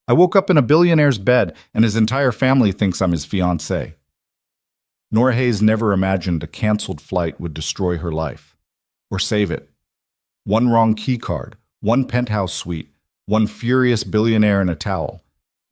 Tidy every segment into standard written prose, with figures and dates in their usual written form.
I woke up in a billionaire's bed, and his entire family thinks I'm his fiancée. Nora Hayes never imagined a canceled flight would destroy her life. Or save it. One wrong keycard, one penthouse suite, one furious billionaire in a towel.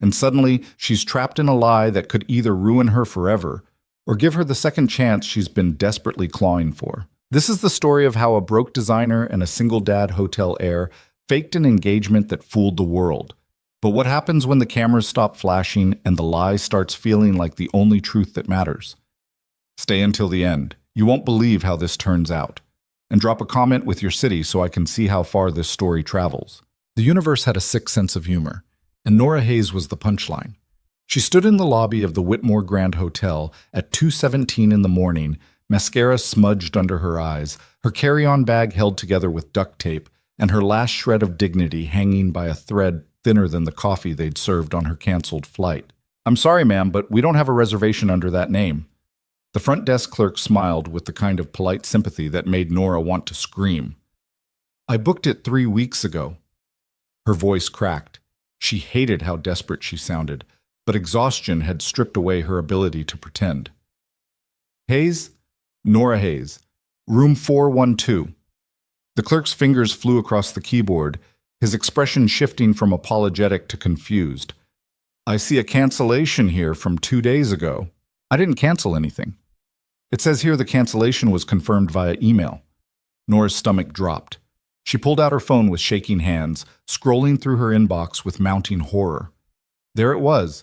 And suddenly, she's trapped in a lie that could either ruin her forever or give her the second chance she's been desperately clawing for. This is the story of how a broke designer and a single dad hotel heir faked an engagement that fooled the world. But what happens when the cameras stop flashing and the lie starts feeling like the only truth that matters? Stay until the end. You won't believe how this turns out. And drop a comment with your city so I can see how far this story travels. The universe had a sick sense of humor, and Nora Hayes was the punchline. She stood in the lobby of the Whitmore Grand Hotel at 2:17 in the morning, mascara smudged under her eyes, her carry-on bag held together with duct tape, and her last shred of dignity hanging by a thread thinner than the coffee they'd served on her canceled flight. "I'm sorry, ma'am, but we don't have a reservation under that name." The front desk clerk smiled with the kind of polite sympathy that made Nora want to scream. "I booked it 3 weeks ago." Her voice cracked. She hated how desperate she sounded, but exhaustion had stripped away her ability to pretend. "Hayes? Nora Hayes. Room 412. The clerk's fingers flew across the keyboard, his expression shifting from apologetic to confused. "I see a cancellation here from 2 days ago." "I didn't cancel anything." "It says here the cancellation was confirmed via email." Nora's stomach dropped. She pulled out her phone with shaking hands, scrolling through her inbox with mounting horror. There it was,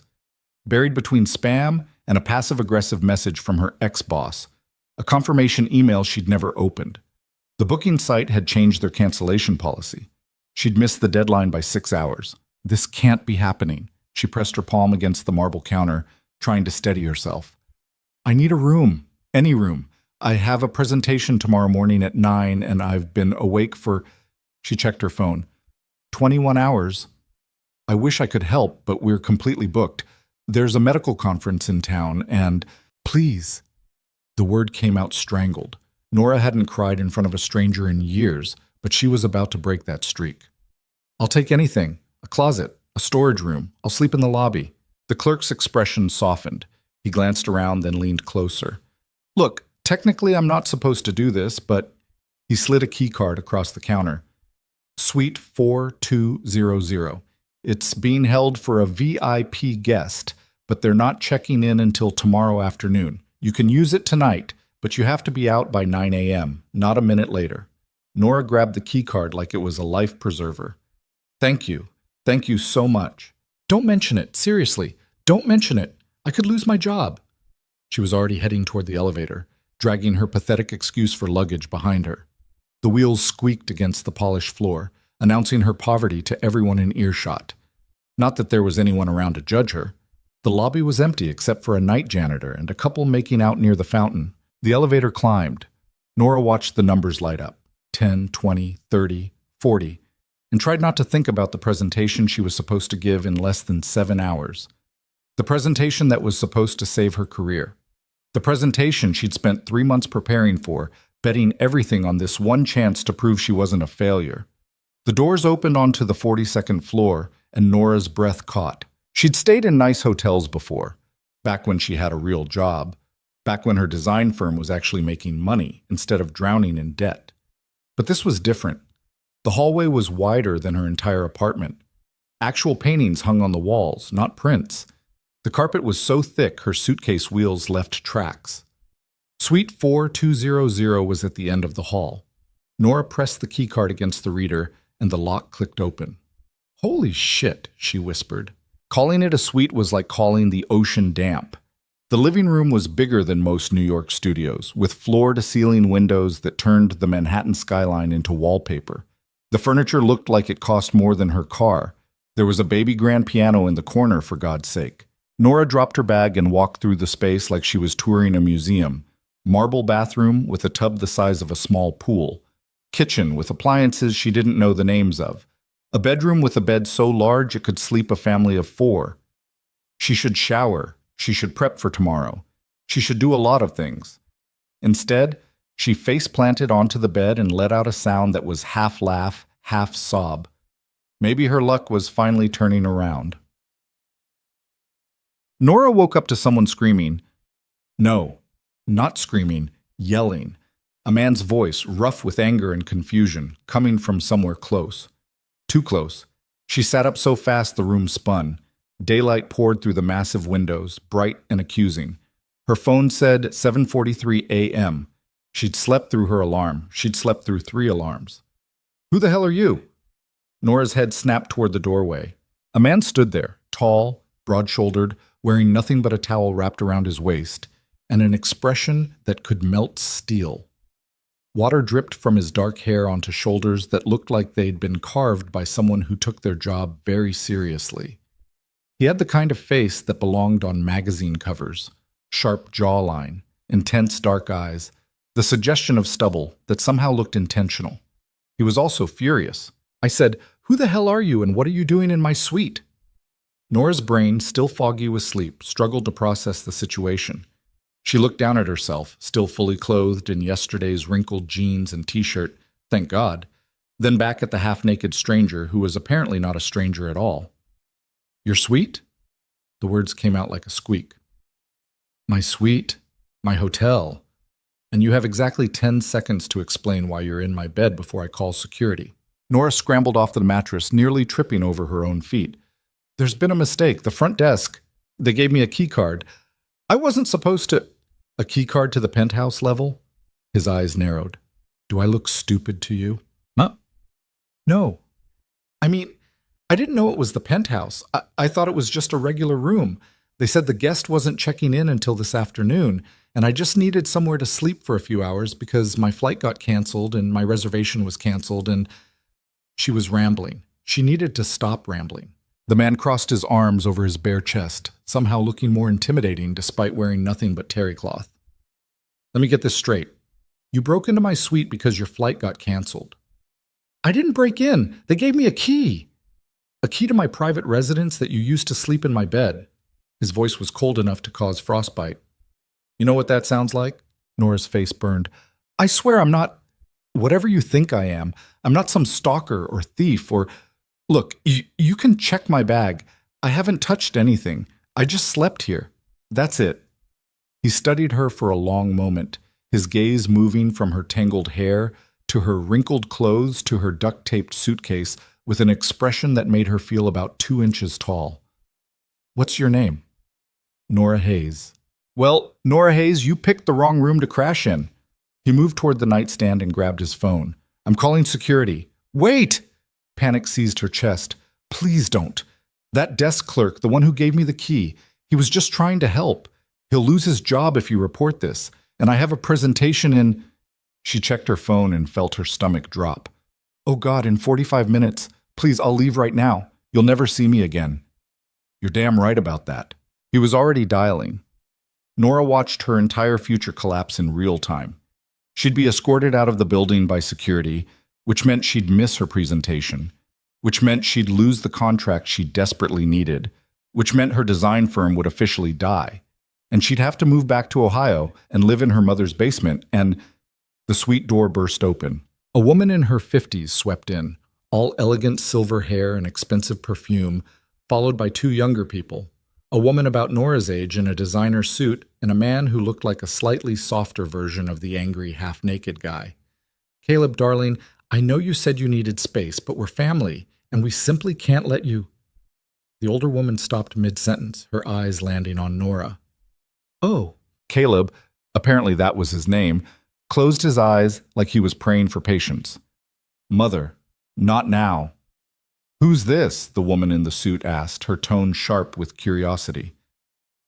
buried between spam and a passive-aggressive message from her ex-boss, a confirmation email she'd never opened. The booking site had changed their cancellation policy. She'd missed the deadline by 6 hours. This can't be happening. She pressed her palm against the marble counter, trying to steady herself. "I need a room. Any room. I have a presentation tomorrow morning at 9, and I've been awake for..." She checked her phone. 21 hours. "I wish I could help, but we're completely booked. There's a medical conference in town, and..." "Please." The word came out strangled. Nora hadn't cried in front of a stranger in years, but she was about to break that streak. "I'll take anything. A closet, a storage room. I'll sleep in the lobby." The clerk's expression softened. He glanced around, then leaned closer. "Look, technically I'm not supposed to do this, but..." He slid a key card across the counter. "Suite 4200. It's being held for a VIP guest, but they're not checking in until tomorrow afternoon. You can use it tonight, but you have to be out by 9 a.m., not a minute later." Nora grabbed the key card like it was a life preserver. "Thank you. Thank you so much." "Don't mention it. Seriously. Don't mention it. I could lose my job." She was already heading toward the elevator, dragging her pathetic excuse for luggage behind her. The wheels squeaked against the polished floor, announcing her poverty to everyone in earshot. Not that there was anyone around to judge her. The lobby was empty except for a night janitor and a couple making out near the fountain. The elevator climbed. Nora watched the numbers light up. 10, 20, 30, 40, and tried not to think about the presentation she was supposed to give in less than 7 hours. The presentation that was supposed to save her career. The presentation she'd spent 3 months preparing for, betting everything on this one chance to prove she wasn't a failure. The doors opened onto the 42nd floor, and Nora's breath caught. She'd stayed in nice hotels before, back when she had a real job, back when her design firm was actually making money instead of drowning in debt. But this was different. The hallway was wider than her entire apartment. Actual paintings hung on the walls, not prints. The carpet was so thick her suitcase wheels left tracks. Suite 4200 was at the end of the hall. Nora pressed the keycard against the reader, and the lock clicked open. "Holy shit," she whispered. Calling it a suite was like calling the ocean damp. The living room was bigger than most New York studios, with floor-to-ceiling windows that turned the Manhattan skyline into wallpaper. The furniture looked like it cost more than her car. There was a baby grand piano in the corner, for God's sake. Nora dropped her bag and walked through the space like she was touring a museum. Marble bathroom with a tub the size of a small pool. Kitchen with appliances she didn't know the names of. A bedroom with a bed so large it could sleep a family of 4. She should shower. She should prep for tomorrow. She should do a lot of things. Instead, she face-planted onto the bed and let out a sound that was half laugh, half sob. Maybe her luck was finally turning around. Nora woke up to someone screaming. No, not screaming, yelling. A man's voice, rough with anger and confusion, coming from somewhere close. Too close. She sat up so fast the room spun. Daylight poured through the massive windows, bright and accusing. Her phone said 7:43 a.m. She'd slept through her alarm. She'd slept through 3 alarms. Who the hell are you? Nora's head snapped toward the doorway. A man stood there, tall, broad-shouldered, wearing nothing but a towel wrapped around his waist, and an expression that could melt steel. Water dripped from his dark hair onto shoulders that looked like they'd been carved by someone who took their job very seriously. He had the kind of face that belonged on magazine covers, sharp jawline, intense dark eyes, the suggestion of stubble that somehow looked intentional. He was also furious. I said, "Who the hell are you and what are you doing in my suite?" Nora's brain, still foggy with sleep, struggled to process the situation. She looked down at herself, still fully clothed in yesterday's wrinkled jeans and t-shirt, thank God, then back at the half-naked stranger who was apparently not a stranger at all. "Your suite?" The words came out like a squeak. "My suite, my hotel. And you have exactly 10 seconds to explain why you're in my bed before I call security." Nora scrambled off the mattress, nearly tripping over her own feet. "There's been a mistake. The front desk, they gave me a key card. I wasn't supposed to—" "A key card to the penthouse level?" His eyes narrowed. "Do I look stupid to you?" "Huh? No. I mean, I didn't know it was the penthouse. I thought it was just a regular room. They said the guest wasn't checking in until this afternoon, and I just needed somewhere to sleep for a few hours because my flight got canceled and my reservation was canceled and—" She was rambling. She needed to stop rambling. The man crossed his arms over his bare chest, somehow looking more intimidating despite wearing nothing but terry cloth. "Let me get this straight. You broke into my suite because your flight got canceled." "I didn't break in. They gave me a key. A key to my private residence that you used to sleep in my bed." His voice was cold enough to cause frostbite. "You know what that sounds like?" Nora's face burned. "I swear I'm not—" "Whatever you think I am. I'm not some stalker or thief or— Look, you can check my bag. I haven't touched anything. I just slept here. That's it." He studied her for a long moment, his gaze moving from her tangled hair to her wrinkled clothes to her duct-taped suitcase with an expression that made her feel about 2 inches tall. "What's your name?" "Nora Hayes." "Well, Nora Hayes, you picked the wrong room to crash in." He moved toward the nightstand and grabbed his phone. "I'm calling security." "Wait!" Panic seized her chest. "Please don't. That desk clerk, the one who gave me the key, he was just trying to help. He'll lose his job if you report this. And I have a presentation in—" She checked her phone and felt her stomach drop. "Oh God, in 45 minutes. Please, I'll leave right now. You'll never see me again." "You're damn right about that." He was already dialing. Nora watched her entire future collapse in real time. She'd be escorted out of the building by security, which meant she'd miss her presentation, which meant she'd lose the contract she desperately needed, which meant her design firm would officially die, and she'd have to move back to Ohio and live in her mother's basement, and— The suite door burst open. A woman in her 50s swept in, all elegant silver hair and expensive perfume, followed by 2 younger people, a woman about Nora's age in a designer suit and a man who looked like a slightly softer version of the angry, half-naked guy. "Caleb, darling, I know you said you needed space, but we're family, and we simply can't let you—" The older woman stopped mid-sentence, her eyes landing on Nora. "Oh." Caleb, apparently that was his name, closed his eyes like he was praying for patience. "Mother, not now." "Who's this?" the woman in the suit asked, her tone sharp with curiosity.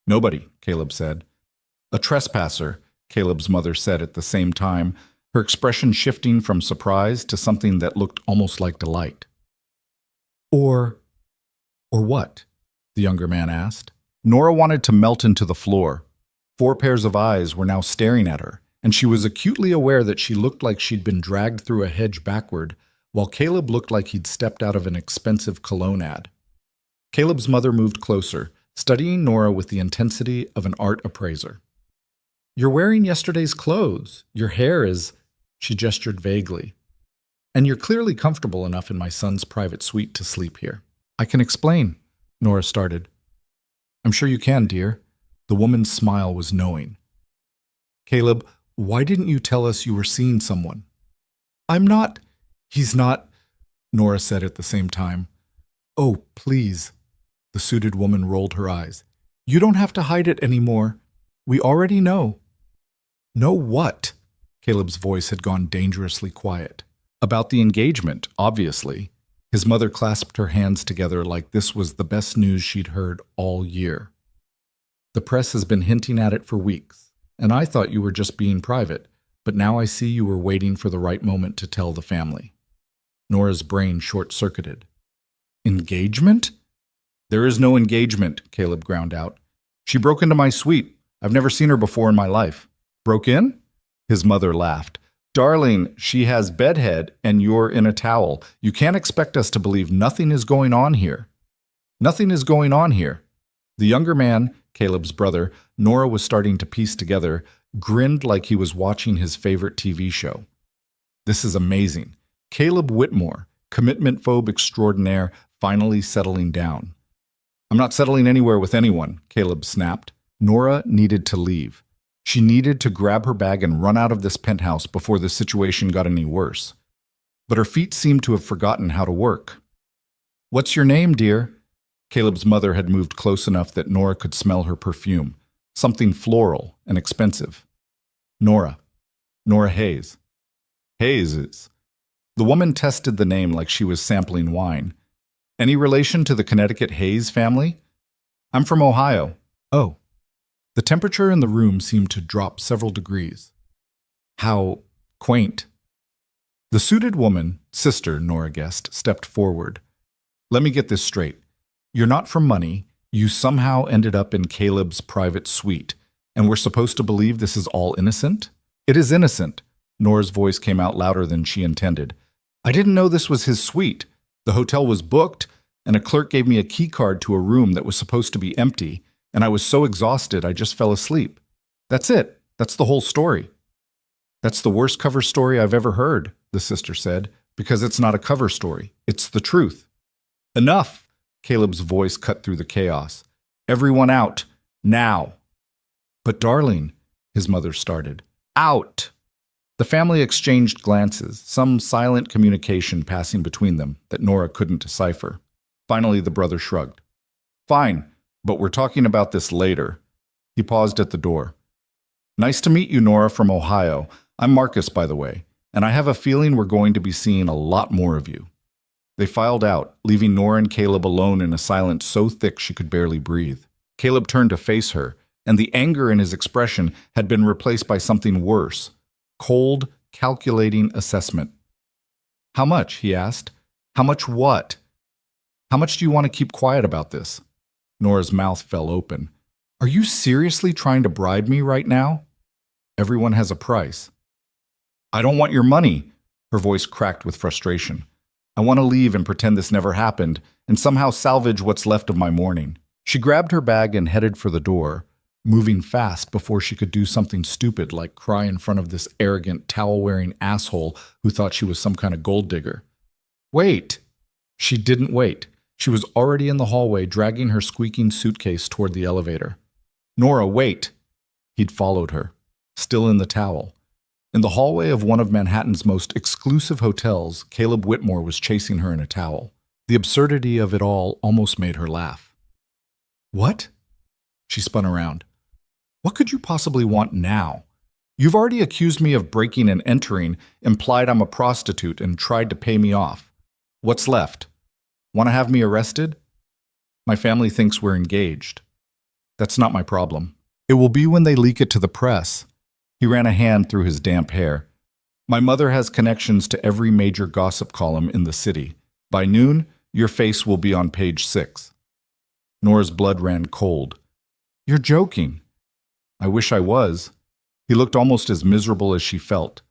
"Nobody," Caleb said. "A trespasser," Caleb's mother said at the same time, her expression shifting from surprise to something that looked almost like delight. Or what?" the younger man asked. Nora wanted to melt into the floor. 4 pairs of eyes were now staring at her, and she was acutely aware that she looked like she'd been dragged through a hedge backward, while Caleb looked like he'd stepped out of an expensive cologne ad. Caleb's mother moved closer, studying Nora with the intensity of an art appraiser. "You're wearing yesterday's clothes. Your hair is—" She gestured vaguely. "And you're clearly comfortable enough in my son's private suite to sleep here." "I can explain," Nora started. I'm sure you can, dear. The woman's smile was knowing. Caleb, why didn't you tell us you were seeing someone? I'm not. He's not, Nora said at the same time. Oh, please. The suited woman rolled her eyes. You don't have to hide it anymore. We already know. Know what? Caleb's voice had gone dangerously quiet. About the engagement, obviously. His mother clasped her hands together like this was the best news she'd heard all year. The press has been hinting at it for weeks, and I thought you were just being private, but now I see you were waiting for the right moment to tell the family. Nora's brain short-circuited. Engagement? There is no engagement, Caleb ground out. She broke into my suite. I've never seen her before in my life. Broke in? His mother laughed. Darling, she has bedhead and you're in a towel. You can't expect us to believe nothing is going on here. Nothing is going on here. The younger man, Caleb's brother, Nora was starting to piece together, grinned like he was watching his favorite TV show. This is amazing. Caleb Whitmore, commitment phobe extraordinaire, finally settling down. I'm not settling anywhere with anyone, Caleb snapped. Nora needed to leave. She needed to grab her bag and run out of this penthouse before the situation got any worse. But her feet seemed to have forgotten how to work. What's your name, dear? Caleb's mother had moved close enough that Nora could smell her perfume, something floral and expensive. Nora. Nora Hayes. Hayes. The woman tested the name like she was sampling wine. Any relation to the Connecticut Hayes family? I'm from Ohio. Oh. The temperature in the room seemed to drop several degrees. How quaint. The suited woman, sister, Nora guessed, stepped forward. Let me get this straight. You're not from money. You somehow ended up in Caleb's private suite, and we're supposed to believe this is all innocent? It is innocent. Nora's voice came out louder than she intended. I didn't know this was his suite. The hotel was booked, and a clerk gave me a key card to a room that was supposed to be empty, and I was so exhausted I just fell asleep. That's it. That's the whole story. That's the worst cover story I've ever heard, the sister said, because it's not a cover story. It's the truth. Enough! Caleb's voice cut through the chaos. Everyone out. Now. But darling, his mother started. Out! The family exchanged glances, some silent communication passing between them that Nora couldn't decipher. Finally, the brother shrugged. Fine. But we're talking about this later. He paused at the door. Nice to meet you, Nora from Ohio. I'm Marcus, by the way, and I have a feeling we're going to be seeing a lot more of you. They filed out, leaving Nora and Caleb alone in a silence so thick she could barely breathe. Caleb turned to face her, and the anger in his expression had been replaced by something worse. Cold, calculating assessment. How much? He asked. How much what? How much do you want to keep quiet about this? Nora's mouth fell open. Are you seriously trying to bribe me right now? Everyone has a price. I don't want your money. Her voice cracked with frustration. I want to leave and pretend this never happened and somehow salvage what's left of my morning. She grabbed her bag and headed for the door, moving fast before she could do something stupid like cry in front of this arrogant, towel-wearing asshole who thought she was some kind of gold digger. Wait! She didn't wait. She was already in the hallway, dragging her squeaking suitcase toward the elevator. Nora, wait! He'd followed her, still in the towel. In the hallway of one of Manhattan's most exclusive hotels, Caleb Whitmore was chasing her in a towel. The absurdity of it all almost made her laugh. What? She spun around. What could you possibly want now? You've already accused me of breaking and entering, implied I'm a prostitute, and tried to pay me off. What's left? Want to have me arrested? My family thinks we're engaged. That's not my problem. It will be when they leak it to the press. He ran a hand through his damp hair. My mother has connections to every major gossip column in the city. By noon, your face will be on page 6. Nora's blood ran cold. You're joking. I wish I was. He looked almost as miserable as she felt.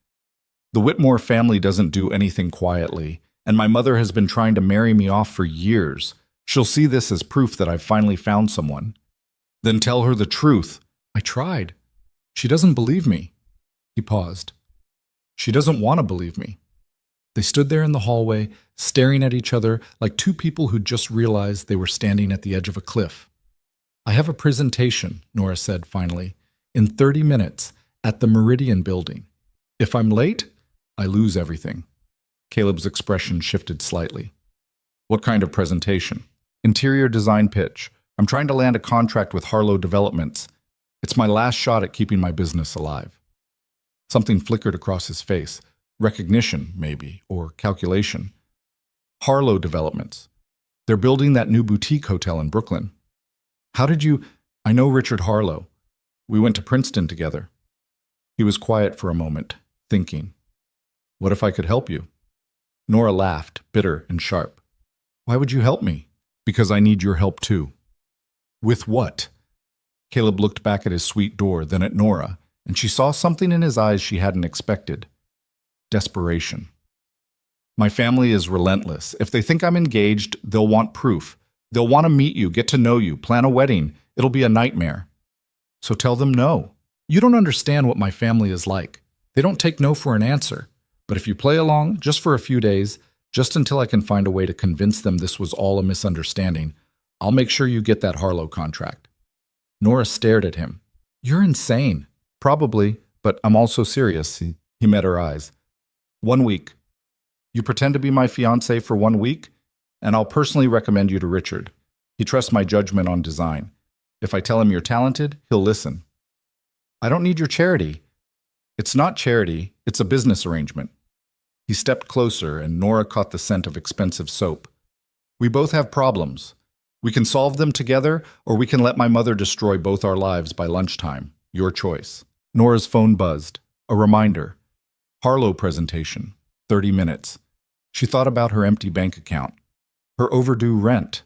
The Whitmore family doesn't do anything quietly, and my mother has been trying to marry me off for years. She'll see this as proof that I've finally found someone. Then tell her the truth. I tried. She doesn't believe me. He paused. She doesn't want to believe me. They stood there in the hallway, staring at each other like two people who'd just realized they were standing at the edge of a cliff. I have a presentation, Nora said finally, in 30 minutes at the Meridian building. If I'm late, I lose everything. Caleb's expression shifted slightly. What kind of presentation? Interior design pitch. I'm trying to land a contract with Harlow Developments. It's my last shot at keeping my business alive. Something flickered across his face. Recognition, maybe, or calculation. Harlow Developments. They're building that new boutique hotel in Brooklyn. How did you... I know Richard Harlow. We went to Princeton together. He was quiet for a moment, thinking. What if I could help you? Nora laughed, bitter and sharp. Why would you help me? Because I need your help too. With what? Caleb looked back at his suite door, then at Nora, and she saw something in his eyes she hadn't expected. Desperation. My family is relentless. If they think I'm engaged, they'll want proof. They'll want to meet you, get to know you, plan a wedding. It'll be a nightmare. So tell them no. You don't understand what my family is like. They don't take no for an answer. But if you play along, just for a few days, just until I can find a way to convince them this was all a misunderstanding, I'll make sure you get that Harlow contract. Nora stared at him. You're insane. Probably, but I'm also serious. He met her eyes. 1 week. You pretend to be my fiancé for 1 week, and I'll personally recommend you to Richard. He trusts my judgment on design. If I tell him you're talented, he'll listen. I don't need your charity. It's not charity, it's a business arrangement. He stepped closer, and Nora caught the scent of expensive soap. We both have problems. We can solve them together, or we can let my mother destroy both our lives by lunchtime. Your choice. Nora's phone buzzed. A reminder. Harlow presentation. 30 minutes. She thought about her empty bank account. Her overdue rent.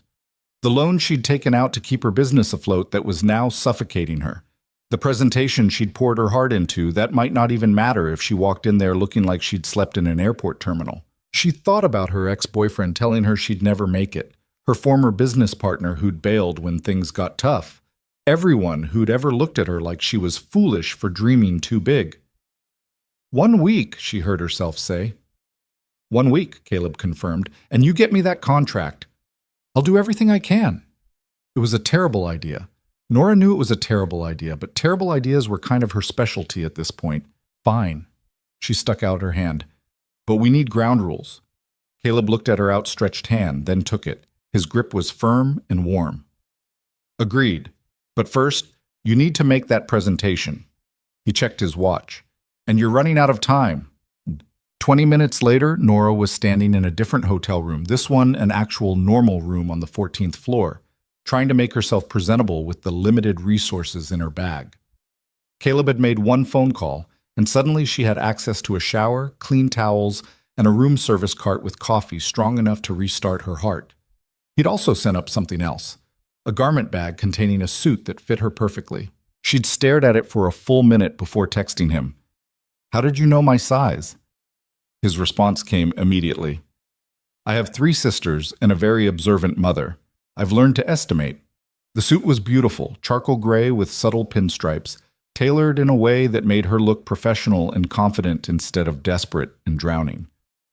The loan she'd taken out to keep her business afloat that was now suffocating her. The presentation she'd poured her heart into that might not even matter if she walked in there looking like she'd slept in an airport terminal. She thought about her ex-boyfriend telling her she'd never make it, her former business partner who'd bailed when things got tough, everyone who'd ever looked at her like she was foolish for dreaming too big. 1 week, she heard herself say. 1 week, Caleb confirmed, and you get me that contract. I'll do everything I can. It was a terrible idea. Nora knew it was a terrible idea, but terrible ideas were kind of her specialty at this point. Fine. She stuck out her hand. But we need ground rules. Caleb looked at her outstretched hand, then took it. His grip was firm and warm. Agreed. But first, you need to make that presentation. He checked his watch. And you're running out of time. 20 minutes later, Nora was standing in a different hotel room, this one an actual normal room on the 14th floor, trying to make herself presentable with the limited resources in her bag. Caleb had made one phone call, and suddenly she had access to a shower, clean towels, and a room service cart with coffee strong enough to restart her heart. He'd also sent up something else, a garment bag containing a suit that fit her perfectly. She'd stared at it for a full minute before texting him. How did you know my size? His response came immediately. I have 3 sisters and a very observant mother. I've learned to estimate. The suit was beautiful, charcoal gray with subtle pinstripes, tailored in a way that made her look professional and confident instead of desperate and drowning.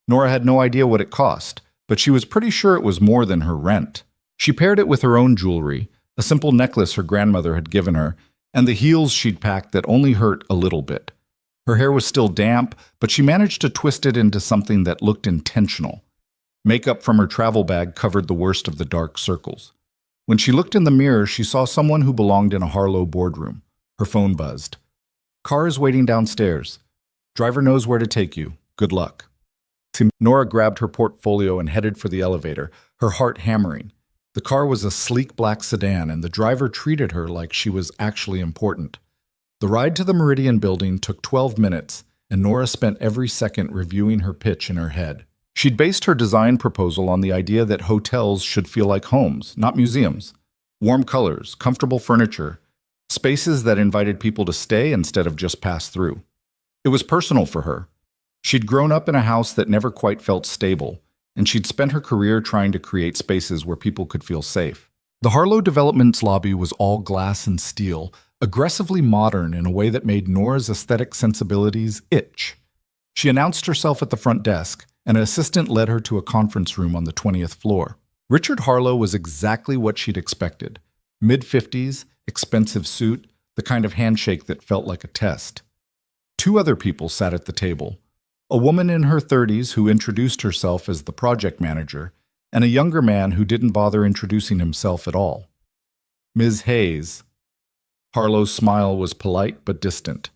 Nora had no idea what it cost, but she was pretty sure it was more than her rent. She paired it with her own jewelry, a simple necklace her grandmother had given her, and the heels she'd packed that only hurt a little bit. Her hair was still damp, but she managed to twist it into something that looked intentional. Makeup from her travel bag covered the worst of the dark circles. When she looked in the mirror, she saw someone who belonged in a Harlow boardroom. Her phone buzzed. Car is waiting downstairs. Driver knows where to take you. Good luck. Nora grabbed her portfolio and headed for the elevator, her heart hammering. The car was a sleek black sedan, and the driver treated her like she was actually important. The ride to the Meridian building took 12 minutes, and Nora spent every second reviewing her pitch in her head. She'd based her design proposal on the idea that hotels should feel like homes, not museums. Warm colors, comfortable furniture, spaces that invited people to stay instead of just pass through. It was personal for her. She'd grown up in a house that never quite felt stable, and she'd spent her career trying to create spaces where people could feel safe. The Harlow Developments lobby was all glass and steel, aggressively modern in a way that made Nora's aesthetic sensibilities itch. She announced herself at the front desk, and an assistant led her to a conference room on the 20th floor. Richard Harlow was exactly what she'd expected. Mid-50s, expensive suit, the kind of handshake that felt like a test. Two other people sat at the table. A woman in her 30s who introduced herself as the project manager, and a younger man who didn't bother introducing himself at all. Ms. Hayes. Harlow's smile was polite but distant.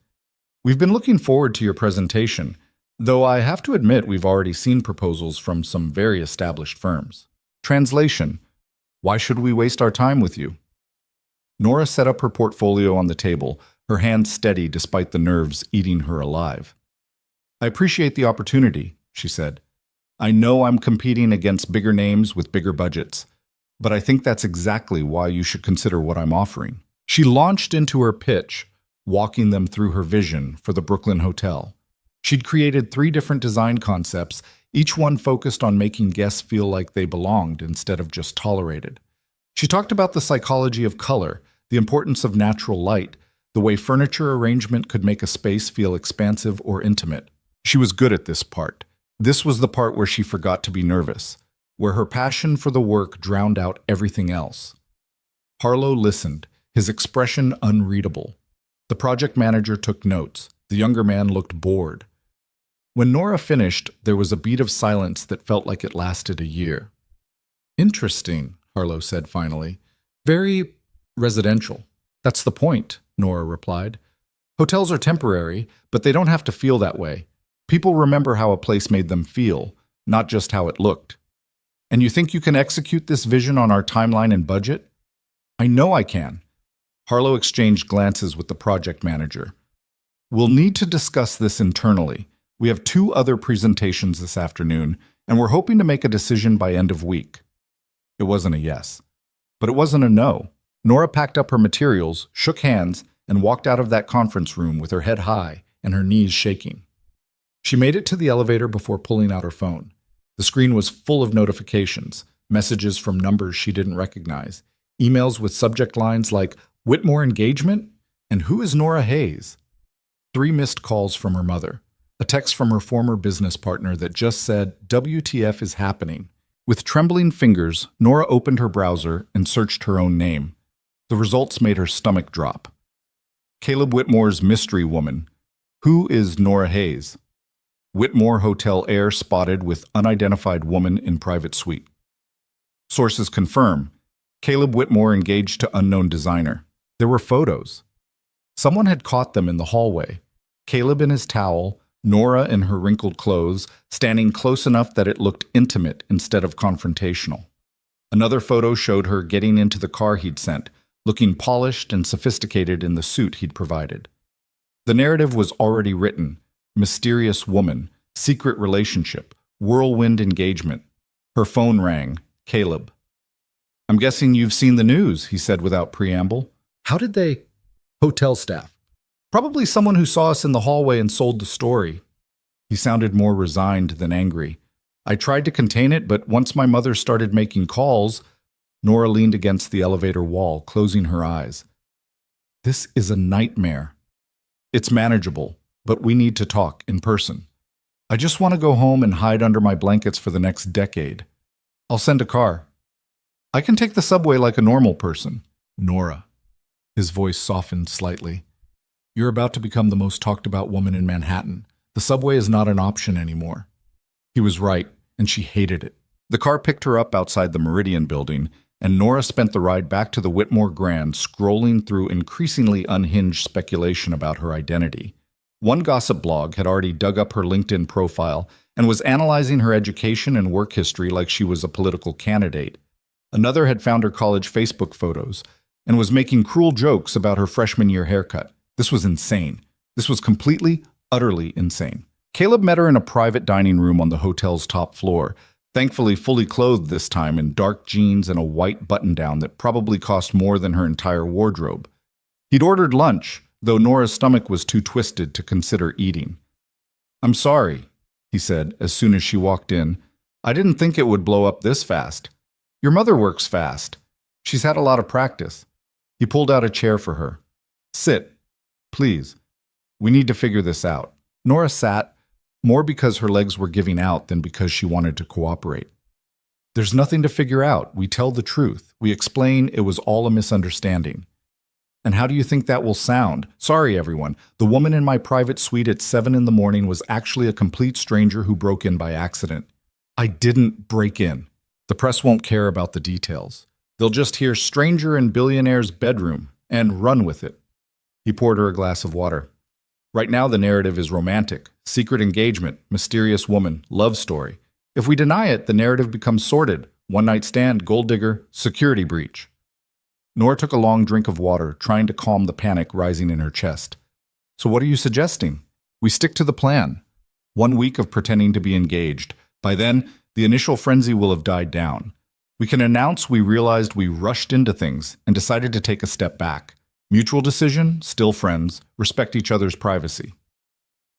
We've been looking forward to your presentation, though I have to admit we've already seen proposals from some very established firms. Translation: why should we waste our time with you? Nora set up her portfolio on the table, her hands steady despite the nerves eating her alive. I appreciate the opportunity, she said. I know I'm competing against bigger names with bigger budgets, but I think that's exactly why you should consider what I'm offering. She launched into her pitch, walking them through her vision for the Brooklyn Hotel. She'd created 3 different design concepts, each one focused on making guests feel like they belonged instead of just tolerated. She talked about the psychology of color, the importance of natural light, the way furniture arrangement could make a space feel expansive or intimate. She was good at this part. This was the part where she forgot to be nervous, where her passion for the work drowned out everything else. Harlow listened, his expression unreadable. The project manager took notes. The younger man looked bored. When Nora finished, there was a beat of silence that felt like it lasted a year. Interesting, Harlow said finally. Very residential. That's the point, Nora replied. Hotels are temporary, but they don't have to feel that way. People remember how a place made them feel, not just how it looked. And you think you can execute this vision on our timeline and budget? I know I can. Harlow exchanged glances with the project manager. We'll need to discuss this internally. We have 2 other presentations this afternoon, and we're hoping to make a decision by end of week. It wasn't a yes, but it wasn't a no. Nora packed up her materials, shook hands, and walked out of that conference room with her head high and her knees shaking. She made it to the elevator before pulling out her phone. The screen was full of notifications, messages from numbers she didn't recognize, emails with subject lines like, Whitmore engagement? And who is Nora Hayes? 3 missed calls from her mother. A text from her former business partner that just said, WTF is happening. With trembling fingers, Nora opened her browser and searched her own name. The results made her stomach drop. Caleb Whitmore's mystery woman. Who is Nora Hayes? Whitmore Hotel Air spotted with unidentified woman in private suite. Sources confirm. Caleb Whitmore engaged to unknown designer. There were photos. Someone had caught them in the hallway. Caleb in his towel, Nora in her wrinkled clothes, standing close enough that it looked intimate instead of confrontational. Another photo showed her getting into the car he'd sent, looking polished and sophisticated in the suit he'd provided. The narrative was already written. Mysterious woman, secret relationship, whirlwind engagement. Her phone rang. Caleb. I'm guessing you've seen the news, he said without preamble. How did they? Hotel staff. Probably someone who saw us in the hallway and sold the story. He sounded more resigned than angry. I tried to contain it, but once my mother started making calls, Nora leaned against the elevator wall, closing her eyes. This is a nightmare. It's manageable, but we need to talk in person. I just want to go home and hide under my blankets for the next decade. I'll send a car. I can take the subway like a normal person. Nora. His voice softened slightly. You're about to become the most talked about woman in Manhattan. The subway is not an option anymore. He was right, and she hated it. The car picked her up outside the Meridian building, and Nora spent the ride back to the Whitmore Grand scrolling through increasingly unhinged speculation about her identity. One gossip blog had already dug up her LinkedIn profile and was analyzing her education and work history like she was a political candidate. Another had found her college Facebook photos and was making cruel jokes about her freshman year haircut. This was insane. This was completely, utterly insane. Caleb met her in a private dining room on the hotel's top floor, thankfully fully clothed this time in dark jeans and a white button-down that probably cost more than her entire wardrobe. He'd ordered lunch, though Nora's stomach was too twisted to consider eating. I'm sorry, he said as soon as she walked in. I didn't think it would blow up this fast. Your mother works fast. She's had a lot of practice. He pulled out a chair for her. Sit, please. We need to figure this out. Nora sat, more because her legs were giving out than because she wanted to cooperate. There's nothing to figure out. We tell the truth. We explain it was all a misunderstanding. And how do you think that will sound? Sorry, everyone. The woman in my private suite at 7 in the morning was actually a complete stranger who broke in by accident. I didn't break in. The press won't care about the details. They'll just hear stranger in billionaire's bedroom and run with it. He poured her a glass of water. Right now the narrative is romantic, secret engagement, mysterious woman, love story. If we deny it, the narrative becomes sordid. One-night stand, gold digger, security breach. Nora took a long drink of water, trying to calm the panic rising in her chest. So what are you suggesting? We stick to the plan. 1 week of pretending to be engaged. By then, the initial frenzy will have died down. We can announce we realized we rushed into things and decided to take a step back. Mutual decision, still friends, respect each other's privacy.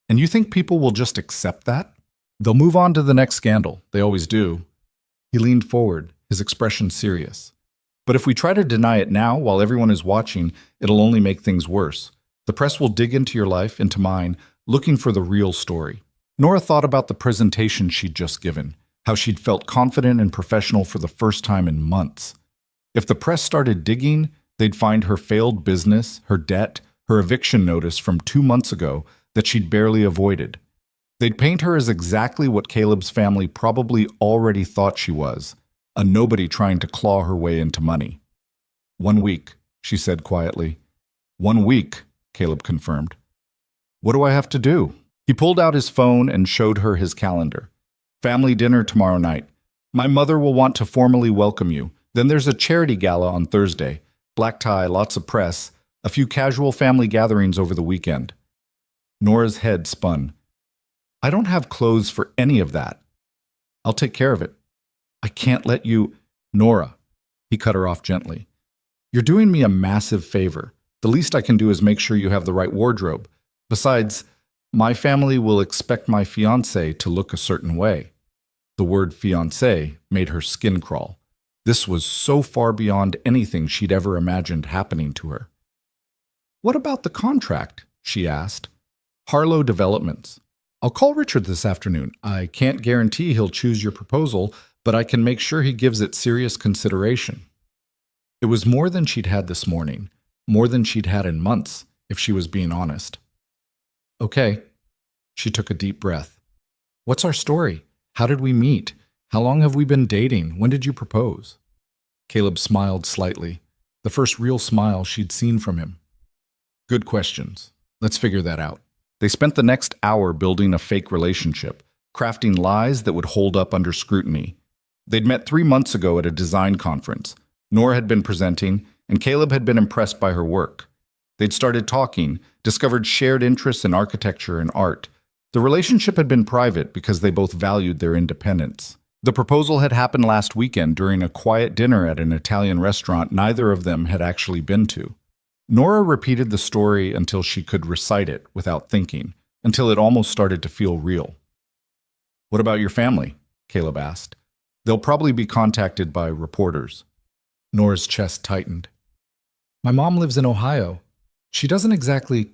And you think people will just accept that? They'll move on to the next scandal. They always do. He leaned forward, his expression serious. But if we try to deny it now while everyone is watching, it'll only make things worse. The press will dig into your life, into mine, looking for the real story. Nora thought about the presentation she'd just given, how she'd felt confident and professional for the first time in months. If the press started digging, they'd find her failed business, her debt, her eviction notice from 2 months ago that she'd barely avoided. They'd paint her as exactly what Caleb's family probably already thought she was, a nobody trying to claw her way into money. 1 week, she said quietly. 1 week, Caleb confirmed. What do I have to do? He pulled out his phone and showed her his calendar. Family dinner tomorrow night. My mother will want to formally welcome you. Then there's a charity gala on Thursday. Black tie, lots of press, a few casual family gatherings over the weekend. Nora's head spun. I don't have clothes for any of that. I'll take care of it. I can't let you... Nora, he cut her off gently. You're doing me a massive favor. The least I can do is make sure you have the right wardrobe. Besides, my family will expect my fiancé to look a certain way. The word fiancé made her skin crawl. This was so far beyond anything she'd ever imagined happening to her. What about the contract? She asked. Harlow Developments. I'll call Richard this afternoon. I can't guarantee he'll choose your proposal, but I can make sure he gives it serious consideration. It was more than she'd had this morning, more than she'd had in months, if she was being honest. Okay. She took a deep breath. What's our story? How did we meet? How long have we been dating? When did you propose? Caleb smiled slightly, the first real smile she'd seen from him. Good questions. Let's figure that out. They spent the next hour building a fake relationship, crafting lies that would hold up under scrutiny. They'd met 3 months ago at a design conference. Nora had been presenting, and Caleb had been impressed by her work. They'd started talking, discovered shared interests in architecture and art. The relationship had been private because they both valued their independence. The proposal had happened last weekend during a quiet dinner at an Italian restaurant neither of them had actually been to. Nora repeated the story until she could recite it without thinking, until it almost started to feel real. What about your family? Caleb asked. They'll probably be contacted by reporters. Nora's chest tightened. My mom lives in Ohio. She doesn't exactly...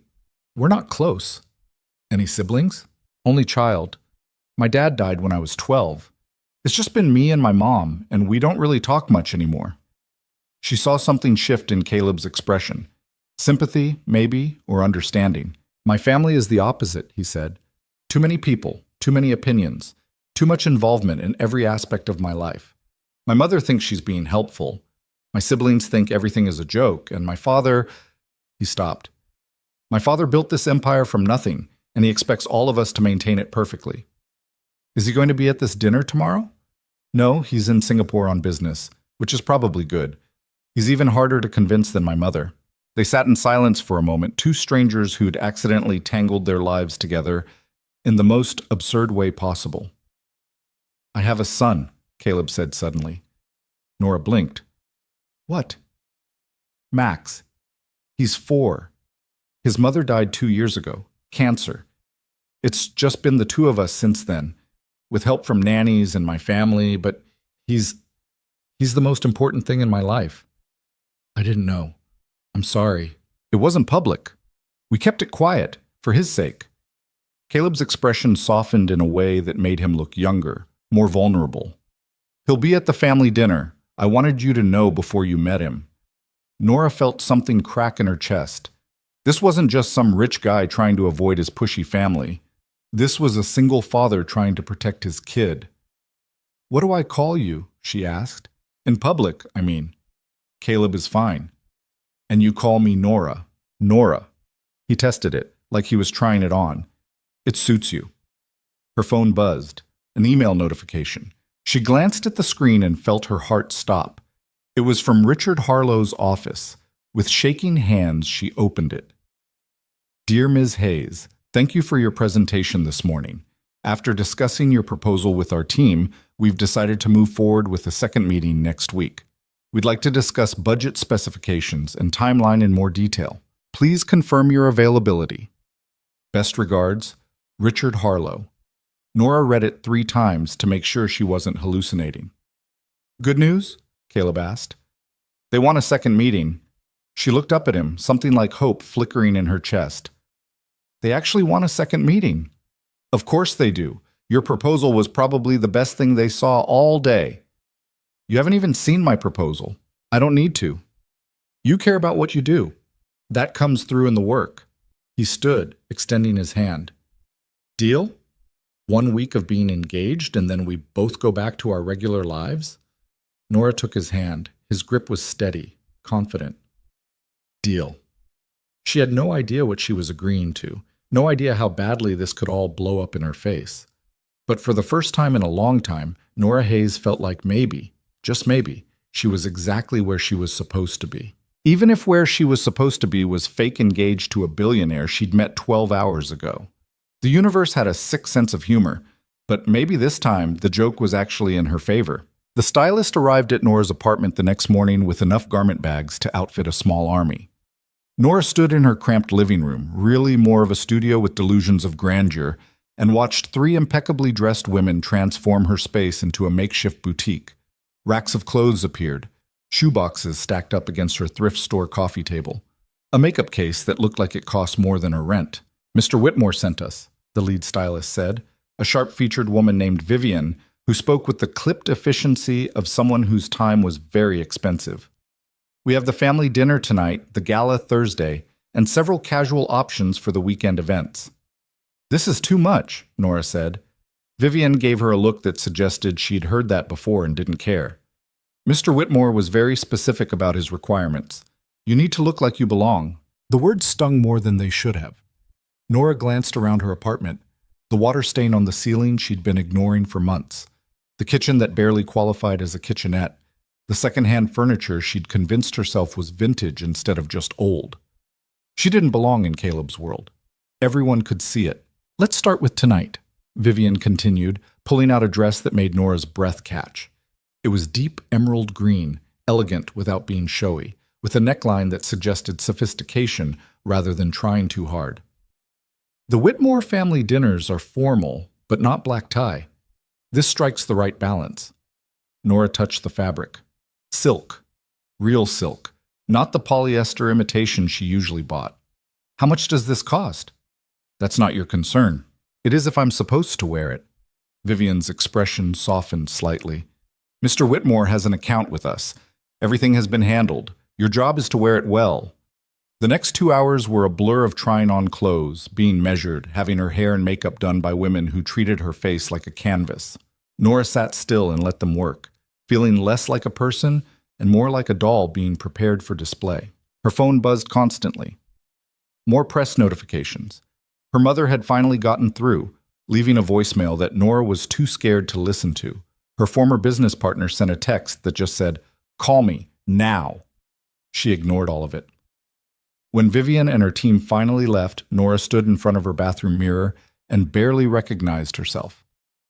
We're not close. Any siblings? Only child. My dad died when I was 12. It's just been me and my mom, and we don't really talk much anymore. She saw something shift in Caleb's expression. Sympathy, maybe, or understanding. My family is the opposite, he said. Too many people, too many opinions, too much involvement in every aspect of my life. My mother thinks she's being helpful. My siblings think everything is a joke, and my father... He stopped. My father built this empire from nothing, and he expects all of us to maintain it perfectly. Is he going to be at this dinner tomorrow? No, he's in Singapore on business, which is probably good. He's even harder to convince than my mother. They sat in silence for a moment, two strangers who'd accidentally tangled their lives together in the most absurd way possible. I have a son, Caleb said suddenly. Nora blinked. What? Max. He's 4. His mother died 2 years ago. Cancer. It's just been the two of us since then, with help from nannies and my family, but he's the most important thing in my life. I didn't know. I'm sorry. It wasn't public. We kept it quiet, for his sake. Caleb's expression softened in a way that made him look younger, more vulnerable. He'll be at the family dinner. I wanted you to know before you met him. Nora felt something crack in her chest. This wasn't just some rich guy trying to avoid his pushy family. This was a single father trying to protect his kid. "What do I call you?" she asked. "In public, I mean." "Caleb is fine." "And you call me Nora." "Nora." He tested it, like he was trying it on. "It suits you." Her phone buzzed. An email notification. She glanced at the screen and felt her heart stop. It was from Richard Harlow's office. With shaking hands, she opened it. "Dear Ms. Hayes, thank you for your presentation this morning. After discussing your proposal with our team, we've decided to move forward with a second meeting next week. We'd like to discuss budget specifications and timeline in more detail. Please confirm your availability. Best regards, Richard Harlow." Nora read it 3 times to make sure she wasn't hallucinating. "Good news?" Caleb asked. "They want a second meeting." She looked up at him, something like hope flickering in her chest. "They actually want a second meeting." "Of course they do. Your proposal was probably the best thing they saw all day." "You haven't even seen my proposal. I don't need to. You care about what you do. That comes through in the work." He stood, extending his hand. "Deal? 1 week of being engaged and then we both go back to our regular lives?" Nora took his hand. His grip was steady, confident. "Deal." She had no idea what she was agreeing to, no idea how badly this could all blow up in her face. But for the first time in a long time, Nora Hayes felt like maybe, just maybe, she was exactly where she was supposed to be. Even if where she was supposed to be was fake engaged to a billionaire she'd met 12 hours ago. The universe had a sick sense of humor, but maybe this time the joke was actually in her favor. The stylist arrived at Nora's apartment the next morning with enough garment bags to outfit a small army. Nora stood in her cramped living room, really more of a studio with delusions of grandeur, and watched 3 impeccably dressed women transform her space into a makeshift boutique. Racks of clothes appeared, shoeboxes stacked up against her thrift store coffee table, a makeup case that looked like it cost more than her rent. "Mr. Whitmore sent us," the lead stylist said, a sharp-featured woman named Vivian, who spoke with the clipped efficiency of someone whose time was very expensive. "We have the family dinner tonight, the gala Thursday, and several casual options for the weekend events." "This is too much," Nora said. Vivian gave her a look that suggested she'd heard that before and didn't care. "Mr. Whitmore was very specific about his requirements. You need to look like you belong." The words stung more than they should have. Nora glanced around her apartment, the water stain on the ceiling she'd been ignoring for months, the kitchen that barely qualified as a kitchenette, the second-hand furniture she'd convinced herself was vintage instead of just old. She didn't belong in Caleb's world. Everyone could see it. "Let's start with tonight," Vivian continued, pulling out a dress that made Nora's breath catch. It was deep emerald green, elegant without being showy, with a neckline that suggested sophistication rather than trying too hard. The Whitmore family dinners are formal, but not black tie. This strikes the right balance. Nora touched the fabric. Silk. Real silk. Not the polyester imitation she usually bought. "How much does this cost?" "That's not your concern. It is if I'm supposed to wear it." Vivian's expression softened slightly. "Mr. Whitmore has an account with us. Everything has been handled. Your job is to wear it well." The next 2 hours were a blur of trying on clothes, being measured, having her hair and makeup done by women who treated her face like a canvas. Nora sat still and let them work, feeling less like a person and more like a doll being prepared for display. Her phone buzzed constantly. More press notifications. Her mother had finally gotten through, leaving a voicemail that Nora was too scared to listen to. Her former business partner sent a text that just said, "Call me, now." She ignored all of it. When Vivian and her team finally left, Nora stood in front of her bathroom mirror and barely recognized herself.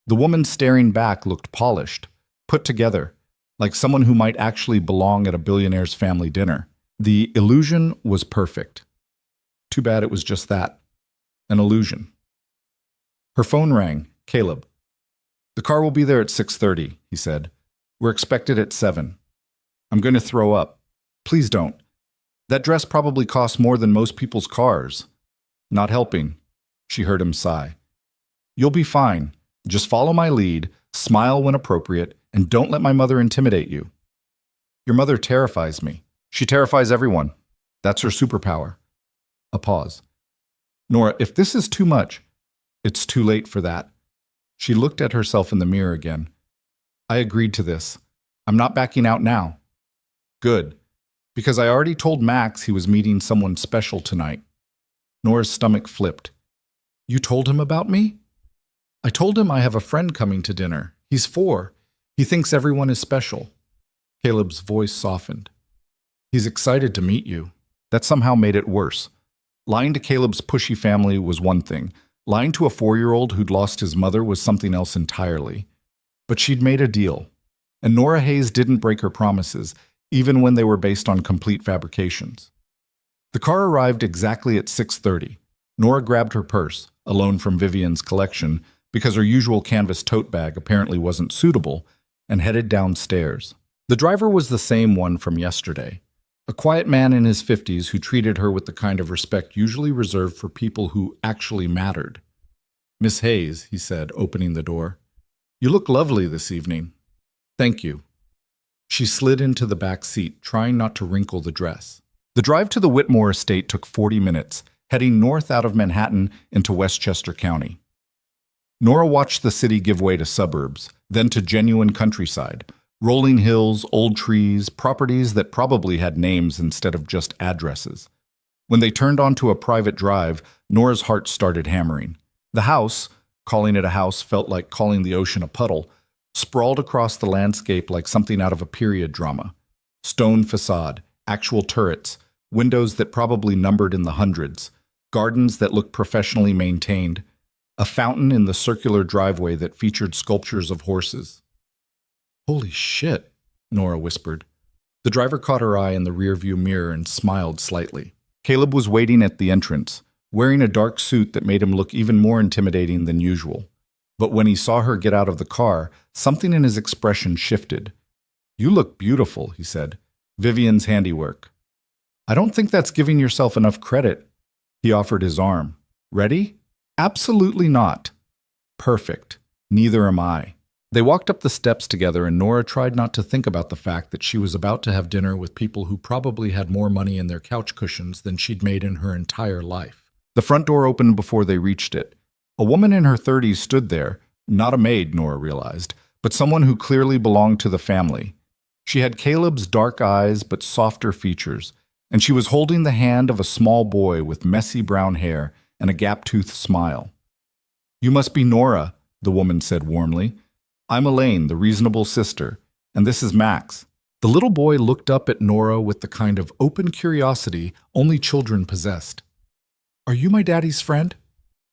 The woman staring back looked polished, put together, like someone who might actually belong at a billionaire's family dinner. The illusion was perfect. Too bad it was just that, an illusion. Her phone rang. Caleb. "The car will be there at 6:30, he said. "We're expected at 7. I'm going to throw up. Please don't. That dress probably costs more than most people's cars." "Not helping," she heard him sigh. "You'll be fine. Just follow my lead, smile when appropriate, And don't let my mother intimidate you. Your mother terrifies me. She terrifies everyone. That's her superpower. A pause. Nora, if this is too much, it's too late for that. She looked at herself in the mirror again. I agreed to this. I'm not backing out now. Good. Because I already told Max he was meeting someone special tonight. Nora's stomach flipped. You told him about me? I told him I have a friend coming to dinner. He's 4. He thinks everyone is special. Caleb's voice softened. He's excited to meet you. That somehow made it worse. Lying to Caleb's pushy family was one thing. Lying to a 4-year-old who'd lost his mother was something else entirely. But she'd made a deal. And Nora Hayes didn't break her promises, even when they were based on complete fabrications. The car arrived exactly at 6:30. Nora grabbed her purse, a loan from Vivian's collection, because her usual canvas tote bag apparently wasn't suitable, and headed downstairs. The driver was the same one from yesterday. A quiet man in his 50s who treated her with the kind of respect usually reserved for people who actually mattered. Miss Hayes, he said, opening the door. You look lovely this evening. Thank you. She slid into the back seat, trying not to wrinkle the dress. The drive to the Whitmore estate took 40 minutes, heading north out of Manhattan into Westchester County. Nora watched the city give way to suburbs, then to genuine countryside. Rolling hills, old trees, properties that probably had names instead of just addresses. When they turned onto a private drive, Nora's heart started hammering. The house, calling it a house felt like calling the ocean a puddle, sprawled across the landscape like something out of a period drama. Stone facade, actual turrets, windows that probably numbered in the hundreds, gardens that looked professionally maintained, a fountain in the circular driveway that featured sculptures of horses. Holy shit, Nora whispered. The driver caught her eye in the rearview mirror and smiled slightly. Caleb was waiting at the entrance, wearing a dark suit that made him look even more intimidating than usual. But when he saw her get out of the car, something in his expression shifted. You look beautiful, he said. Vivian's handiwork. I don't think that's giving yourself enough credit. He offered his arm. Ready? Absolutely not. Perfect. Neither am I. They walked up the steps together, and Nora tried not to think about the fact that she was about to have dinner with people who probably had more money in their couch cushions than she'd made in her entire life. The front door opened before they reached it. A woman in her 30s stood there, not a maid, Nora realized, but someone who clearly belonged to the family. She had Caleb's dark eyes but softer features, and she was holding the hand of a small boy with messy brown hair and a gap-toothed smile. You must be Nora, the woman said warmly. I'm Elaine, the reasonable sister, and this is Max. The little boy looked up at Nora with the kind of open curiosity only children possessed. Are you my daddy's friend?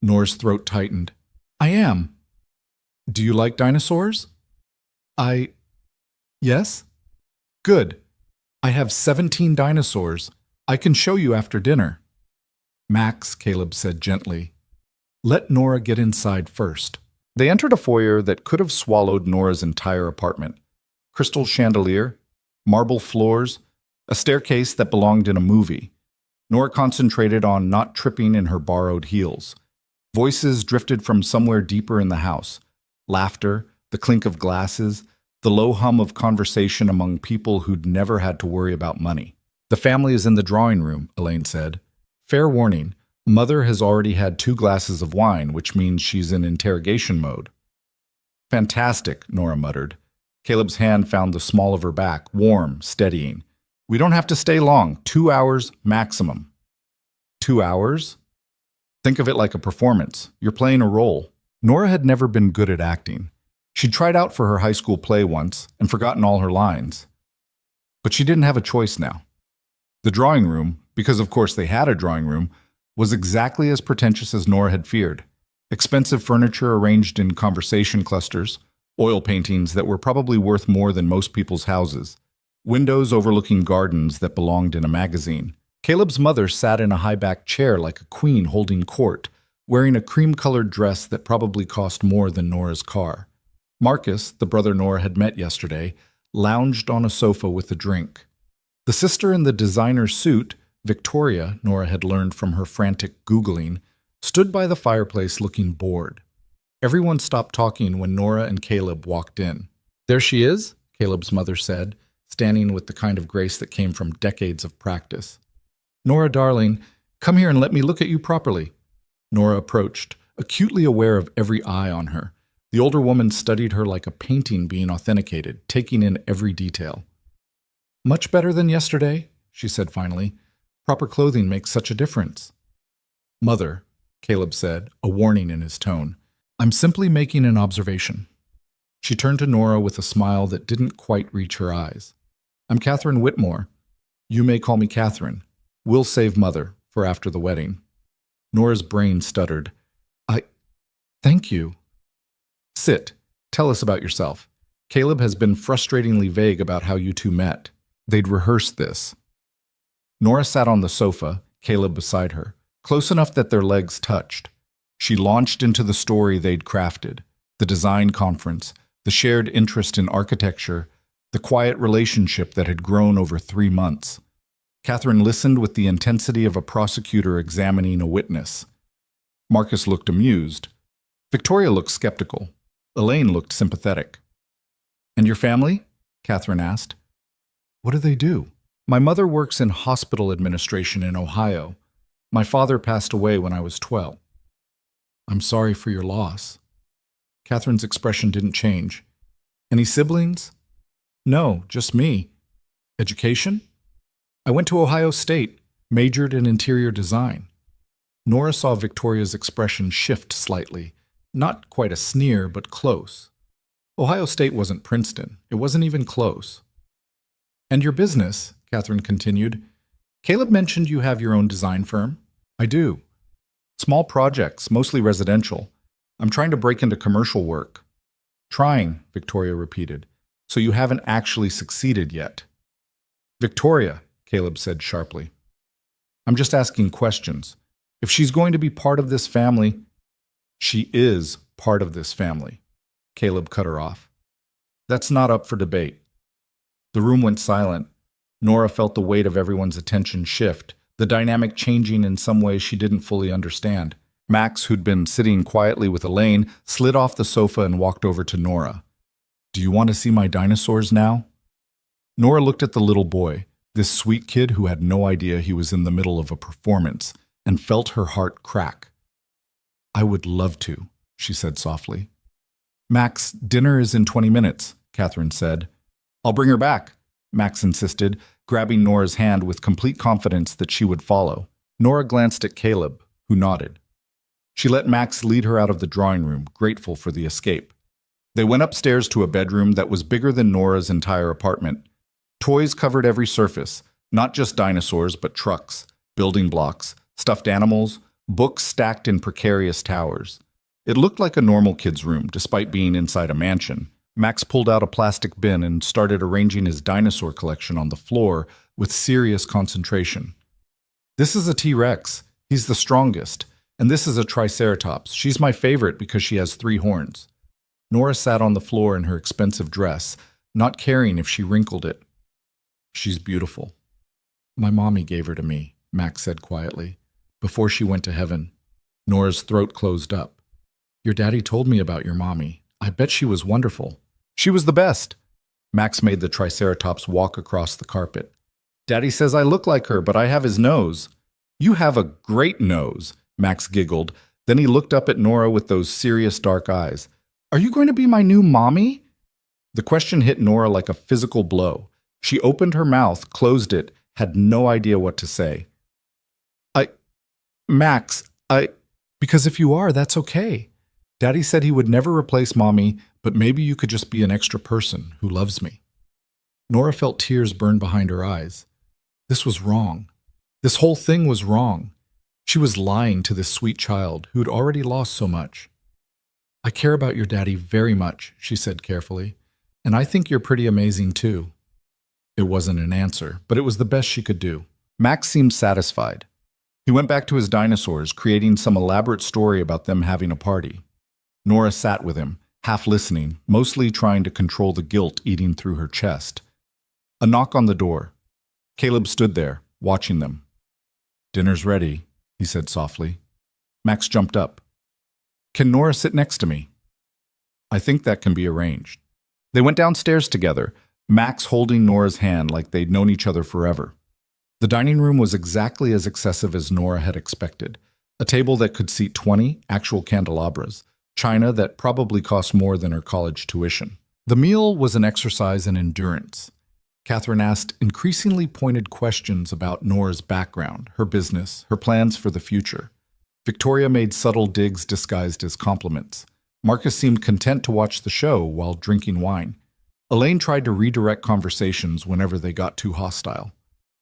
Nora's throat tightened. I am. Do you like dinosaurs? Yes? Good. I have 17 dinosaurs. I can show you after dinner. Max, Caleb said gently. Let Nora get inside first. They entered a foyer that could have swallowed Nora's entire apartment. Crystal chandelier, marble floors, a staircase that belonged in a movie. Nora concentrated on not tripping in her borrowed heels. Voices drifted from somewhere deeper in the house. Laughter, the clink of glasses, the low hum of conversation among people who'd never had to worry about money. The family is in the drawing room, Elaine said. Fair warning. Mother has already had 2 glasses of wine, which means she's in interrogation mode. Fantastic, Nora muttered. Caleb's hand found the small of her back, warm, steadying. We don't have to stay long. 2 hours maximum. 2 hours? Think of it like a performance. You're playing a role. Nora had never been good at acting. She'd tried out for her high school play once and forgotten all her lines. But she didn't have a choice now. The drawing room, because of course they had a drawing room, was exactly as pretentious as Nora had feared. Expensive furniture arranged in conversation clusters, oil paintings that were probably worth more than most people's houses, windows overlooking gardens that belonged in a magazine. Caleb's mother sat in a high-backed chair like a queen holding court, wearing a cream-colored dress that probably cost more than Nora's car. Marcus, the brother Nora had met yesterday, lounged on a sofa with a drink. The sister in the designer suit, Victoria, Nora had learned from her frantic Googling, stood by the fireplace looking bored. Everyone stopped talking when Nora and Caleb walked in. There she is, Caleb's mother said, standing with the kind of grace that came from decades of practice. Nora, darling, come here and let me look at you properly. Nora approached, acutely aware of every eye on her. The older woman studied her like a painting being authenticated, taking in every detail. Much better than yesterday, she said finally. Proper clothing makes such a difference. Mother, Caleb said, a warning in his tone. I'm simply making an observation. She turned to Nora with a smile that didn't quite reach her eyes. I'm Catherine Whitmore. You may call me Catherine. We'll save Mother for after the wedding. Nora's brain stuttered. Thank you. Sit. Tell us about yourself. Caleb has been frustratingly vague about how you two met. They'd rehearsed this. Nora sat on the sofa, Caleb beside her, close enough that their legs touched. She launched into the story they'd crafted, the design conference, the shared interest in architecture, the quiet relationship that had grown over 3 months. Catherine listened with the intensity of a prosecutor examining a witness. Marcus looked amused. Victoria looked skeptical. Elaine looked sympathetic. And your family? Catherine asked. What do they do? My mother works in hospital administration in Ohio. My father passed away when I was 12. I'm sorry for your loss. Catherine's expression didn't change. Any siblings? No, just me. Education? I went to Ohio State, majored in interior design. Nora saw Victoria's expression shift slightly. Not quite a sneer, but close. Ohio State wasn't Princeton. It wasn't even close. And your business, Catherine continued. Caleb mentioned you have your own design firm. I do. Small projects, mostly residential. I'm trying to break into commercial work. Trying, Victoria repeated. So you haven't actually succeeded yet. Victoria, Caleb said sharply. I'm just asking questions. If she's going to be part of this family, she is part of this family. Caleb cut her off. That's not up for debate. The room went silent. Nora felt the weight of everyone's attention shift, the dynamic changing in some way she didn't fully understand. Max, who'd been sitting quietly with Elaine, slid off the sofa and walked over to Nora. Do you want to see my dinosaurs now? Nora looked at the little boy, this sweet kid who had no idea he was in the middle of a performance, and felt her heart crack. I would love to, she said softly. Max, dinner is in 20 minutes, Catherine said. I'll bring her back, Max insisted, grabbing Nora's hand with complete confidence that she would follow. Nora glanced at Caleb, who nodded. She let Max lead her out of the drawing room, grateful for the escape. They went upstairs to a bedroom that was bigger than Nora's entire apartment. Toys covered every surface, not just dinosaurs, but trucks, building blocks, stuffed animals, books stacked in precarious towers. It looked like a normal kid's room, despite being inside a mansion. Max pulled out a plastic bin and started arranging his dinosaur collection on the floor with serious concentration. This is a T-Rex. He's the strongest. And this is a Triceratops. She's my favorite because she has 3 horns. Nora sat on the floor in her expensive dress, not caring if she wrinkled it. She's beautiful. My mommy gave her to me, Max said quietly, before she went to heaven. Nora's throat closed up. Your daddy told me about your mommy. I bet she was wonderful. She was the best. Max made the Triceratops walk across the carpet. Daddy says I look like her, but I have his nose. You have a great nose, Max giggled. Then he looked up at Nora with those serious dark eyes. Are you going to be my new mommy? The question hit Nora like a physical blow. She opened her mouth, closed it, had no idea what to say. Max, because if you are, that's okay. Daddy said he would never replace Mommy, but maybe you could just be an extra person who loves me. Nora felt tears burn behind her eyes. This was wrong. This whole thing was wrong. She was lying to this sweet child who'd already lost so much. I care about your daddy very much, she said carefully, and I think you're pretty amazing too. It wasn't an answer, but it was the best she could do. Max seemed satisfied. He went back to his dinosaurs, creating some elaborate story about them having a party. Nora sat with him, half listening, mostly trying to control the guilt eating through her chest. A knock on the door. Caleb stood there, watching them. Dinner's ready, he said softly. Max jumped up. Can Nora sit next to me? I think that can be arranged. They went downstairs together, Max holding Nora's hand like they'd known each other forever. The dining room was exactly as excessive as Nora had expected. A table that could seat 20 actual candelabras, china that probably cost more than her college tuition. The meal was an exercise in endurance. Catherine asked increasingly pointed questions about Nora's background, her business, her plans for the future. Victoria made subtle digs disguised as compliments. Marcus seemed content to watch the show while drinking wine. Elaine tried to redirect conversations whenever they got too hostile.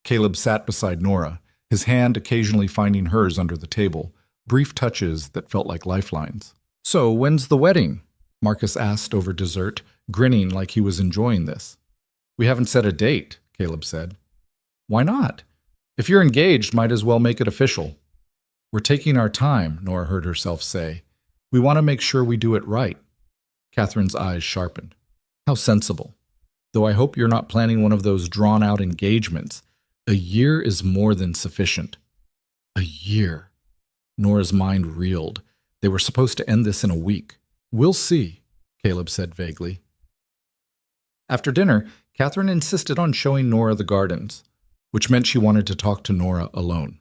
Caleb sat beside Nora, his hand occasionally finding hers under the table, brief touches that felt like lifelines. "So, when's the wedding?" Marcus asked over dessert, grinning like he was enjoying this. "We haven't set a date," Caleb said. "Why not? If you're engaged, might as well make it official." "We're taking our time," Nora heard herself say. "We want to make sure we do it right." Catherine's eyes sharpened. "How sensible. Though I hope you're not planning one of those drawn-out engagements. A year is more than sufficient." A year. Nora's mind reeled. They were supposed to end this in a week. "We'll see," Caleb said vaguely. After dinner, Catherine insisted on showing Nora the gardens, which meant she wanted to talk to Nora alone.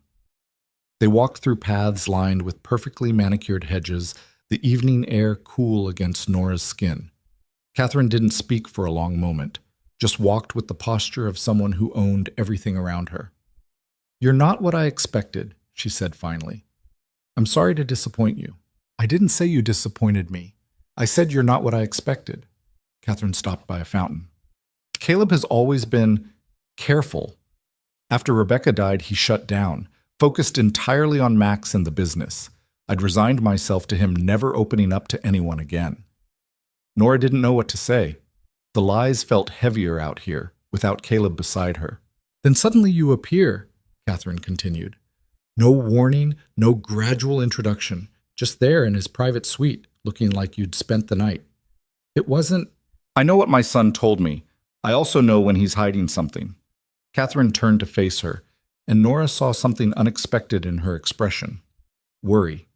They walked through paths lined with perfectly manicured hedges, the evening air cool against Nora's skin. Catherine didn't speak for a long moment, just walked with the posture of someone who owned everything around her. "You're not what I expected," she said finally. "I'm sorry to disappoint you." "I didn't say you disappointed me. I said you're not what I expected." Catherine stopped by a fountain. Caleb has always been careful. After Rebecca died, he shut down, focused entirely on Max and the business. I'd resigned myself to him never opening up to anyone again. Nora didn't know what to say. The lies felt heavier out here, without Caleb beside her. "Then suddenly you appear," Catherine continued. "No warning, no gradual introduction, just there in his private suite, looking like you'd spent the night. It wasn't—" "I know what my son told me. I also know when he's hiding something." Catherine turned to face her, and Nora saw something unexpected in her expression. Worry.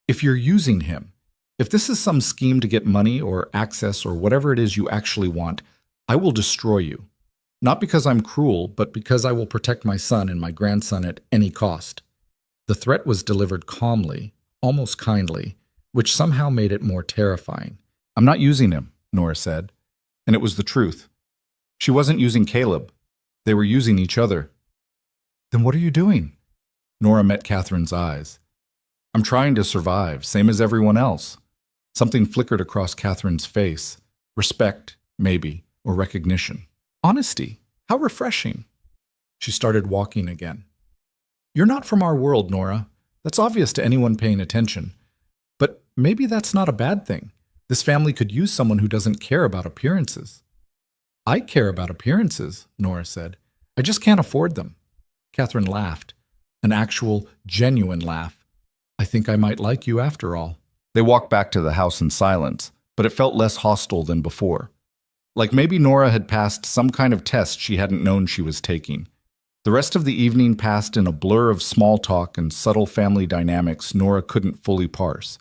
"If you're using him, if this is some scheme to get money or access or whatever it is you actually want, I will destroy you. Not because I'm cruel, but because I will protect my son and my grandson at any cost." The threat was delivered calmly, almost kindly, which somehow made it more terrifying. "I'm not using him," Nora said, and it was the truth. She wasn't using Caleb. They were using each other. "Then what are you doing?" Nora met Catherine's eyes. "I'm trying to survive, same as everyone else." Something flickered across Catherine's face. Respect, maybe, or recognition. "Honesty. How refreshing." She started walking again. "You're not from our world, Nora. That's obvious to anyone paying attention. But maybe that's not a bad thing. This family could use someone who doesn't care about appearances." "I care about appearances," Nora said. "I just can't afford them." Catherine laughed. An actual, genuine laugh. "I think I might like you after all." They walked back to the house in silence, but it felt less hostile than before. Like maybe Nora had passed some kind of test she hadn't known she was taking. The rest of the evening passed in a blur of small talk and subtle family dynamics Nora couldn't fully parse.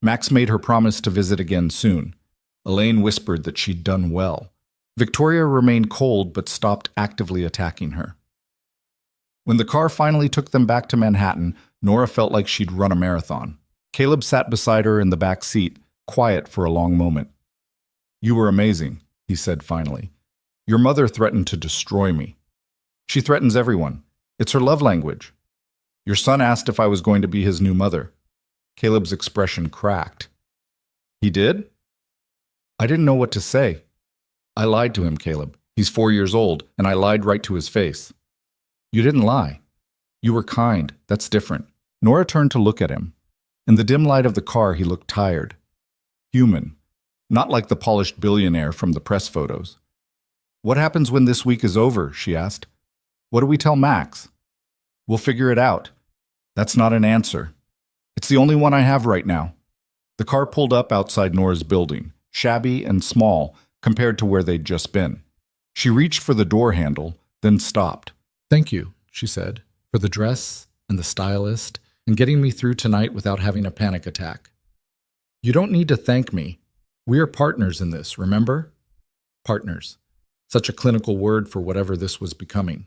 Max made her promise to visit again soon. Elaine whispered that she'd done well. Victoria remained cold but stopped actively attacking her. When the car finally took them back to Manhattan, Nora felt like she'd run a marathon. Caleb sat beside her in the back seat, quiet for a long moment. "You were amazing," he said finally. "Your mother threatened to destroy me. She threatens everyone. It's her love language. Your son asked if I was going to be his new mother." Caleb's expression cracked. "He did?" I didn't know what to say. I lied to him, Caleb. He's 4 years old, and I lied right to his face. "You didn't lie. You were kind. That's different." Nora turned to look at him. In the dim light of the car, he looked tired. Human. Not like the polished billionaire from the press photos. "What happens when this week is over?" she asked. "What do we tell Max?" "We'll figure it out." That's not an answer. It's the only one I have right now. The car pulled up outside Nora's building, shabby and small compared to where they'd just been. She reached for the door handle, then stopped. "Thank you," she said, "for the dress and the stylist and getting me through tonight without having a panic attack." "You don't need to thank me. We are partners in this, remember? Partners. Such a clinical word for whatever this was becoming.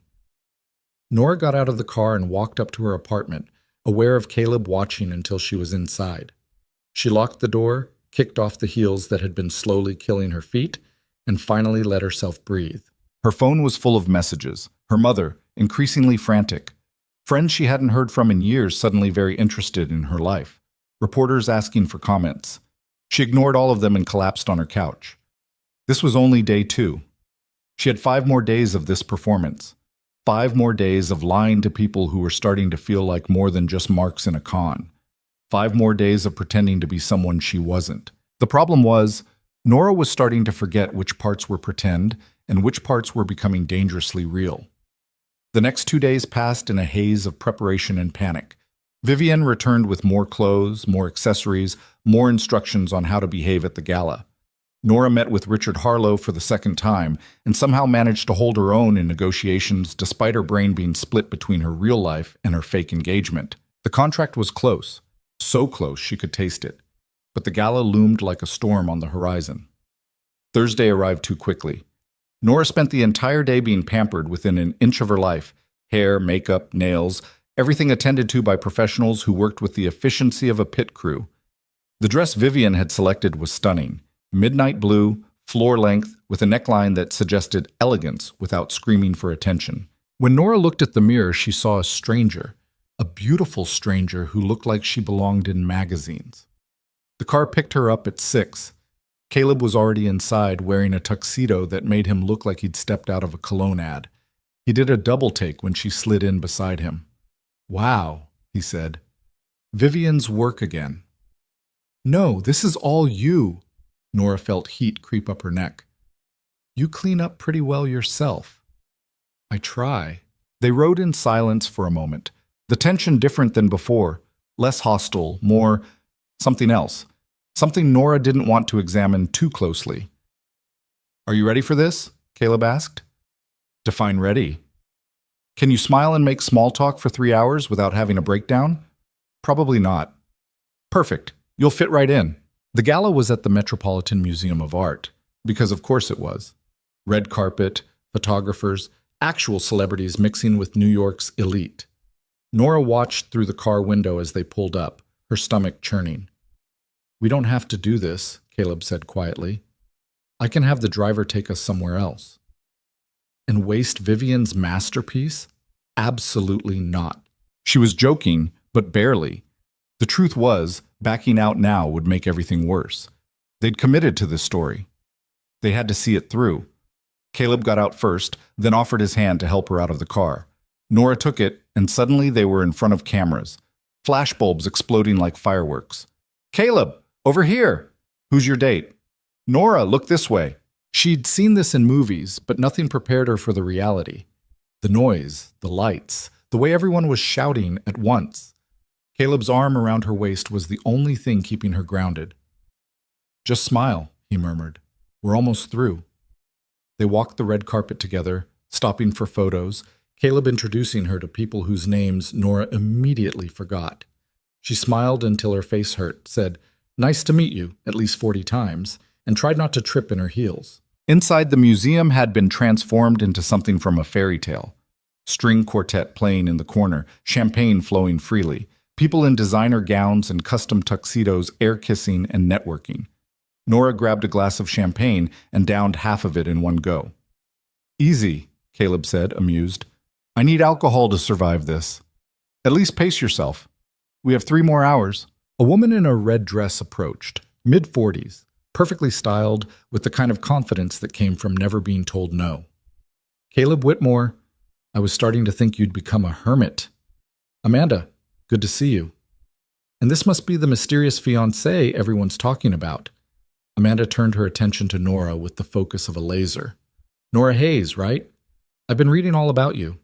Nora got out of the car and walked up to her apartment, aware of Caleb watching until she was inside. She locked the door, kicked off the heels that had been slowly killing her feet, and finally let herself breathe. Her phone was full of messages. Her mother, increasingly frantic. Friends she hadn't heard from in years suddenly very interested in her life. Reporters asking for comments. She ignored all of them and collapsed on her couch. This was only day 2. She had 5 more days of this performance. 5 more days of lying to people who were starting to feel like more than just marks in a con. 5 more days of pretending to be someone she wasn't. The problem was, Nora was starting to forget which parts were pretend and which parts were becoming dangerously real. The next 2 days passed in a haze of preparation and panic. Vivienne returned with more clothes, more accessories, more instructions on how to behave at the gala. Nora met with Richard Harlow for the second time and somehow managed to hold her own in negotiations despite her brain being split between her real life and her fake engagement. The contract was close, so close she could taste it, but the gala loomed like a storm on the horizon. Thursday arrived too quickly. Nora spent the entire day being pampered within an inch of her life: hair, makeup, nails, everything attended to by professionals who worked with the efficiency of a pit crew. The dress Vivienne had selected was stunning. Midnight blue, floor length, with a neckline that suggested elegance without screaming for attention. When Nora looked at the mirror, she saw a stranger, a beautiful stranger who looked like she belonged in magazines. The car picked her up at 6. Caleb was already inside, wearing a tuxedo that made him look like he'd stepped out of a cologne ad. He did a double take when she slid in beside him. "Wow," he said. "Vivienne's work again." "No, this is all you." Nora felt heat creep up her neck. "You clean up pretty well yourself." "I try." They rode in silence for a moment. The tension different than before, less hostile, more something else. Something Nora didn't want to examine too closely. "Are you ready for this?" Caleb asked. "Define ready." "Can you smile and make small talk for 3 hours without having a breakdown?" "Probably not." "Perfect. You'll fit right in." The gala was at the Metropolitan Museum of Art, because of course it was. Red carpet, photographers, actual celebrities mixing with New York's elite. Nora watched through the car window as they pulled up, her stomach churning. "We don't have to do this," Caleb said quietly. "I can have the driver take us somewhere else." And waste Vivienne's masterpiece? Absolutely not. She was joking, but barely. The truth was, backing out now would make everything worse. They'd committed to this story. They had to see it through. Caleb got out first, then offered his hand to help her out of the car. Nora took it, and suddenly they were in front of cameras, flashbulbs exploding like fireworks. "Caleb, over here! Who's your date?" "Nora, look this way." She'd seen this in movies, but nothing prepared her for the reality. The noise, the lights, the way everyone was shouting at once. Caleb's arm around her waist was the only thing keeping her grounded. "Just smile," he murmured. "We're almost through." They walked the red carpet together, stopping for photos, Caleb introducing her to people whose names Nora immediately forgot. She smiled until her face hurt, said, "Nice to meet you," at least 40 times, and tried not to trip in her heels. Inside, the museum had been transformed into something from a fairy tale. String quartet playing in the corner, champagne flowing freely, people in designer gowns and custom tuxedos air-kissing and networking. Nora grabbed a glass of champagne and downed half of it in one go. "Easy," Caleb said, amused. "I need alcohol to survive this. At least pace yourself. We have 3 more hours." A woman in a red dress approached, mid-40s, perfectly styled, with the kind of confidence that came from never being told no. "Caleb Whitmore, I was starting to think you'd become a hermit." "Amanda, good to see you." "And this must be the mysterious fiancé everyone's talking about." Amanda turned her attention to Nora with the focus of a laser. "Nora Hayes, right? I've been reading all about you."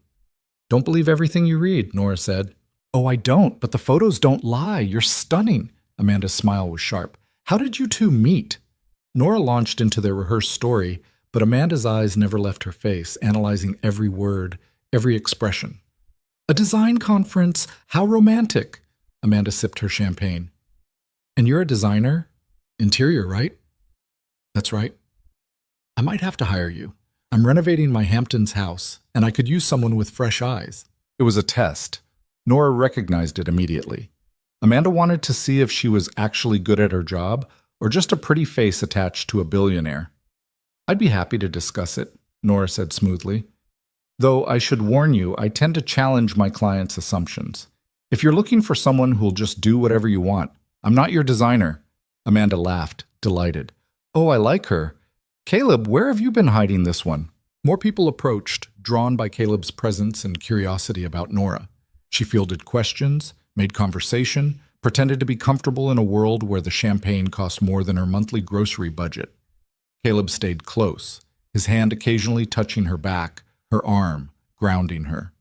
"Don't believe everything you read," Nora said. "Oh, I don't, but the photos don't lie. You're stunning." Amanda's smile was sharp. "How did you two meet?" Nora launched into their rehearsed story, but Amanda's eyes never left her face, analyzing every word, every expression. "A design conference? How romantic!" Amanda sipped her champagne. "And you're a designer? Interior, right?" That's right. I might have to hire you. I'm renovating my Hamptons house, and I could use someone with fresh eyes. It was a test. Nora recognized it immediately. Amanda wanted to see if she was actually good at her job or just a pretty face attached to a billionaire. I'd be happy to discuss it, Nora said smoothly. Though I should warn you, I tend to challenge my clients' assumptions. If you're looking for someone who'll just do whatever you want, I'm not your designer. Amanda laughed, delighted. Oh, I like her. Caleb, where have you been hiding this one? More people approached, drawn by Caleb's presence and curiosity about Nora. She fielded questions, made conversation, pretended to be comfortable in a world where the champagne cost more than her monthly grocery budget. Caleb stayed close, his hand occasionally touching her back, her arm grounding her.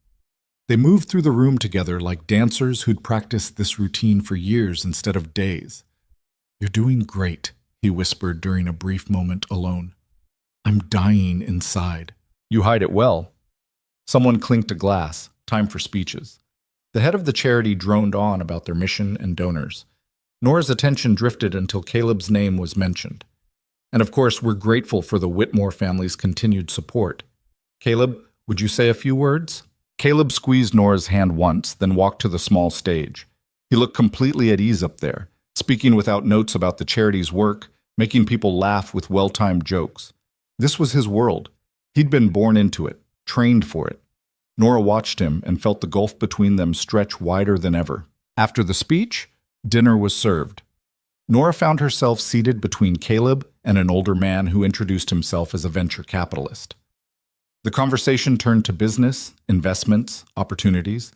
They moved through the room together like dancers who'd practiced this routine for years instead of days. "You're doing great," he whispered during a brief moment alone. "I'm dying inside." You hide it well. Someone clinked a glass. Time for speeches. The head of the charity droned on about their mission and donors. Nora's attention drifted until Caleb's name was mentioned. And of course, we're grateful for the Whitmore family's continued support. Caleb, would you say a few words? Caleb squeezed Nora's hand once, then walked to the small stage. He looked completely at ease up there, speaking without notes about the charity's work, making people laugh with well-timed jokes. This was his world. He'd been born into it, trained for it. Nora watched him and felt the gulf between them stretch wider than ever. After the speech, dinner was served. Nora found herself seated between Caleb and an older man who introduced himself as a venture capitalist. The conversation turned to business, investments, opportunities.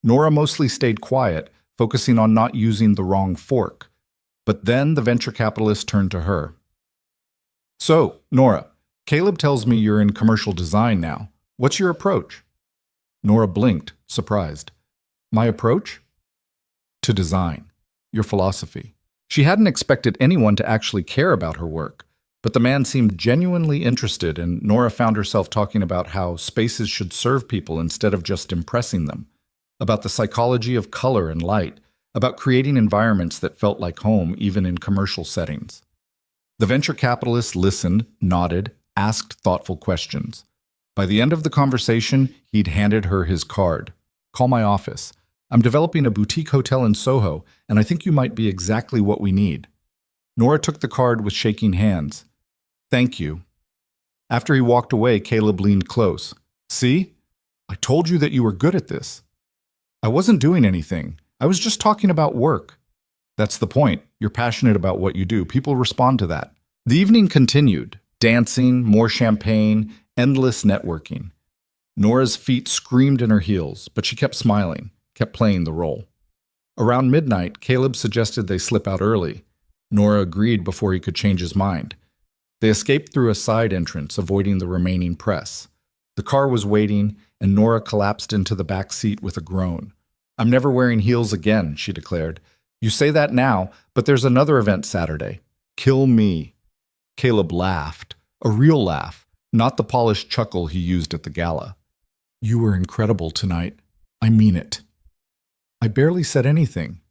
Nora mostly stayed quiet, focusing on not using the wrong fork. But then the venture capitalist turned to her. "So, Nora, Caleb tells me you're in commercial design now. What's your approach?" Nora blinked, surprised. "My approach?" "To design. Your philosophy." She hadn't expected anyone to actually care about her work, but the man seemed genuinely interested, and Nora found herself talking about how spaces should serve people instead of just impressing them, about the psychology of color and light, about creating environments that felt like home even in commercial settings. The venture capitalist listened, nodded, asked thoughtful questions. By the end of the conversation, he'd handed her his card. "Call my office. I'm developing a boutique hotel in Soho, and I think you might be exactly what we need." Nora took the card with shaking hands. "Thank you." After he walked away, Caleb leaned close. "See? I told you that you were good at this." "I wasn't doing anything. I was just talking about work." "That's the point. You're passionate about what you do. People respond to that." The evening continued. Dancing, more champagne, endless networking. Nora's feet screamed in her heels, but she kept smiling, kept playing the role. Around midnight, Caleb suggested they slip out early. Nora agreed before he could change his mind. They escaped through a side entrance, avoiding the remaining press. The car was waiting, and Nora collapsed into the back seat with a groan. "I'm never wearing heels again," she declared. "You say that now, but there's another event Saturday. Kill me." Caleb laughed, a real laugh, not the polished chuckle he used at the gala. "You were incredible tonight. I mean it." "I barely said anything."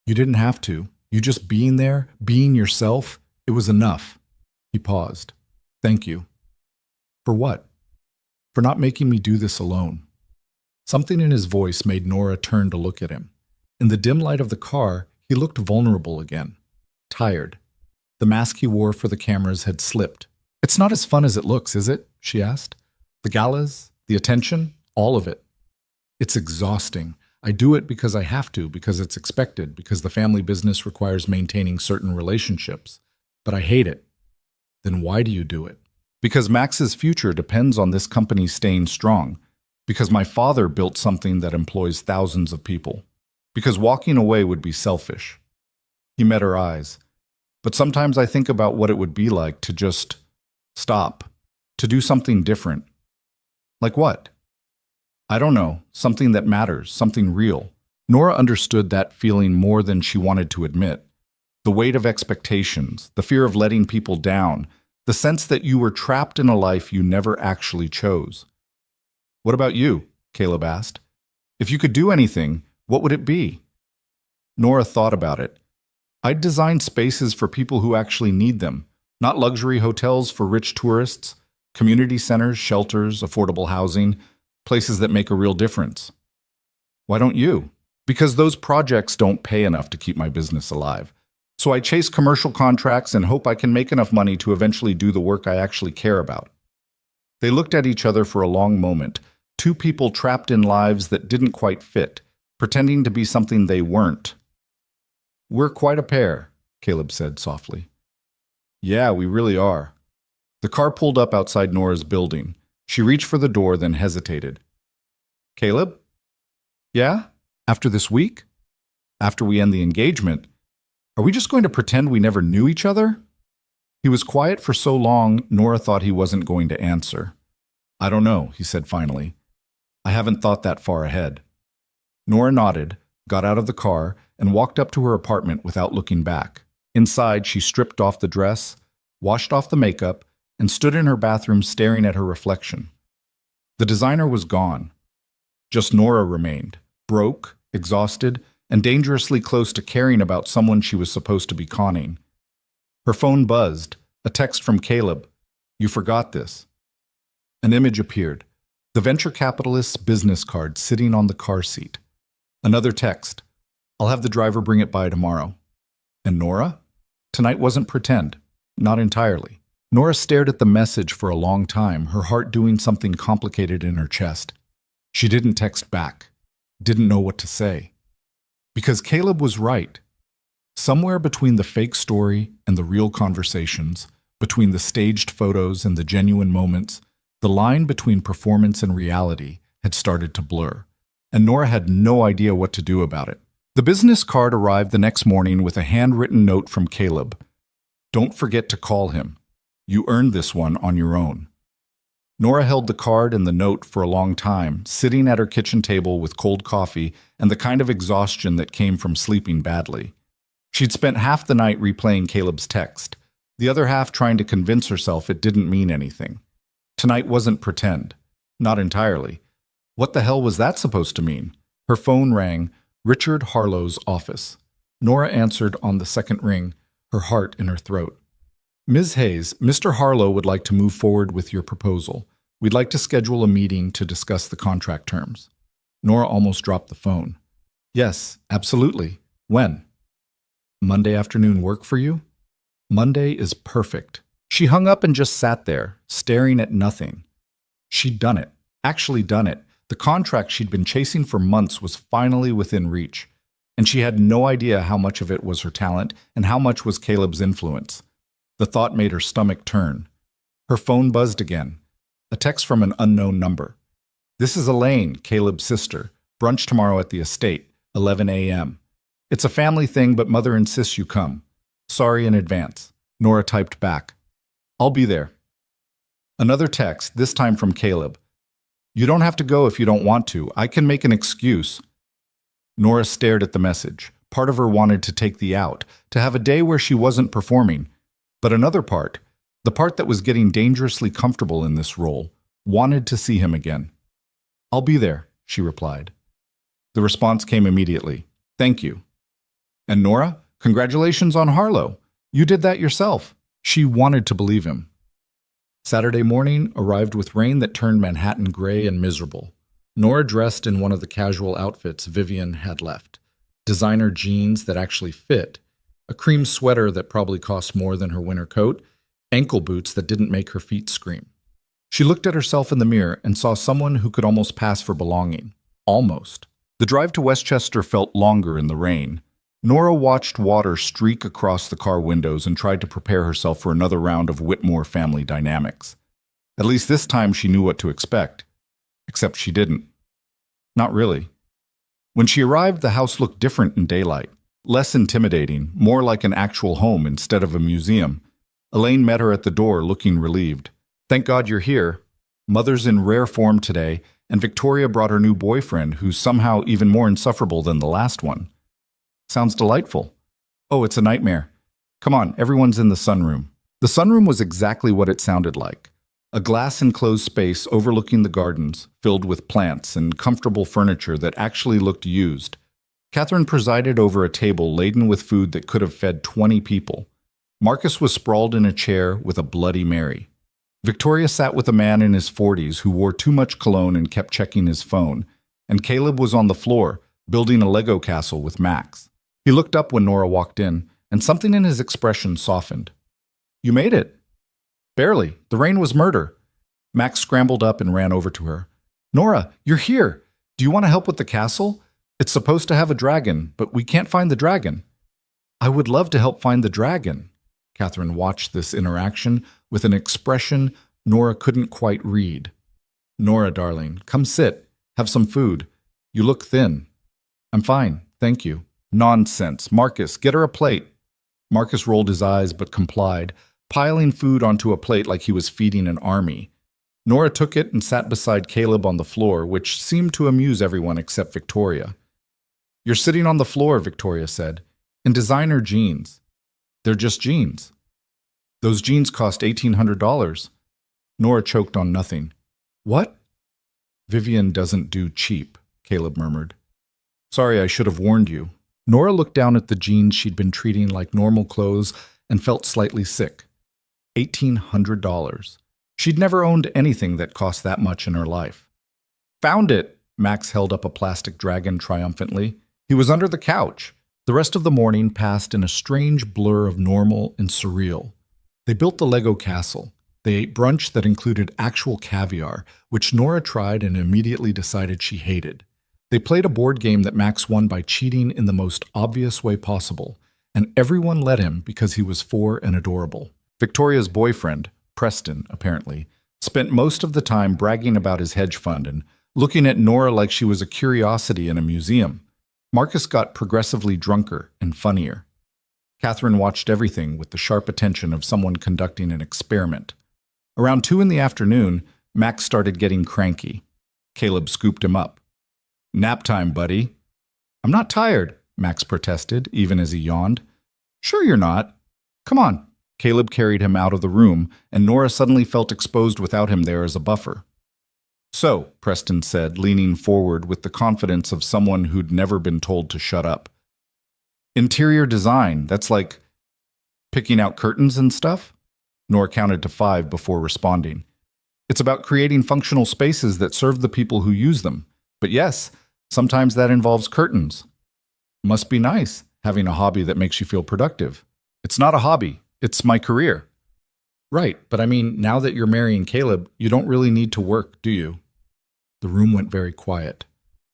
"You didn't have to. You just being there, being yourself, it was enough." He paused. "Thank you." "For what?" "For not making me do this alone." Something in his voice made Nora turn to look at him. In the dim light of the car, he looked vulnerable again. Tired. The mask he wore for the cameras had slipped. "It's not as fun as it looks, is it?" she asked. "The galas, the attention, all of it." "It's exhausting. I do it because I have to, because it's expected, because the family business requires maintaining certain relationships. But I hate it." "Then why do you do it?" "Because Max's future depends on this company staying strong. Because my father built something that employs thousands of people. Because walking away would be selfish." He met her eyes. "But sometimes I think about what it would be like to just stop, to do something different." "Like what?" "I don't know, something that matters, something real." Nora understood that feeling more than she wanted to admit. The weight of expectations, the fear of letting people down, the sense that you were trapped in a life you never actually chose. "What about you?" Caleb asked. "If you could do anything, what would it be?" Nora thought about it. "I'd design spaces for people who actually need them, Not luxury hotels for rich tourists, community centers, shelters, affordable housing, places that make a real difference. Why don't you? Because those projects don't pay enough to keep my business alive. So I chase commercial contracts and hope I can make enough money to eventually do the work I actually care about. They looked at each other for a long moment, two people trapped in lives that didn't quite fit, pretending to be something they weren't. "We're quite a pair," Caleb said softly. "Yeah, we really are." The car pulled up outside Nora's building. She reached for the door, then hesitated. "Caleb? Yeah? After this week? After we end the engagement? Are we just going to pretend we never knew each other?" He was quiet for so long, Nora thought he wasn't going to answer. "I don't know," he said finally. "I haven't thought that far ahead." Nora nodded, got out of the car, and walked up to her apartment without looking back. Inside, she stripped off the dress, washed off the makeup, and stood in her bathroom staring at her reflection. The designer was gone. Just Nora remained, broke, exhausted, and dangerously close to caring about someone she was supposed to be conning. Her phone buzzed, a text from Caleb. "You forgot this." An image appeared, the venture capitalist's business card sitting on the car seat. Another text. "I'll have the driver bring it by tomorrow." And Nora? Tonight wasn't pretend. Not entirely. Nora stared at the message for a long time, her heart doing something complicated in her chest. She didn't text back. Didn't know what to say. Because Caleb was right. Somewhere between the fake story and the real conversations, between the staged photos and the genuine moments, the line between performance and reality had started to blur, and Nora had no idea what to do about it. The business card arrived the next morning with a handwritten note from Caleb. "Don't forget to call him. You earned this one on your own." Nora held the card and the note for a long time, sitting at her kitchen table with cold coffee and the kind of exhaustion that came from sleeping badly. She'd spent half the night replaying Caleb's text, the other half trying to convince herself it didn't mean anything. Tonight wasn't pretend. Not entirely. What the hell was that supposed to mean? Her phone rang, Richard Harlow's office. Nora answered on the second ring, her heart in her throat. "Ms. Hayes, Mr. Harlow would like to move forward with your proposal. We'd like to schedule a meeting to discuss the contract terms." Nora almost dropped the phone. "Yes, absolutely. When?" "Monday afternoon work for you?" "Monday is perfect." She hung up and just sat there, staring at nothing. She'd done it. Actually done it. The contract she'd been chasing for months was finally within reach. And she had no idea how much of it was her talent and how much was Caleb's influence. The thought made her stomach turn. Her phone buzzed again. A text from an unknown number. "This is Elaine, Caleb's sister. Brunch tomorrow at the estate, 11 a.m. It's a family thing, but Mother insists you come. Sorry in advance." Nora typed back. "I'll be there." Another text, this time from Caleb. "You don't have to go if you don't want to. I can make an excuse." Nora stared at the message. Part of her wanted to take the out, to have a day where she wasn't performing. But another part, the part that was getting dangerously comfortable in this role, wanted to see him again. "I'll be there," she replied. The response came immediately. "Thank you." "And Nora, congratulations on Harlow. You did that yourself." She wanted to believe him. Saturday morning arrived with rain that turned Manhattan gray and miserable. Nora dressed in one of the casual outfits Vivian had left. Designer jeans that actually fit, a cream sweater that probably cost more than her winter coat, ankle boots that didn't make her feet scream. She looked at herself in the mirror and saw someone who could almost pass for belonging. Almost. The drive to Westchester felt longer in the rain. Nora watched water streak across the car windows and tried to prepare herself for another round of Whitmore family dynamics. At least this time she knew what to expect. Except she didn't. Not really. When she arrived, the house looked different in daylight. Less intimidating, more like an actual home instead of a museum. Elaine met her at the door, looking relieved. "Thank God you're here. Mother's in rare form today, and Victoria brought her new boyfriend, who's somehow even more insufferable than the last one." "Sounds delightful." "Oh, it's a nightmare. Come on, everyone's in the sunroom." The sunroom was exactly what it sounded like. A glass-enclosed space overlooking the gardens, filled with plants and comfortable furniture that actually looked used. Catherine presided over a table laden with food that could have fed 20 people. Marcus was sprawled in a chair with a Bloody Mary. Victoria sat with a man in his 40s who wore too much cologne and kept checking his phone, and Caleb was on the floor, building a Lego castle with Max. He looked up when Nora walked in, and something in his expression softened. "You made it." "Barely. The rain was murder." Max scrambled up and ran over to her. "Nora, you're here. Do you want to help with the castle? It's supposed to have a dragon, but we can't find the dragon." "I would love to help find the dragon." Catherine watched this interaction with an expression Nora couldn't quite read. "Nora, darling, come sit. Have some food. You look thin." "I'm fine, thank you." "Nonsense. Marcus, get her a plate." Marcus rolled his eyes but complied, piling food onto a plate like he was feeding an army. Nora took it and sat beside Caleb on the floor, which seemed to amuse everyone except Victoria. "You're sitting on the floor," Victoria said, "in designer jeans." "They're just jeans." "Those jeans cost $1,800. Nora choked on nothing. "What?" "Vivian doesn't do cheap," Caleb murmured. "Sorry, I should have warned you." Nora looked down at the jeans she'd been treating like normal clothes and felt slightly sick. $1,800. She'd never owned anything that cost that much in her life. "Found it!" Max held up a plastic dragon triumphantly. He was under the couch. The rest of the morning passed in a strange blur of normal and surreal. They built the Lego castle. They ate brunch that included actual caviar, which Nora tried and immediately decided she hated. They played a board game that Max won by cheating in the most obvious way possible, and everyone let him because he was 4 and adorable. Victoria's boyfriend, Preston, apparently, spent most of the time bragging about his hedge fund and looking at Nora like she was a curiosity in a museum. Marcus got progressively drunker and funnier. Catherine watched everything with the sharp attention of someone conducting an experiment. Around 2 in the afternoon, Max started getting cranky. Caleb scooped him up. "Nap time, buddy." "I'm not tired," Max protested, even as he yawned. "Sure you're not. Come on." Caleb carried him out of the room, and Nora suddenly felt exposed without him there as a buffer. "So," Preston said, leaning forward with the confidence of someone who'd never been told to shut up. "Interior design, that's like picking out curtains and stuff?" Nora counted to 5 before responding. "It's about creating functional spaces that serve the people who use them. But yes, sometimes that involves curtains." "Must be nice, having a hobby that makes you feel productive." "It's not a hobby. It's my career." "Right, but I mean, now that you're marrying Caleb, you don't really need to work, do you?" The room went very quiet.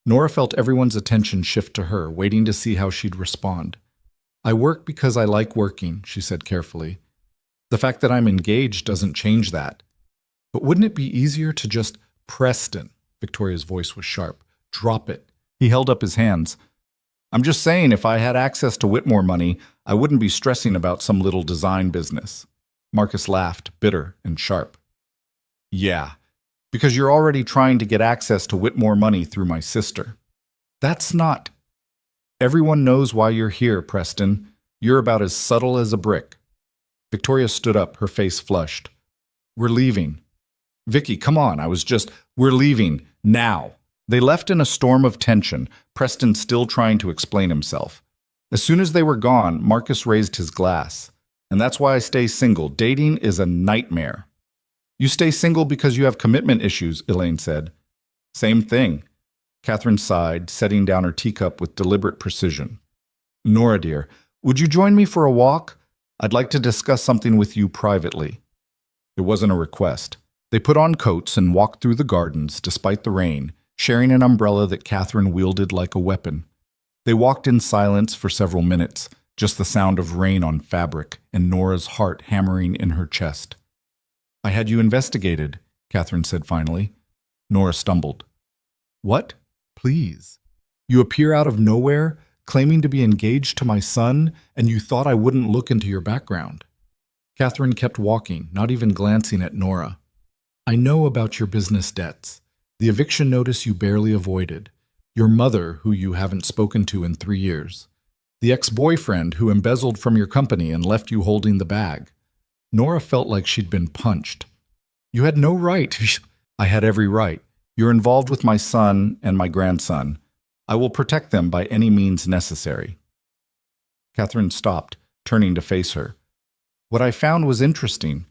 Nora felt everyone's attention shift to her, waiting to see how she'd respond. "I work because I like working," she said carefully. "The fact that I'm engaged doesn't change that." "But wouldn't it be easier to just—" "Preston," Victoria's voice was sharp. "Drop it." He held up his hands. "I'm just saying, if I had access to Whitmore money, I wouldn't be stressing about some little design business." Marcus laughed, bitter and sharp. "Yeah, because you're already trying to get access to Whitmore money through my sister." "That's not—" "Everyone knows why you're here, Preston. You're about as subtle as a brick." Victoria stood up, her face flushed. "We're leaving." "Vicky, come on, we're leaving, now." They left in a storm of tension, Preston still trying to explain himself. As soon as they were gone, Marcus raised his glass. "And that's why I stay single. Dating is a nightmare." "You stay single because you have commitment issues," Elaine said. "Same thing." Catherine sighed, setting down her teacup with deliberate precision. "Nora, dear, would you join me for a walk? I'd like to discuss something with you privately." It wasn't a request. They put on coats and walked through the gardens, despite the rain, sharing an umbrella that Catherine wielded like a weapon. They walked in silence for several minutes, just the sound of rain on fabric and Nora's heart hammering in her chest. "I had you investigated," Catherine said finally. Nora stumbled. "What? Please. You appear out of nowhere, claiming to be engaged to my son, and you thought I wouldn't look into your background." Catherine kept walking, not even glancing at Nora. "I know about your business debts, the eviction notice you barely avoided, your mother who you haven't spoken to in 3 years, the ex-boyfriend who embezzled from your company and left you holding the bag." Nora felt like she'd been punched. "You had no right." "I had every right. You're involved with my son and my grandson. I will protect them by any means necessary." Catherine stopped, turning to face her. What I found was interesting.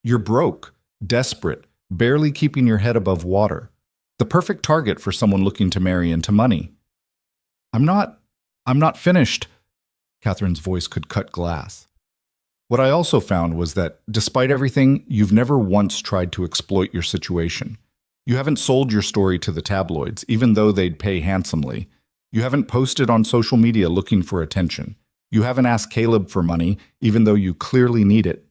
You're broke, desperate, barely keeping your head above water. The perfect target for someone looking to marry into money. I'm not finished. Catherine's voice could cut glass. What I also found was that, despite everything, you've never once tried to exploit your situation. You haven't sold your story to the tabloids, even though they'd pay handsomely. You haven't posted on social media looking for attention. You haven't asked Caleb for money, even though you clearly need it.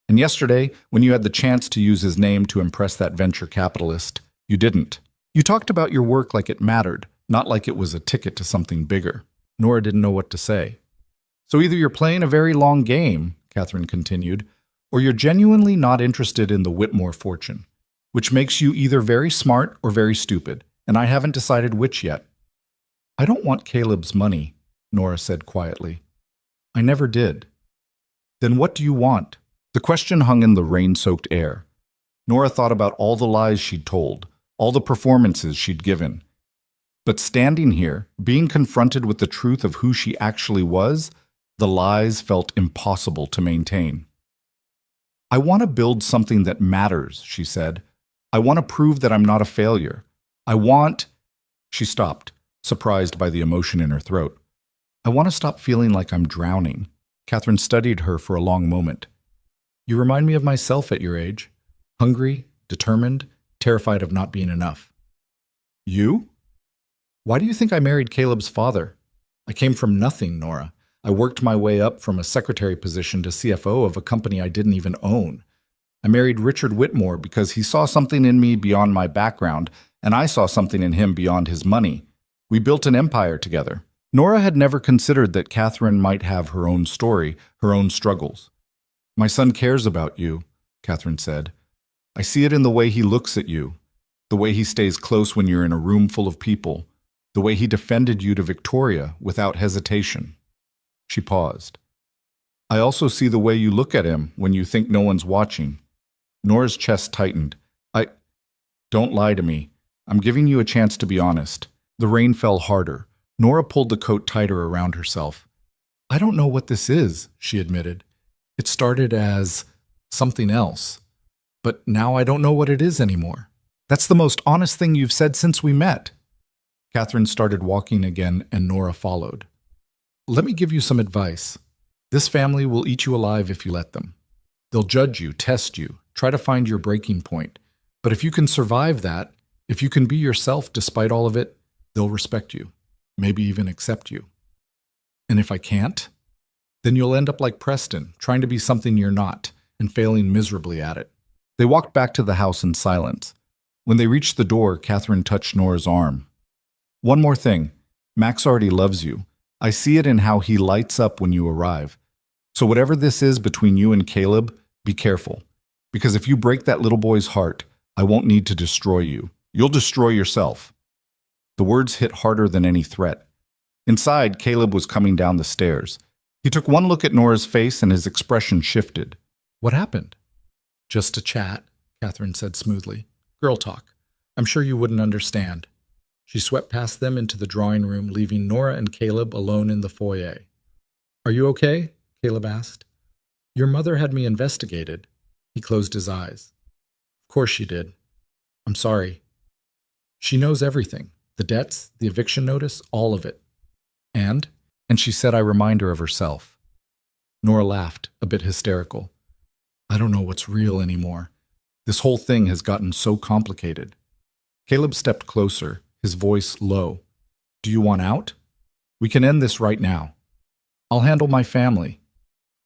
And yesterday, when you had the chance to use his name to impress that venture capitalist, you didn't. You talked about your work like it mattered, not like it was a ticket to something bigger. Nora didn't know what to say. So either you're playing a very long game, Catherine continued, or you're genuinely not interested in the Whitmore fortune, which makes you either very smart or very stupid, and I haven't decided which yet. I don't want Caleb's money, Nora said quietly. I never did. Then what do you want? The question hung in the rain-soaked air. Nora thought about all the lies she'd told, all the performances she'd given. But standing here, being confronted with the truth of who she actually was, the lies felt impossible to maintain. I want to build something that matters, she said. I want to prove that I'm not a failure. I want... She stopped, surprised by the emotion in her throat. I want to stop feeling like I'm drowning. Catherine studied her for a long moment. You remind me of myself at your age. Hungry, determined, terrified of not being enough. You? Why do you think I married Caleb's father? I came from nothing, Nora. I worked my way up from a secretary position to CFO of a company I didn't even own. I married Richard Whitmore because he saw something in me beyond my background, and I saw something in him beyond his money. We built an empire together. Nora had never considered that Catherine might have her own story, her own struggles. My son cares about you, Catherine said. I see it in the way he looks at you, the way he stays close when you're in a room full of people, the way he defended you to Victoria without hesitation. She paused. I also see the way you look at him when you think no one's watching. Nora's chest tightened. Don't lie to me. I'm giving you a chance to be honest. The rain fell harder. Nora pulled the coat tighter around herself. I don't know what this is, she admitted. It started as something else, but now I don't know what it is anymore. That's the most honest thing you've said since we met. Catherine started walking again, and Nora followed. Let me give you some advice. This family will eat you alive if you let them. They'll judge you, test you, try to find your breaking point. But if you can survive that, if you can be yourself despite all of it, they'll respect you, maybe even accept you. And if I can't, then you'll end up like Preston, trying to be something you're not, and failing miserably at it. They walked back to the house in silence. When they reached the door, Catherine touched Nora's arm. One more thing. Max already loves you. I see it in how he lights up when you arrive. So whatever this is between you and Caleb, be careful. Because if you break that little boy's heart, I won't need to destroy you. You'll destroy yourself. The words hit harder than any threat. Inside, Caleb was coming down the stairs. He took one look at Nora's face and his expression shifted. What happened? Just a chat, Catherine said smoothly. Girl talk. I'm sure you wouldn't understand. She swept past them into the drawing room, leaving Nora and Caleb alone in the foyer. Are you okay? Caleb asked. Your mother had me investigated. He closed his eyes. Of course she did. I'm sorry. She knows everything. The debts, the eviction notice, all of it. And she said I remind her of herself. Nora laughed, a bit hysterical. I don't know what's real anymore. This whole thing has gotten so complicated. Caleb stepped closer, his voice low. Do you want out? We can end this right now. I'll handle my family.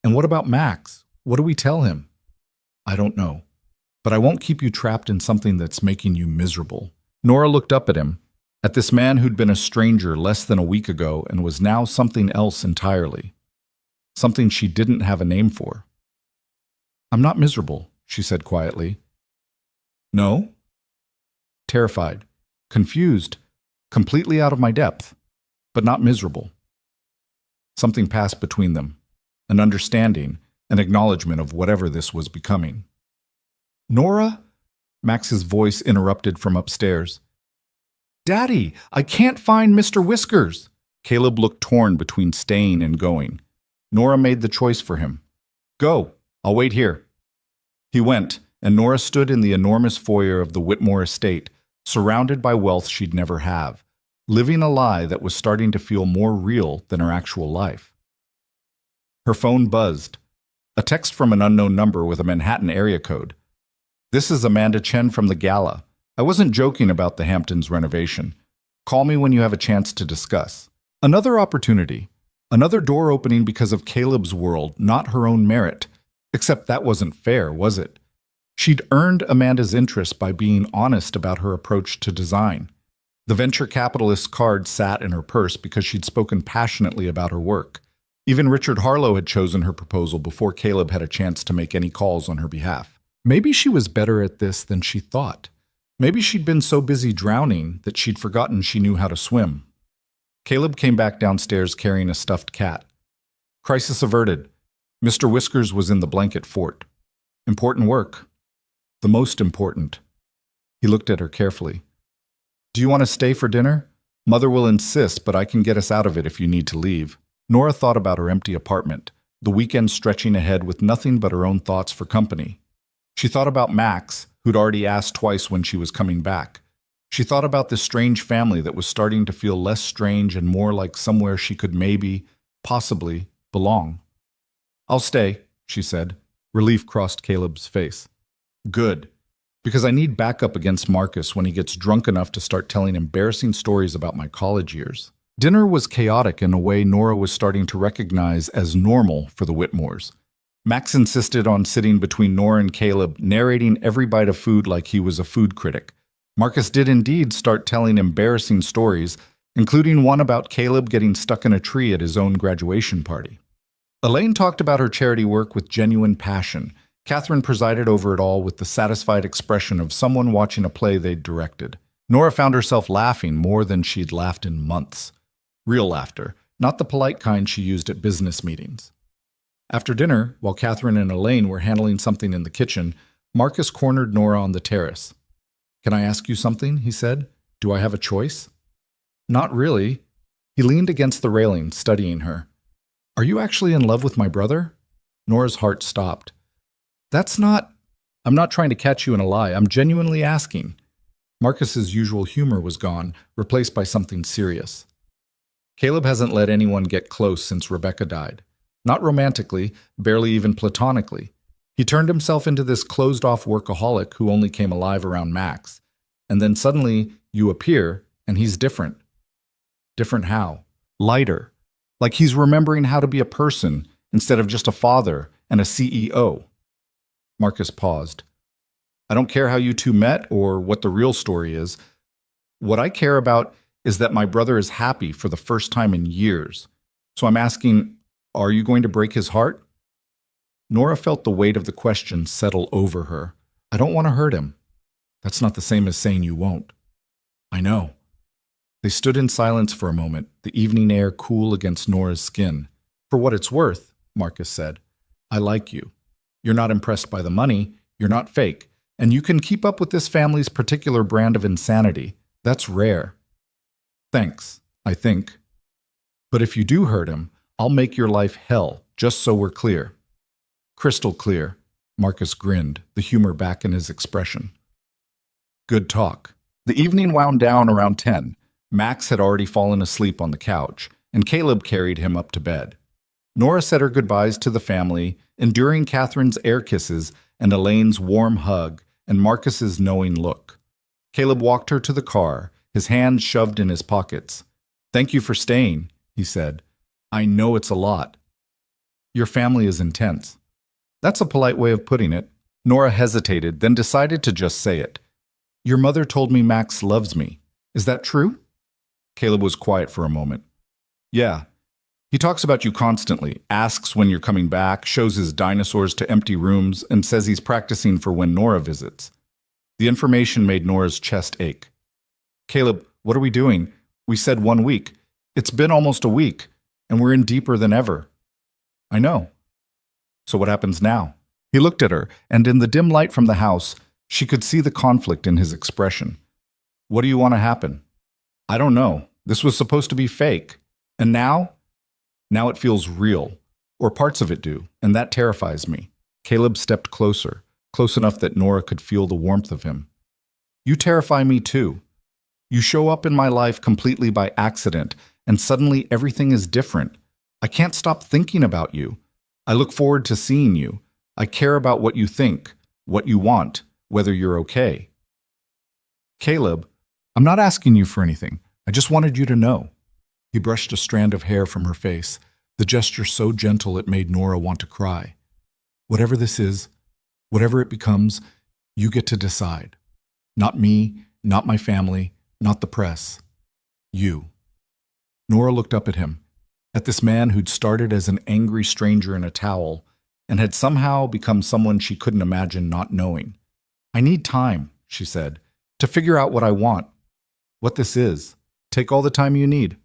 And what about Max? What do we tell him? I don't know. But I won't keep you trapped in something that's making you miserable. Nora looked up at him, at this man who'd been a stranger less than a week ago and was now something else entirely. Something she didn't have a name for. I'm not miserable, she said quietly. No? Terrified, confused, completely out of my depth, but not miserable. Something passed between them, an understanding, an acknowledgement of whatever this was becoming. Nora? Max's voice interrupted from upstairs. Daddy, I can't find Mr. Whiskers. Caleb looked torn between staying and going. Nora made the choice for him. Go. I'll wait here." He went, and Nora stood in the enormous foyer of the Whitmore estate, surrounded by wealth she'd never have, living a lie that was starting to feel more real than her actual life. Her phone buzzed. A text from an unknown number with a Manhattan area code. "This is Amanda Chen from the gala. I wasn't joking about the Hamptons renovation. Call me when you have a chance to discuss." Another opportunity. Another door opening because of Caleb's world, not her own merit. Except that wasn't fair, was it? She'd earned Amanda's interest by being honest about her approach to design. The venture capitalist's card sat in her purse because she'd spoken passionately about her work. Even Richard Harlow had chosen her proposal before Caleb had a chance to make any calls on her behalf. Maybe she was better at this than she thought. Maybe she'd been so busy drowning that she'd forgotten she knew how to swim. Caleb came back downstairs carrying a stuffed cat. Crisis averted. Mr. Whiskers was in the blanket fort. Important work. The most important. He looked at her carefully. "Do you want to stay for dinner? Mother will insist, but I can get us out of it if you need to leave." Nora thought about her empty apartment, the weekend stretching ahead with nothing but her own thoughts for company. She thought about Max, who'd already asked twice when she was coming back. She thought about this strange family that was starting to feel less strange and more like somewhere she could maybe, possibly, belong. "I'll stay," she said. Relief crossed Caleb's face. "Good. Because I need backup against Marcus when he gets drunk enough to start telling embarrassing stories about my college years." Dinner was chaotic in a way Nora was starting to recognize as normal for the Whitmores. Max insisted on sitting between Nora and Caleb, narrating every bite of food like he was a food critic. Marcus did indeed start telling embarrassing stories, including one about Caleb getting stuck in a tree at his own graduation party. Elaine talked about her charity work with genuine passion. Catherine presided over it all with the satisfied expression of someone watching a play they'd directed. Nora found herself laughing more than she'd laughed in months. Real laughter, not the polite kind she used at business meetings. After dinner, while Catherine and Elaine were handling something in the kitchen, Marcus cornered Nora on the terrace. "Can I ask you something?" he said. "Do I have a choice?" "Not really." He leaned against the railing, studying her. "Are you actually in love with my brother?" Nora's heart stopped. I'm not trying to catch you in a lie. I'm genuinely asking." Marcus's usual humor was gone, replaced by something serious. "Caleb hasn't let anyone get close since Rebecca died. Not romantically, barely even platonically. He turned himself into this closed-off workaholic who only came alive around Max. And then suddenly you appear, and he's different." "Different how?" "Lighter. Like he's remembering how to be a person instead of just a father and a CEO." Marcus paused. "I don't care how you two met or what the real story is. What I care about is that my brother is happy for the first time in years. So I'm asking, are you going to break his heart?" Nora felt the weight of the question settle over her. "I don't want to hurt him." "That's not the same as saying you won't." "I know." They stood in silence for a moment, the evening air cool against Nora's skin. "For what it's worth," Marcus said, "I like you. You're not impressed by the money, you're not fake, and you can keep up with this family's particular brand of insanity. That's rare." "Thanks, I think. But if you do hurt him, I'll make your life hell, just so we're clear." "Crystal clear." Marcus grinned, the humor back in his expression. Good talk. The evening wound down around 10. Max had already fallen asleep on the couch, and Caleb carried him up to bed. Nora said her goodbyes to the family, enduring Catherine's air kisses and Elaine's warm hug and Marcus's knowing look. Caleb walked her to the car, his hands shoved in his pockets. "Thank you for staying," he said. "I know it's a lot." "Your family is intense." "That's a polite way of putting it." Nora hesitated, then decided to just say it. "Your mother told me Max loves me. Is that true?" Caleb was quiet for a moment. "Yeah. He talks about you constantly, asks when you're coming back, shows his dinosaurs to empty rooms, and says he's practicing for when Nora visits." The information made Nora's chest ache. "Caleb, what are we doing? We said 1 week. It's been almost a week, and we're in deeper than ever." "I know." "So what happens now?" He looked at her, and in the dim light from the house, she could see the conflict in his expression. "What do you want to happen?" "I don't know. This was supposed to be fake. And now? Now it feels real. Or parts of it do, and that terrifies me." Caleb stepped closer, close enough that Nora could feel the warmth of him. You terrify me too. You show up in my life completely by accident, and suddenly everything is different. I can't stop thinking about you. I look forward to seeing you. I care about what you think, what you want, whether you're okay. Caleb, I'm not asking you for anything. I just wanted you to know. He brushed a strand of hair from her face, the gesture so gentle it made Nora want to cry. Whatever this is, whatever it becomes, you get to decide. Not me, not my family, not the press. You. Nora looked up at him, at this man who'd started as an angry stranger in a towel and had somehow become someone she couldn't imagine not knowing. I need time, she said, to figure out what I want, what this is. Take all the time you need.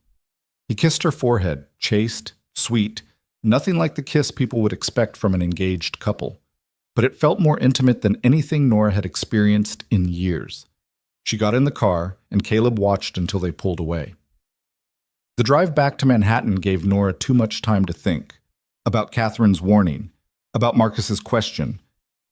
He kissed her forehead, chaste, sweet, nothing like the kiss people would expect from an engaged couple. But it felt more intimate than anything Nora had experienced in years. She got in the car, and Caleb watched until they pulled away. The drive back to Manhattan gave Nora too much time to think. About Catherine's warning, about Marcus's question,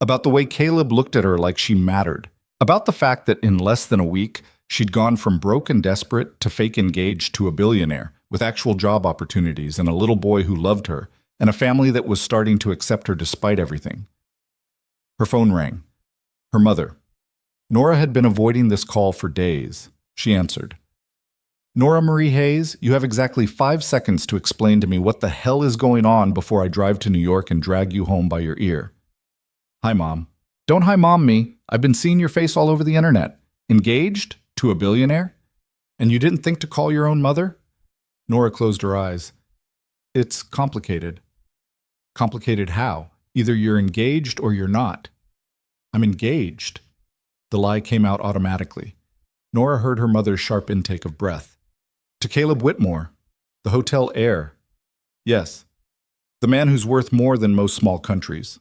about the way Caleb looked at her like she mattered, about the fact that in less than a week, she'd gone from broke and desperate to fake engaged to a billionaire, with actual job opportunities and a little boy who loved her, and a family that was starting to accept her despite everything. Her phone rang. Her mother. Nora had been avoiding this call for days. She answered. Nora Marie Hayes, you have exactly 5 seconds to explain to me what the hell is going on before I drive to New York and drag you home by your ear. Hi, Mom. Don't hi mom me. I've been seeing your face all over the internet. Engaged? To a billionaire? And you didn't think to call your own mother? Nora closed her eyes. It's complicated. Complicated how? Either you're engaged or you're not. I'm engaged. The lie came out automatically. Nora heard her mother's sharp intake of breath. To Caleb Whitmore, the hotel heir. Yes, the man who's worth more than most small countries.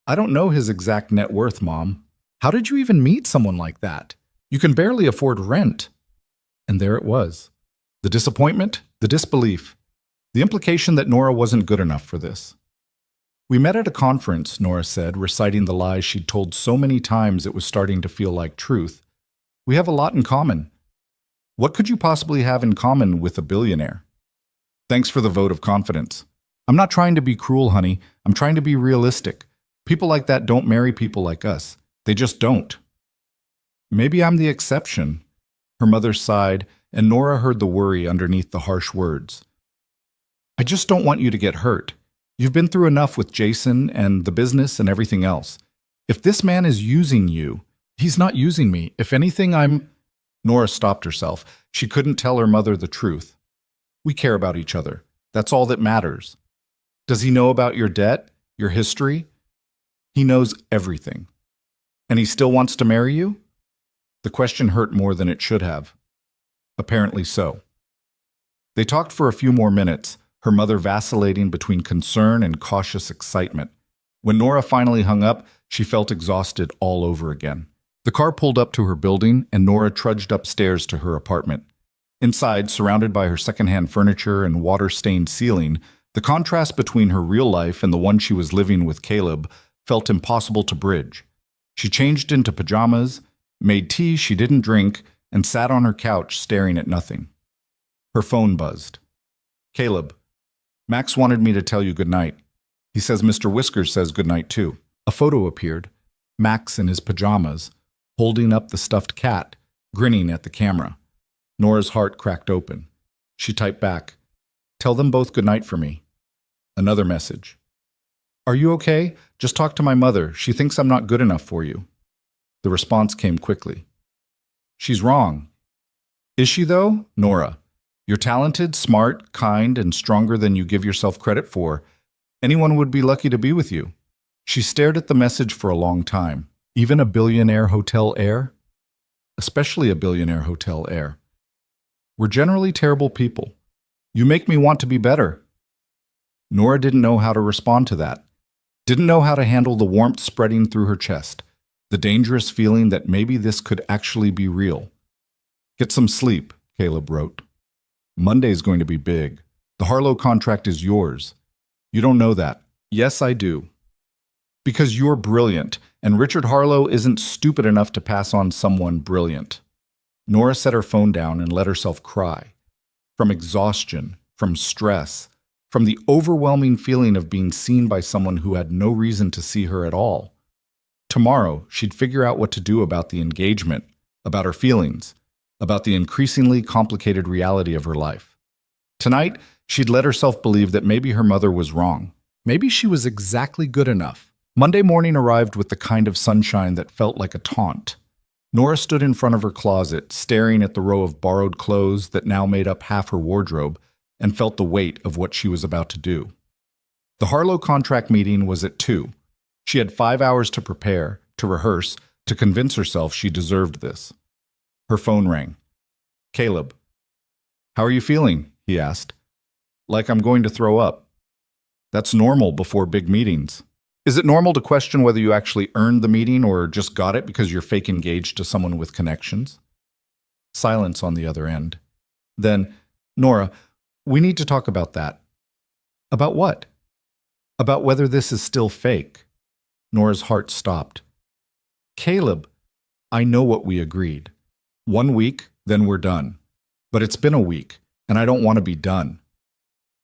I don't know his exact net worth, Mom. How did you even meet someone like that? You can barely afford rent. And there it was. The disappointment, the disbelief, the implication that Nora wasn't good enough for this. We met at a conference, Nora said, reciting the lies she'd told so many times it was starting to feel like truth. We have a lot in common. What could you possibly have in common with a billionaire? Thanks for the vote of confidence. I'm not trying to be cruel, honey. I'm trying to be realistic. People like that don't marry people like us. They just don't. Maybe I'm the exception. Her mother sighed, and Nora heard the worry underneath the harsh words. I just don't want you to get hurt. You've been through enough with Jason and the business and everything else. If this man is using you, he's not using me. If anything, I'm... Nora stopped herself. She couldn't tell her mother the truth. We care about each other. That's all that matters. Does he know about your debt, your history? He knows everything. And he still wants to marry you? The question hurt more than it should have. Apparently so. They talked for a few more minutes, her mother vacillating between concern and cautious excitement. When Nora finally hung up, she felt exhausted all over again. The car pulled up to her building, and Nora trudged upstairs to her apartment. Inside, surrounded by her secondhand furniture and water-stained ceiling, the contrast between her real life and the one she was living with Caleb felt impossible to bridge. She changed into pajamas, made tea she didn't drink, and sat on her couch staring at nothing. Her phone buzzed. Caleb, Max wanted me to tell you goodnight. He says Mr. Whiskers says goodnight too. A photo appeared, Max in his pajamas, holding up the stuffed cat, grinning at the camera. Nora's heart cracked open. She typed back, tell them both goodnight for me. Another message. Are you okay? Just talk to my mother. She thinks I'm not good enough for you. The response came quickly. She's wrong. Is she though? Nora, you're talented, smart, kind, and stronger than you give yourself credit for. Anyone would be lucky to be with you. She stared at the message for a long time. Even a billionaire hotel heir? Especially a billionaire hotel heir. We're generally terrible people. You make me want to be better. Nora didn't know how to respond to that. Didn't know how to handle the warmth spreading through her chest, the dangerous feeling that maybe this could actually be real. Get some sleep, Caleb wrote. Monday's going to be big. The Harlow contract is yours. You don't know that. Yes, I do. Because you're brilliant, and Richard Harlow isn't stupid enough to pass on someone brilliant. Nora set her phone down and let herself cry. From exhaustion, from stress, from the overwhelming feeling of being seen by someone who had no reason to see her at all. Tomorrow, she'd figure out what to do about the engagement, about her feelings, about the increasingly complicated reality of her life. Tonight, she'd let herself believe that maybe her mother was wrong. Maybe she was exactly good enough. Monday morning arrived with the kind of sunshine that felt like a taunt. Nora stood in front of her closet, staring at the row of borrowed clothes that now made up half her wardrobe, and felt the weight of what she was about to do. The Harlow contract meeting was at 2. She had 5 hours to prepare, to rehearse, to convince herself she deserved this. Her phone rang. Caleb. "How are you feeling?" he asked. "Like I'm going to throw up." That's normal before big meetings. Is it normal to question whether you actually earned the meeting or just got it because you're fake engaged to someone with connections? Silence on the other end. Then, "Nora, we need to talk about that." "About what?" "About whether this is still fake." Nora's heart stopped. "Caleb, I know what we agreed. 1 week, then we're done. But it's been a week, and I don't want to be done."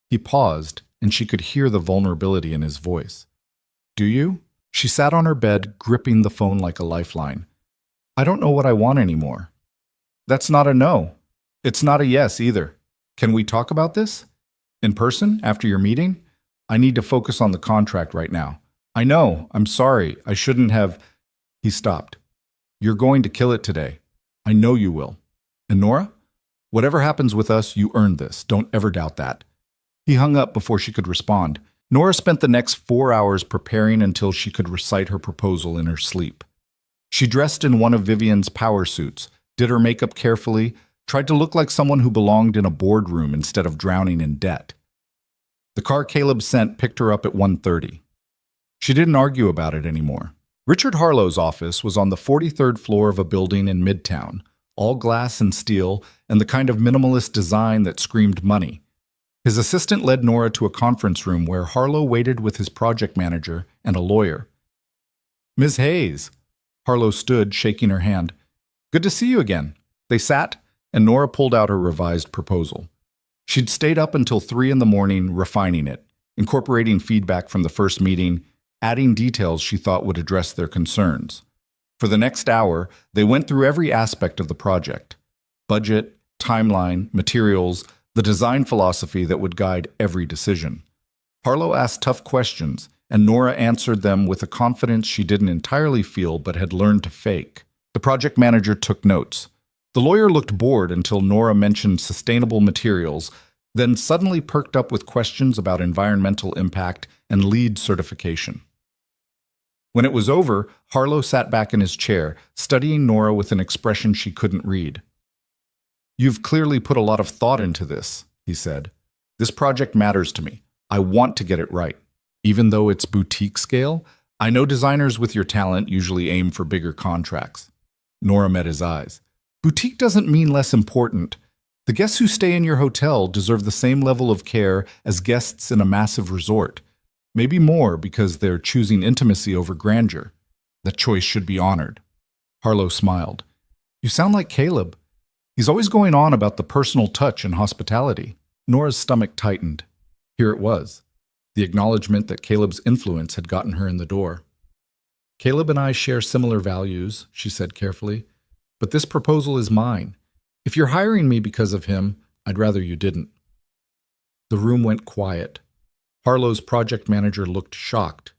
He paused, and she could hear the vulnerability in his voice. "Do you?" She sat on her bed, gripping the phone like a lifeline. "I don't know what I want anymore." "That's not a no. It's not a yes either. Can we talk about this? In person, after your meeting? I need to focus on the contract right now. I know, I'm sorry, I shouldn't have." He stopped. "You're going to kill it today. I know you will. And Nora, whatever happens with us, you earned this. Don't ever doubt that." He hung up before she could respond. Nora spent the next 4 hours preparing until she could recite her proposal in her sleep. She dressed in one of Vivian's power suits, did her makeup carefully, tried to look like someone who belonged in a boardroom instead of drowning in debt. The car Caleb sent picked her up at 1:30. She didn't argue about it anymore. Richard Harlow's office was on the 43rd floor of a building in Midtown, all glass and steel, and the kind of minimalist design that screamed money. His assistant led Nora to a conference room where Harlow waited with his project manager and a lawyer. "Ms. Hayes." Harlow stood, shaking her hand. "Good to see you again." They sat, and Nora pulled out her revised proposal. She'd stayed up until 3 in the morning refining it, incorporating feedback from the first meeting, adding details she thought would address their concerns. For the next hour, they went through every aspect of the project: budget, timeline, materials, the design philosophy that would guide every decision. Harlow asked tough questions, and Nora answered them with a confidence she didn't entirely feel but had learned to fake. The project manager took notes. The lawyer looked bored until Nora mentioned sustainable materials, then suddenly perked up with questions about environmental impact and LEED certification. When it was over, Harlow sat back in his chair, studying Nora with an expression she couldn't read. "You've clearly put a lot of thought into this," he said. "This project matters to me. I want to get it right. Even though it's boutique scale, I know designers with your talent usually aim for bigger contracts." Nora met his eyes. "Boutique doesn't mean less important. The guests who stay in your hotel deserve the same level of care as guests in a massive resort. Maybe more because they're choosing intimacy over grandeur. That choice should be honored." Harlow smiled. "You sound like Caleb. He's always going on about the personal touch and hospitality." Nora's stomach tightened. Here it was, the acknowledgement that Caleb's influence had gotten her in the door. "Caleb and I share similar values," she said carefully, "but this proposal is mine. If you're hiring me because of him, I'd rather you didn't." The room went quiet. Harlow's project manager looked shocked.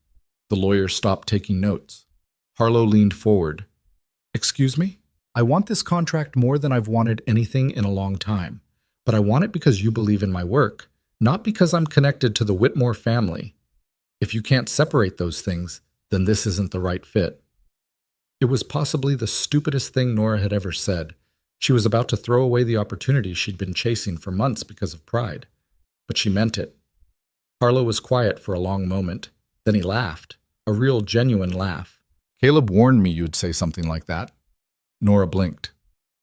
The lawyer stopped taking notes. Harlow leaned forward. "Excuse me? I want this contract more than I've wanted anything in a long time, but I want it because you believe in my work, not because I'm connected to the Whitmore family. If you can't separate those things, then this isn't the right fit." It was possibly the stupidest thing Nora had ever said. She was about to throw away the opportunity she'd been chasing for months because of pride. But she meant it. Harlow was quiet for a long moment. Then he laughed, a real genuine laugh. "Caleb warned me you'd say something like that." Nora blinked.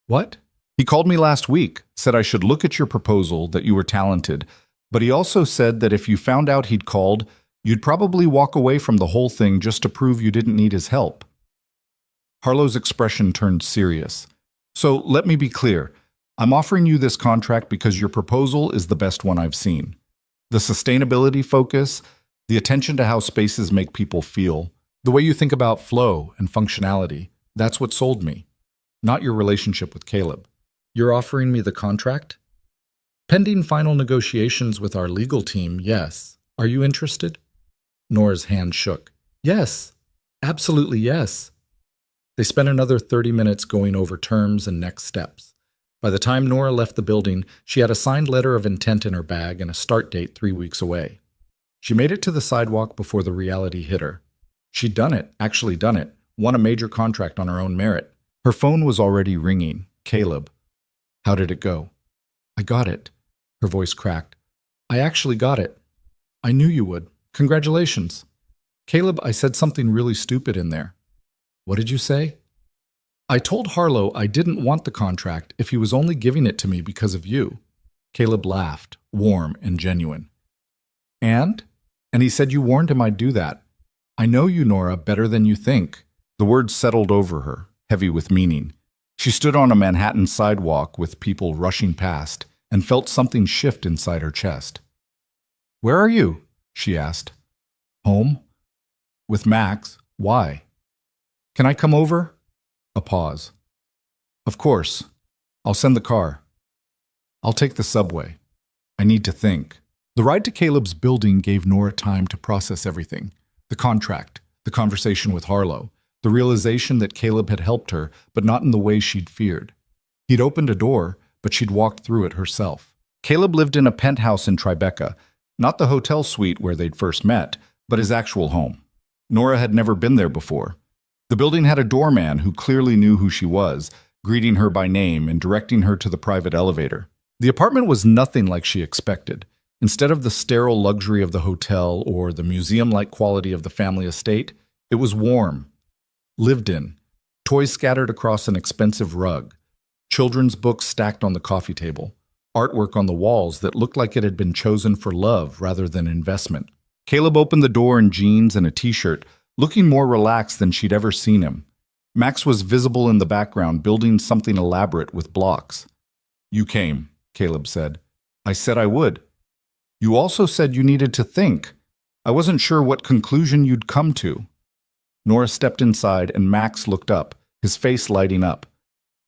"What?" "He called me last week, said I should look at your proposal, that you were talented, but he also said that if you found out he'd called, You'd probably walk away from the whole thing just to prove you didn't need his help. Harlow's expression turned serious. So let me be clear. I'm offering you this contract because your proposal is the best one I've seen. The sustainability focus, the attention to how spaces make people feel, the way you think about flow and functionality, that's what sold me, not your relationship with Caleb. You're offering me the contract? Pending final negotiations with our legal team, yes. Are you interested? Nora's hand shook. Yes, absolutely yes. They spent another 30 minutes going over terms and next steps. By the time Nora left the building, she had a signed letter of intent in her bag and a start date 3 weeks away. She made it to the sidewalk before the reality hit her. She'd done it, actually done it, won a major contract on her own merit. Her phone was already ringing. Caleb. How did it go? I got it. Her voice cracked. I actually got it. I knew you would. Congratulations. Caleb, I said something really stupid in there. What did you say? I told Harlow I didn't want the contract if he was only giving it to me because of you. Caleb laughed, warm and genuine. And he said you warned him I'd do that. I know you, Nora, better than you think. The words settled over her, heavy with meaning. She stood on a Manhattan sidewalk with people rushing past and felt something shift inside her chest. Where are you? She asked. Home? With Max. Why? Can I come over? A pause. Of course. I'll send the car. I'll take the subway. I need to think. The ride to Caleb's building gave Nora time to process everything. The contract, the conversation with Harlow, the realization that Caleb had helped her, but not in the way she'd feared. He'd opened a door, but she'd walked through it herself. Caleb lived in a penthouse in Tribeca, not the hotel suite where they'd first met, but his actual home. Nora had never been there before. The building had a doorman who clearly knew who she was, greeting her by name and directing her to the private elevator. The apartment was nothing like she expected. Instead of the sterile luxury of the hotel or the museum-like quality of the family estate, it was warm, lived in, toys scattered across an expensive rug, children's books stacked on the coffee table, artwork on the walls that looked like it had been chosen for love rather than investment. Caleb opened the door in jeans and a t-shirt, looking more relaxed than she'd ever seen him. Max was visible in the background, building something elaborate with blocks. You came, Caleb said. I said I would. You also said you needed to think. I wasn't sure what conclusion you'd come to. Nora stepped inside and Max looked up, his face lighting up.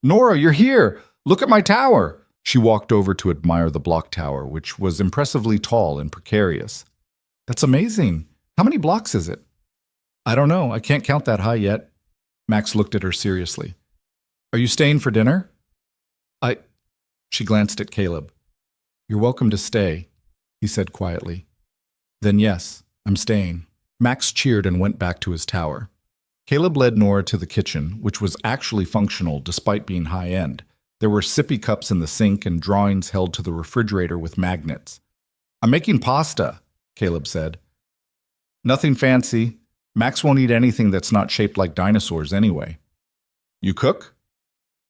Nora, you're here! Look at my tower! She walked over to admire the block tower, which was impressively tall and precarious. That's amazing. How many blocks is it? I don't know. I can't count that high yet. Max looked at her seriously. Are you staying for dinner? She glanced at Caleb. You're welcome to stay, he said quietly. Then yes, I'm staying. Max cheered and went back to his tower. Caleb led Nora to the kitchen, which was actually functional despite being high-end. There were sippy cups in the sink and drawings held to the refrigerator with magnets. I'm making pasta, Caleb said. Nothing fancy. Max won't eat anything that's not shaped like dinosaurs anyway. You cook?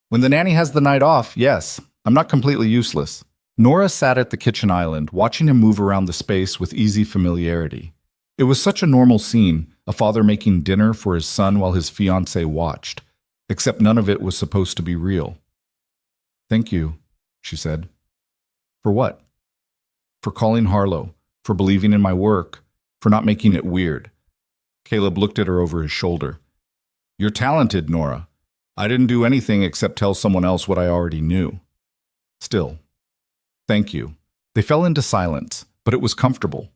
When the nanny has the night off, yes. I'm not completely useless. Nora sat at the kitchen island, watching him move around the space with easy familiarity. It was such a normal scene, a father making dinner for his son while his fiancée watched, except none of it was supposed to be real. Thank you, she said. For what? For calling Harlow, for believing in my work, for not making it weird. Caleb looked at her over his shoulder. You're talented, Nora. I didn't do anything except tell someone else what I already knew. Still, thank you. They fell into silence, but it was comfortable.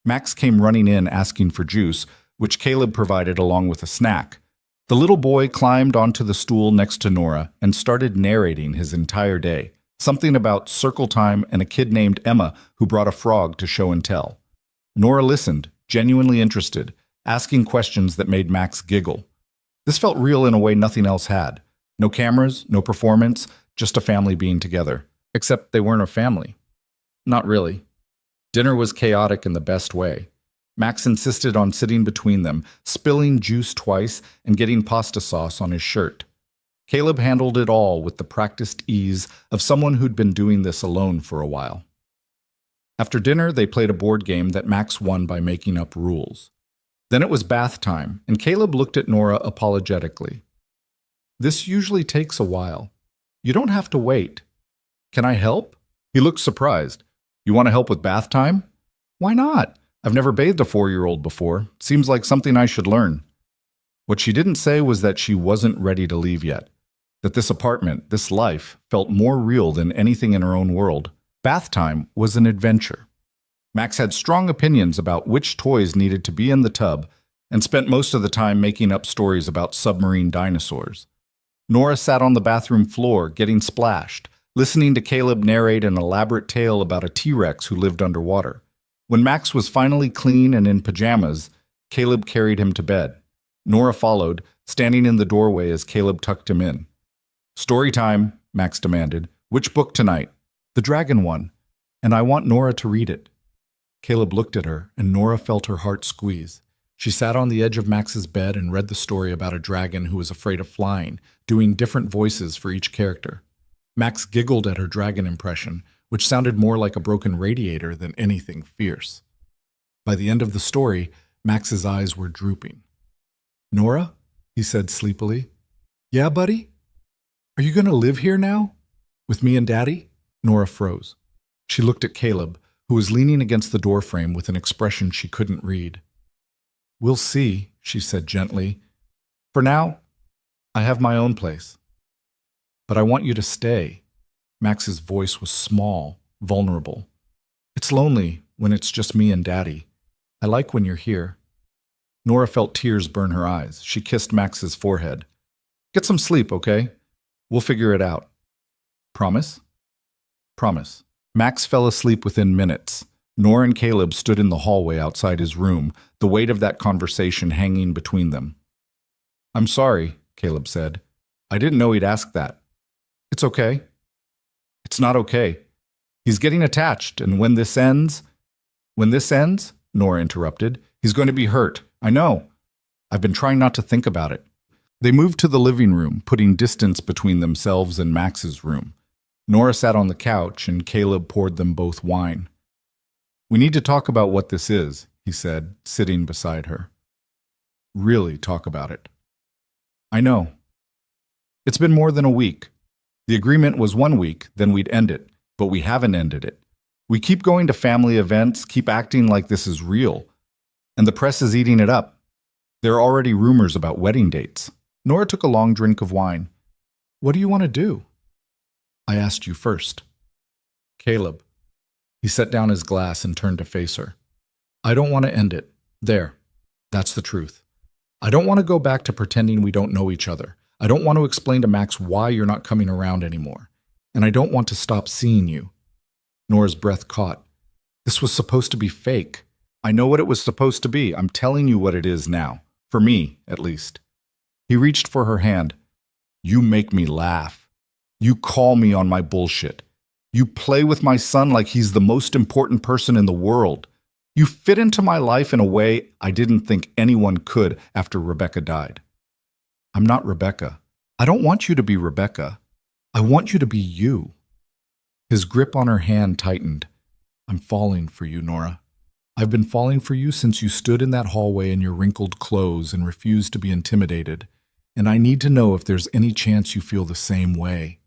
Max came running in asking for juice, which Caleb provided along with a snack. The little boy climbed onto the stool next to Nora and started narrating his entire day, something about circle time and a kid named Emma who brought a frog to show and tell. Nora listened, genuinely interested, asking questions that made Max giggle. This felt real in a way nothing else had. No cameras, no performance, just a family being together. Except they weren't a family. Not really. Dinner was chaotic in the best way. Max insisted on sitting between them, spilling juice twice and getting pasta sauce on his shirt. Caleb handled it all with the practiced ease of someone who'd been doing this alone for a while. After dinner, they played a board game that Max won by making up rules. Then it was bath time, and Caleb looked at Nora apologetically. This usually takes a while. You don't have to wait. Can I help? He looked surprised. You want to help with bath time? Why not? I've never bathed a 4-year-old before. Seems like something I should learn. What she didn't say was that she wasn't ready to leave yet. That this apartment, this life, felt more real than anything in her own world. Bath time was an adventure. Max had strong opinions about which toys needed to be in the tub and spent most of the time making up stories about submarine dinosaurs. Nora sat on the bathroom floor, getting splashed, listening to Caleb narrate an elaborate tale about a T-Rex who lived underwater. When Max was finally clean and in pajamas, Caleb carried him to bed. Nora followed, standing in the doorway as Caleb tucked him in. Story time, Max demanded. Which book tonight? The dragon one. And I want Nora to read it. Caleb looked at her, and Nora felt her heart squeeze. She sat on the edge of Max's bed and read the story about a dragon who was afraid of flying, doing different voices for each character. Max giggled at her dragon impression, which sounded more like a broken radiator than anything fierce. By the end of the story, Max's eyes were drooping. Nora? He said sleepily. Yeah, buddy? Are you going to live here now? With me and Daddy? Nora froze. She looked at Caleb, who was leaning against the doorframe with an expression she couldn't read. We'll see, she said gently. For now, I have my own place. But I want you to stay. Max's voice was small, vulnerable. It's lonely when it's just me and Daddy. I like when you're here. Nora felt tears burn her eyes. She kissed Max's forehead. Get some sleep, okay? We'll figure it out. Promise? Promise. Max fell asleep within minutes. Nora and Caleb stood in the hallway outside his room, the weight of that conversation hanging between them. I'm sorry, Caleb said. I didn't know he'd ask that. It's okay. It's not okay. He's getting attached, and when this ends, Nora interrupted, he's going to be hurt. I know. I've been trying not to think about it. They moved to the living room, putting distance between themselves and Max's room. Nora sat on the couch, and Caleb poured them both wine. We need to talk about what this is, he said, sitting beside her. Really talk about it. I know. It's been more than a week. The agreement was 1 week, then we'd end it, but we haven't ended it. We keep going to family events, keep acting like this is real, and the press is eating it up. There are already rumors about wedding dates. Nora took a long drink of wine. What do you want to do? I asked you first. Caleb. He set down his glass and turned to face her. I don't want to end it. There. That's the truth. I don't want to go back to pretending we don't know each other. I don't want to explain to Max why you're not coming around anymore. And I don't want to stop seeing you. Nora's breath caught. This was supposed to be fake. I know what it was supposed to be. I'm telling you what it is now. For me, at least. He reached for her hand. You make me laugh. You call me on my bullshit. You play with my son like he's the most important person in the world. You fit into my life in a way I didn't think anyone could after Rebecca died. I'm not Rebecca. I don't want you to be Rebecca. I want you to be you. His grip on her hand tightened. I'm falling for you, Nora. I've been falling for you since you stood in that hallway in your wrinkled clothes and refused to be intimidated. And I need to know if there's any chance you feel the same way.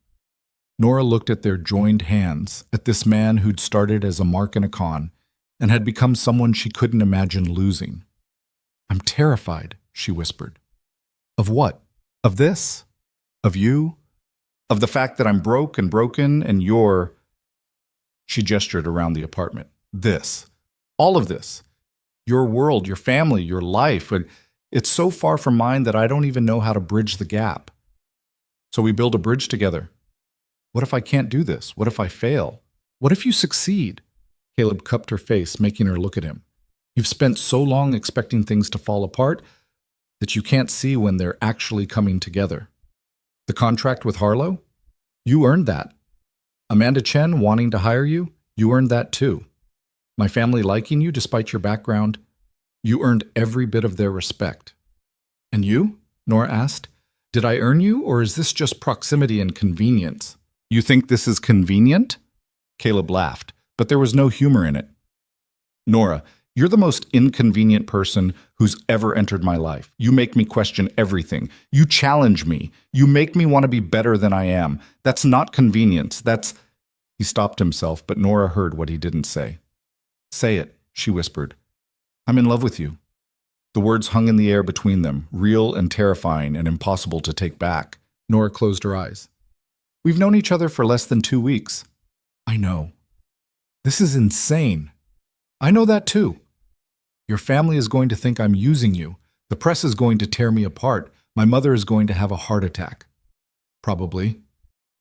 Nora looked at their joined hands, at this man who'd started as a mark in a con and had become someone she couldn't imagine losing. I'm terrified, she whispered. Of what? Of this? Of you? Of the fact that I'm broke and broken and you're... She gestured around the apartment. This. All of this. Your world, your family, your life. It's so far from mine that I don't even know how to bridge the gap. So we build a bridge together. What if I can't do this? What if I fail? What if you succeed? Caleb cupped her face, making her look at him. You've spent so long expecting things to fall apart that you can't see when they're actually coming together. The contract with Harlow? You earned that. Amanda Chen wanting to hire you? You earned that too. My family liking you despite your background? You earned every bit of their respect. And you? Nora asked. Did I earn you, or is this just proximity and convenience? You think this is convenient? Caleb laughed, but there was no humor in it. Nora, you're the most inconvenient person who's ever entered my life. You make me question everything. You challenge me. You make me want to be better than I am. That's not convenience. That's... He stopped himself, but Nora heard what he didn't say. Say it, she whispered. I'm in love with you. The words hung in the air between them, real and terrifying and impossible to take back. Nora closed her eyes. We've known each other for less than 2 weeks. I know. This is insane. I know that too. Your family is going to think I'm using you. The press is going to tear me apart. My mother is going to have a heart attack. Probably.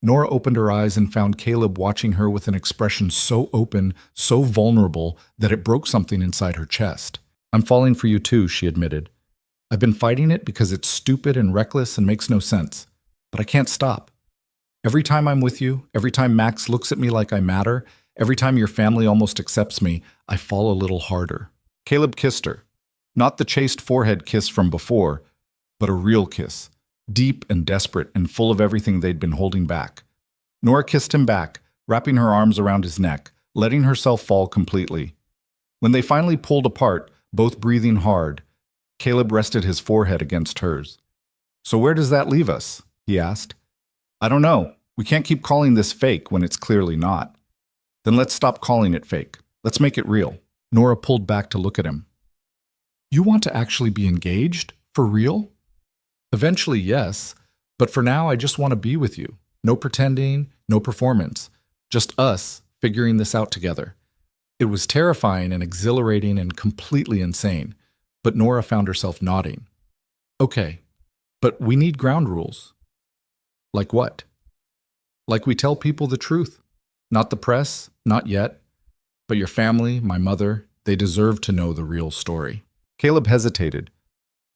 Nora opened her eyes and found Caleb watching her with an expression so open, so vulnerable, that it broke something inside her chest. I'm falling for you too, she admitted. I've been fighting it because it's stupid and reckless and makes no sense. But I can't stop. Every time I'm with you, every time Max looks at me like I matter, every time your family almost accepts me, I fall a little harder. Caleb kissed her. Not the chaste forehead kiss from before, but a real kiss. Deep and desperate and full of everything they'd been holding back. Nora kissed him back, wrapping her arms around his neck, letting herself fall completely. When they finally pulled apart, both breathing hard, Caleb rested his forehead against hers. So where does that leave us? He asked. I don't know. We can't keep calling this fake when it's clearly not. Then let's stop calling it fake. Let's make it real. Nora pulled back to look at him. You want to actually be engaged? For real? Eventually, yes. But for now, I just want to be with you. No pretending, no performance. Just us figuring this out together. It was terrifying and exhilarating and completely insane. But Nora found herself nodding. Okay, but we need ground rules. Like what? Like we tell people the truth. Not the press, not yet. But your family, my mother, they deserve to know the real story. Caleb hesitated.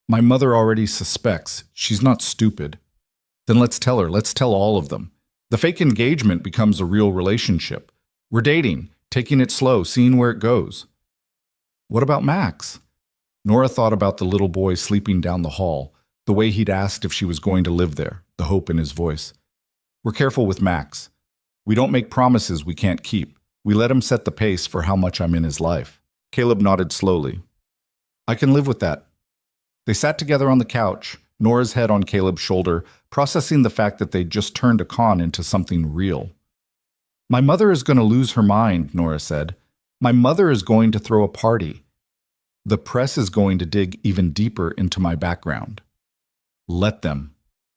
My mother already suspects. She's not stupid. Then let's tell her. Let's tell all of them. The fake engagement becomes a real relationship. We're dating, taking it slow, seeing where it goes. What about Max? Nora thought about the little boy sleeping down the hall, the way he'd asked if she was going to live there, the hope in his voice. We're careful with Max. We don't make promises we can't keep. We let him set the pace for how much I'm in his life. Caleb nodded slowly. I can live with that. They sat together on the couch, Nora's head on Caleb's shoulder, processing the fact that they'd just turned a con into something real. My mother is going to lose her mind, Nora said. My mother is going to throw a party. The press is going to dig even deeper into my background. Let them.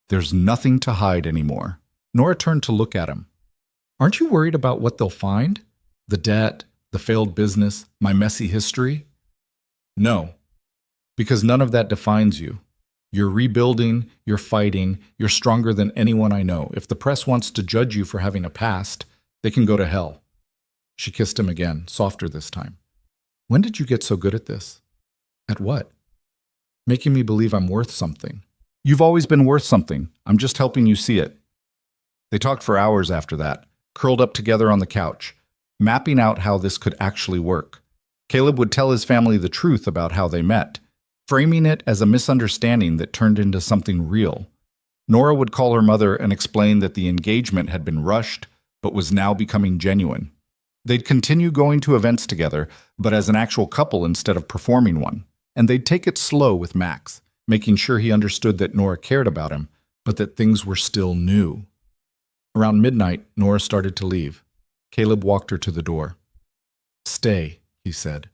There's nothing to hide anymore. Nora turned to look at him. Aren't you worried about what they'll find? The debt, the failed business, my messy history? No. Because none of that defines you. You're rebuilding, you're fighting, you're stronger than anyone I know. If the press wants to judge you for having a past, they can go to hell. She kissed him again, softer this time. When did you get so good at this? At what? Making me believe I'm worth something. You've always been worth something. I'm just helping you see it. They talked for hours after that, curled up together on the couch, mapping out how this could actually work. Caleb would tell his family the truth about how they met, framing it as a misunderstanding that turned into something real. Nora would call her mother and explain that the engagement had been rushed, but was now becoming genuine. They'd continue going to events together, but as an actual couple instead of performing one. And they'd take it slow with Max, making sure he understood that Nora cared about him, but that things were still new. Around midnight, Nora started to leave. Caleb walked her to the door. Stay, he said.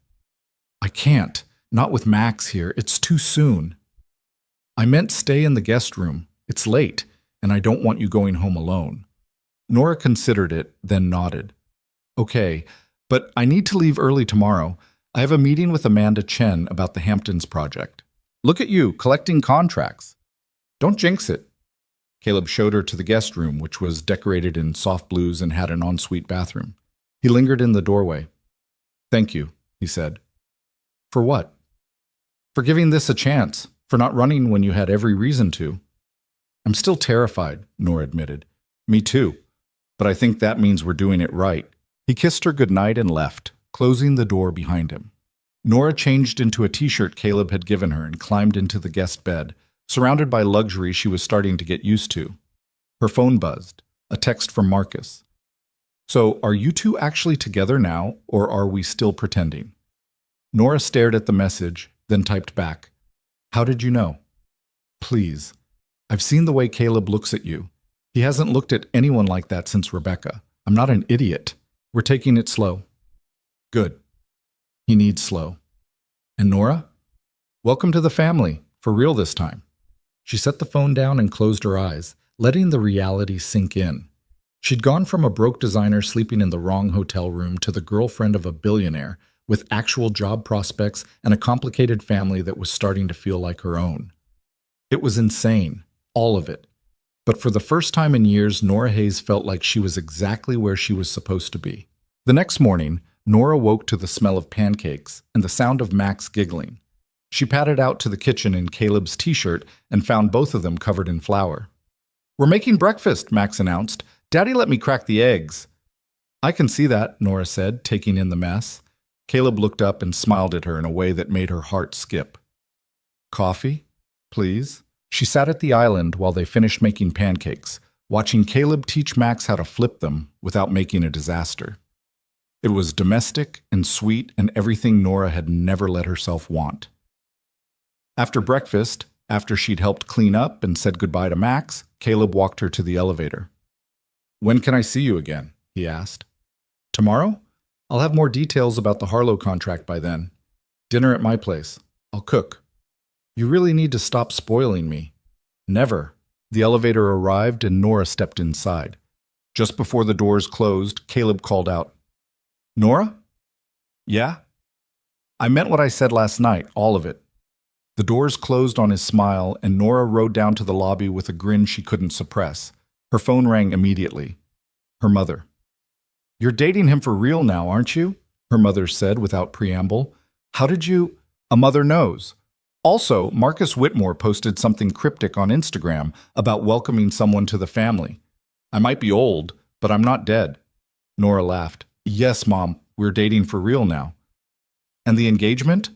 I can't. Not with Max here. It's too soon. I meant stay in the guest room. It's late, and I don't want you going home alone. Nora considered it, then nodded. Okay, but I need to leave early tomorrow. I have a meeting with Amanda Chen about the Hamptons project. Look at you, collecting contracts. Don't jinx it. Caleb showed her to the guest room, which was decorated in soft blues and had an ensuite bathroom. He lingered in the doorway. Thank you, he said. For what? For giving this a chance, for not running when you had every reason to. I'm still terrified, Nora admitted. Me too. But I think that means we're doing it right. He kissed her goodnight and left, closing the door behind him. Nora changed into a t-shirt Caleb had given her and climbed into the guest bed, surrounded by luxury she was starting to get used to. Her phone buzzed, a text from Marcus. So, are you two actually together now, or are we still pretending? Nora stared at the message, then typed back, "How did you know?" "Please. I've seen the way Caleb looks at you. He hasn't looked at anyone like that since Rebecca. I'm not an idiot. We're taking it slow." "Good. He needs slow." "And Nora? Welcome to the family, for real this time." She set the phone down and closed her eyes, letting the reality sink in. She'd gone from a broke designer sleeping in the wrong hotel room to the girlfriend of a billionaire with actual job prospects and a complicated family that was starting to feel like her own. It was insane, all of it. But for the first time in years, Nora Hayes felt like she was exactly where she was supposed to be. The next morning, Nora woke to the smell of pancakes and the sound of Max giggling. She padded out to the kitchen in Caleb's t-shirt and found both of them covered in flour. "We're making breakfast," Max announced. "Daddy let me crack the eggs." "I can see that," Nora said, taking in the mess. Caleb looked up and smiled at her in a way that made her heart skip. "Coffee, please?" She sat at the island while they finished making pancakes, watching Caleb teach Max how to flip them without making a disaster. It was domestic and sweet and everything Nora had never let herself want. After breakfast, after she'd helped clean up and said goodbye to Max, Caleb walked her to the elevator. "When can I see you again?" he asked. "Tomorrow? I'll have more details about the Harlow contract by then. Dinner at my place. I'll cook." "You really need to stop spoiling me." "Never." The elevator arrived and Nora stepped inside. Just before the doors closed, Caleb called out, "Nora?" "Yeah?" "I meant what I said last night, all of it." The doors closed on his smile, and Nora rode down to the lobby with a grin she couldn't suppress. Her phone rang immediately. Her mother. "You're dating him for real now, aren't you?" her mother said without preamble. "How did you—" "A mother knows." Also, Marcus Whitmore posted something cryptic on Instagram about welcoming someone to the family. "I might be old, but I'm not dead." Nora laughed. "Yes, Mom, we're dating for real now." "And the engagement?"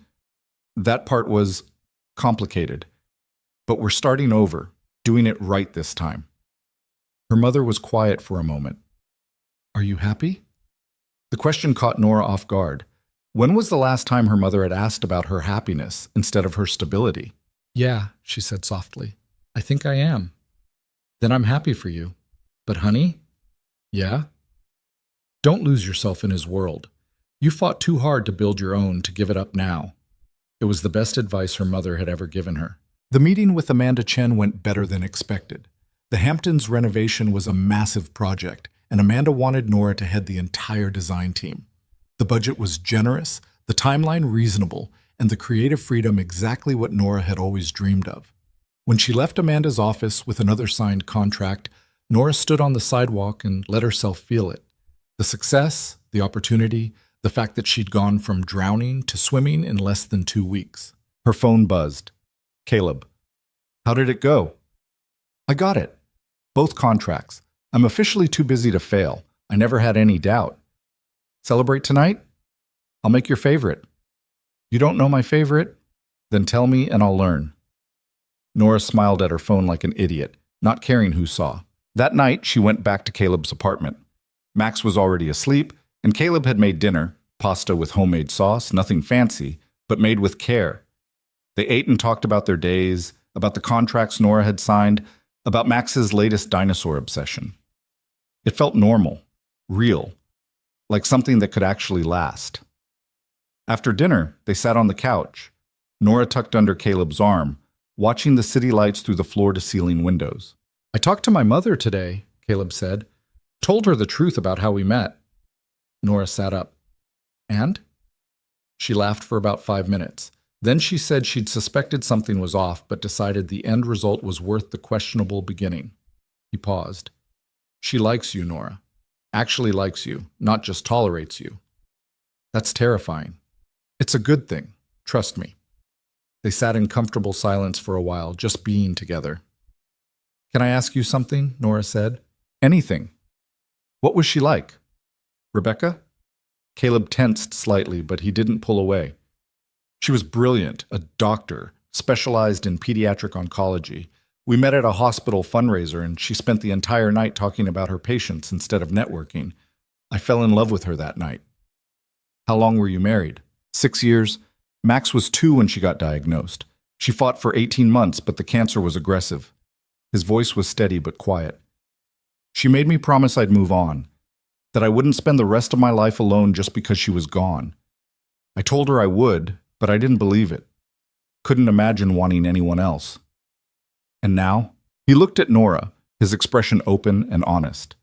"That part was complicated. But we're starting over, doing it right this time." Her mother was quiet for a moment. "Are you happy?" The question caught Nora off guard. When was the last time her mother had asked about her happiness instead of her stability? "Yeah," she said softly. "I think I am." "Then I'm happy for you. But honey?" "Yeah?" "Don't lose yourself in his world. You fought too hard to build your own to give it up now." It was the best advice her mother had ever given her. The meeting with Amanda Chen went better than expected. The Hamptons renovation was a massive project, and Amanda wanted Nora to head the entire design team. The budget was generous, the timeline reasonable, and the creative freedom exactly what Nora had always dreamed of. When she left Amanda's office with another signed contract, Nora stood on the sidewalk and let herself feel it. The success, the opportunity, the fact that she'd gone from drowning to swimming in less than 2 weeks. Her phone buzzed. "Caleb." "How did it go?" "I got it. Both contracts. I'm officially too busy to fail. I never had any doubt." "Celebrate tonight?" "I'll make your favorite." "You don't know my favorite? Then tell me and I'll learn." Nora smiled at her phone like an idiot, not caring who saw. That night, she went back to Caleb's apartment. Max was already asleep, and Caleb had made dinner, pasta with homemade sauce, nothing fancy, but made with care. They ate and talked about their days, about the contracts Nora had signed, about Max's latest dinosaur obsession. It felt normal, real, like something that could actually last. After dinner, they sat on the couch, Nora tucked under Caleb's arm, watching the city lights through the floor-to-ceiling windows. "I talked to my mother today," Caleb said. "Told her the truth about how we met." Nora sat up. "And?" She laughed for about 5 minutes. Then she said she'd suspected something was off, but decided the end result was worth the questionable beginning. He paused. "She likes you, Nora. Actually likes you, not just tolerates you." "That's terrifying." "It's a good thing. Trust me." They sat in comfortable silence for a while, just being together. "Can I ask you something?" Nora said. "Anything." "What was she like?" "Rebecca?" Caleb tensed slightly, but he didn't pull away. "She was brilliant, a doctor, specialized in pediatric oncology. We met at a hospital fundraiser, and she spent the entire night talking about her patients instead of networking. I fell in love with her that night. How long were you married? 6 years. Max was 2 when she got diagnosed. She fought for 18 months, but the cancer was aggressive. His voice was steady but quiet. She made me promise I'd move on, that I wouldn't spend the rest of my life alone just because she was gone. I told her I would, but I didn't believe it. Couldn't imagine wanting anyone else. And now? He looked at Nora, his expression open and honest.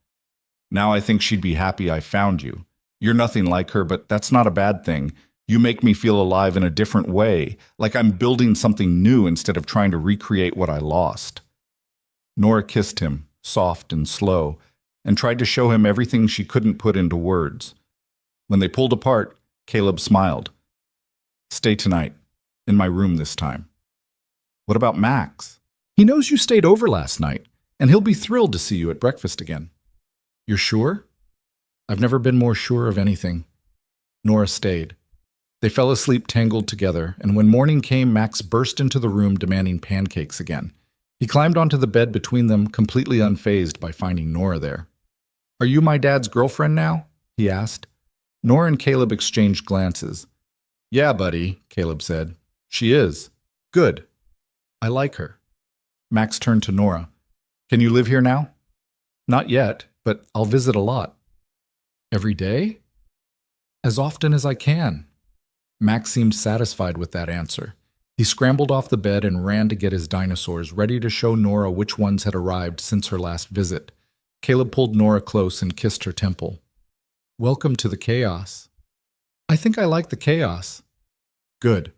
Now I think she'd be happy I found you. You're nothing like her, but that's not a bad thing. You make me feel alive in a different way, like I'm building something new instead of trying to recreate what I lost. Nora kissed him, soft and slow, and tried to show him everything she couldn't put into words. When they pulled apart, Caleb smiled. Stay tonight, in my room this time. What about Max? He knows you stayed over last night, and he'll be thrilled to see you at breakfast again. You're sure? I've never been more sure of anything. Nora stayed. They fell asleep tangled together, and when morning came, Max burst into the room demanding pancakes again. He climbed onto the bed between them, completely unfazed by finding Nora there. Are you my dad's girlfriend now? He asked. Nora and Caleb exchanged glances. Yeah, buddy, Caleb said. She is. Good. I like her. Max turned to Nora. Can you live here now? Not yet, but I'll visit a lot. Every day? As often as I can. Max seemed satisfied with that answer. He scrambled off the bed and ran to get his dinosaurs, ready to show Nora which ones had arrived since her last visit. Caleb pulled Nora close and kissed her temple. Welcome to the chaos. I think I like the chaos. Good.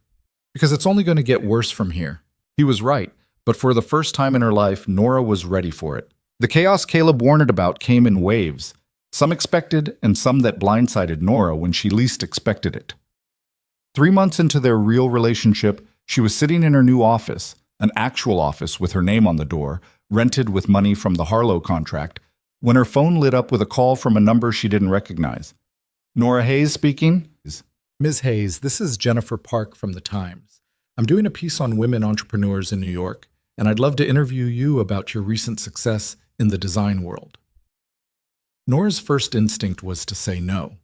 Because it's only going to get worse from here. He was right, but for the first time in her life, Nora was ready for it. The chaos Caleb warned about came in waves, some expected and some that blindsided Nora when she least expected it. 3 months into their real relationship, she was sitting in her new office, an actual office with her name on the door, rented with money from the Harlow contract, when her phone lit up with a call from a number she didn't recognize. Nora Hayes speaking? Ms. Hayes, this is Jennifer Park from The Times. I'm doing a piece on women entrepreneurs in New York, and I'd love to interview you about your recent success in the design world. Nora's first instinct was to say no.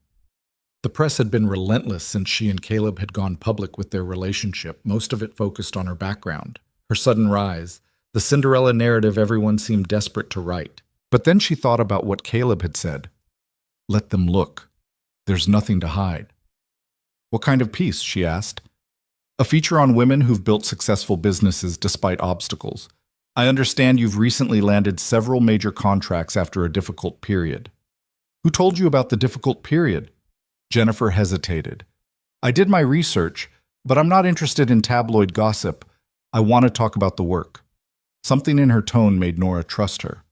The press had been relentless since she and Caleb had gone public with their relationship, most of it focused on her background, her sudden rise, the Cinderella narrative everyone seemed desperate to write. But then she thought about what Caleb had said. Let them look. There's nothing to hide. What kind of piece? She asked. A feature on women who've built successful businesses despite obstacles. I understand you've recently landed several major contracts after a difficult period. Who told you about the difficult period? Jennifer hesitated. I did my research, but I'm not interested in tabloid gossip. I want to talk about the work. Something in her tone made Nora trust her.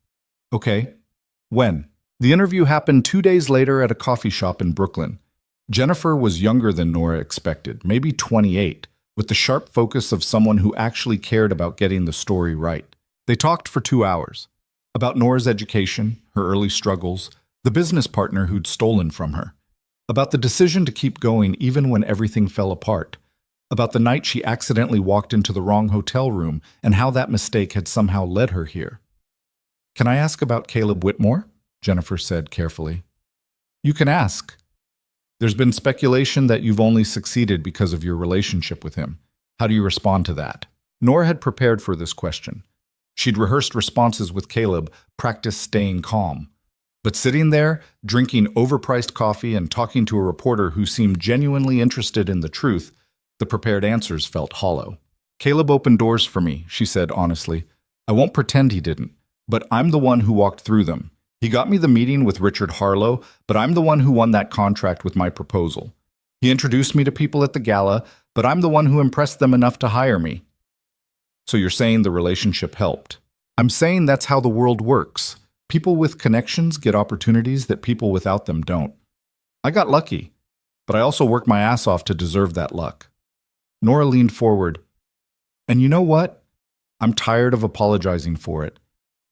Okay. When? The interview happened 2 days later at a coffee shop in Brooklyn. Jennifer was younger than Nora expected, maybe 28, with the sharp focus of someone who actually cared about getting the story right. They talked for 2 hours. About Nora's education, her early struggles, the business partner who'd stolen from her. About the decision to keep going even when everything fell apart. About the night she accidentally walked into the wrong hotel room and how that mistake had somehow led her here. Can I ask about Caleb Whitmore? Jennifer said carefully. You can ask. There's been speculation that you've only succeeded because of your relationship with him. How do you respond to that? Nora had prepared for this question. She'd rehearsed responses with Caleb, practiced staying calm. But sitting there, drinking overpriced coffee and talking to a reporter who seemed genuinely interested in the truth, the prepared answers felt hollow. Caleb opened doors for me, she said honestly. I won't pretend he didn't, but I'm the one who walked through them. He got me the meeting with Richard Harlow, but I'm the one who won that contract with my proposal. He introduced me to people at the gala, but I'm the one who impressed them enough to hire me. So you're saying the relationship helped? I'm saying that's how the world works. People with connections get opportunities that people without them don't. I got lucky, but I also worked my ass off to deserve that luck. Nora leaned forward. And you know what? I'm tired of apologizing for it.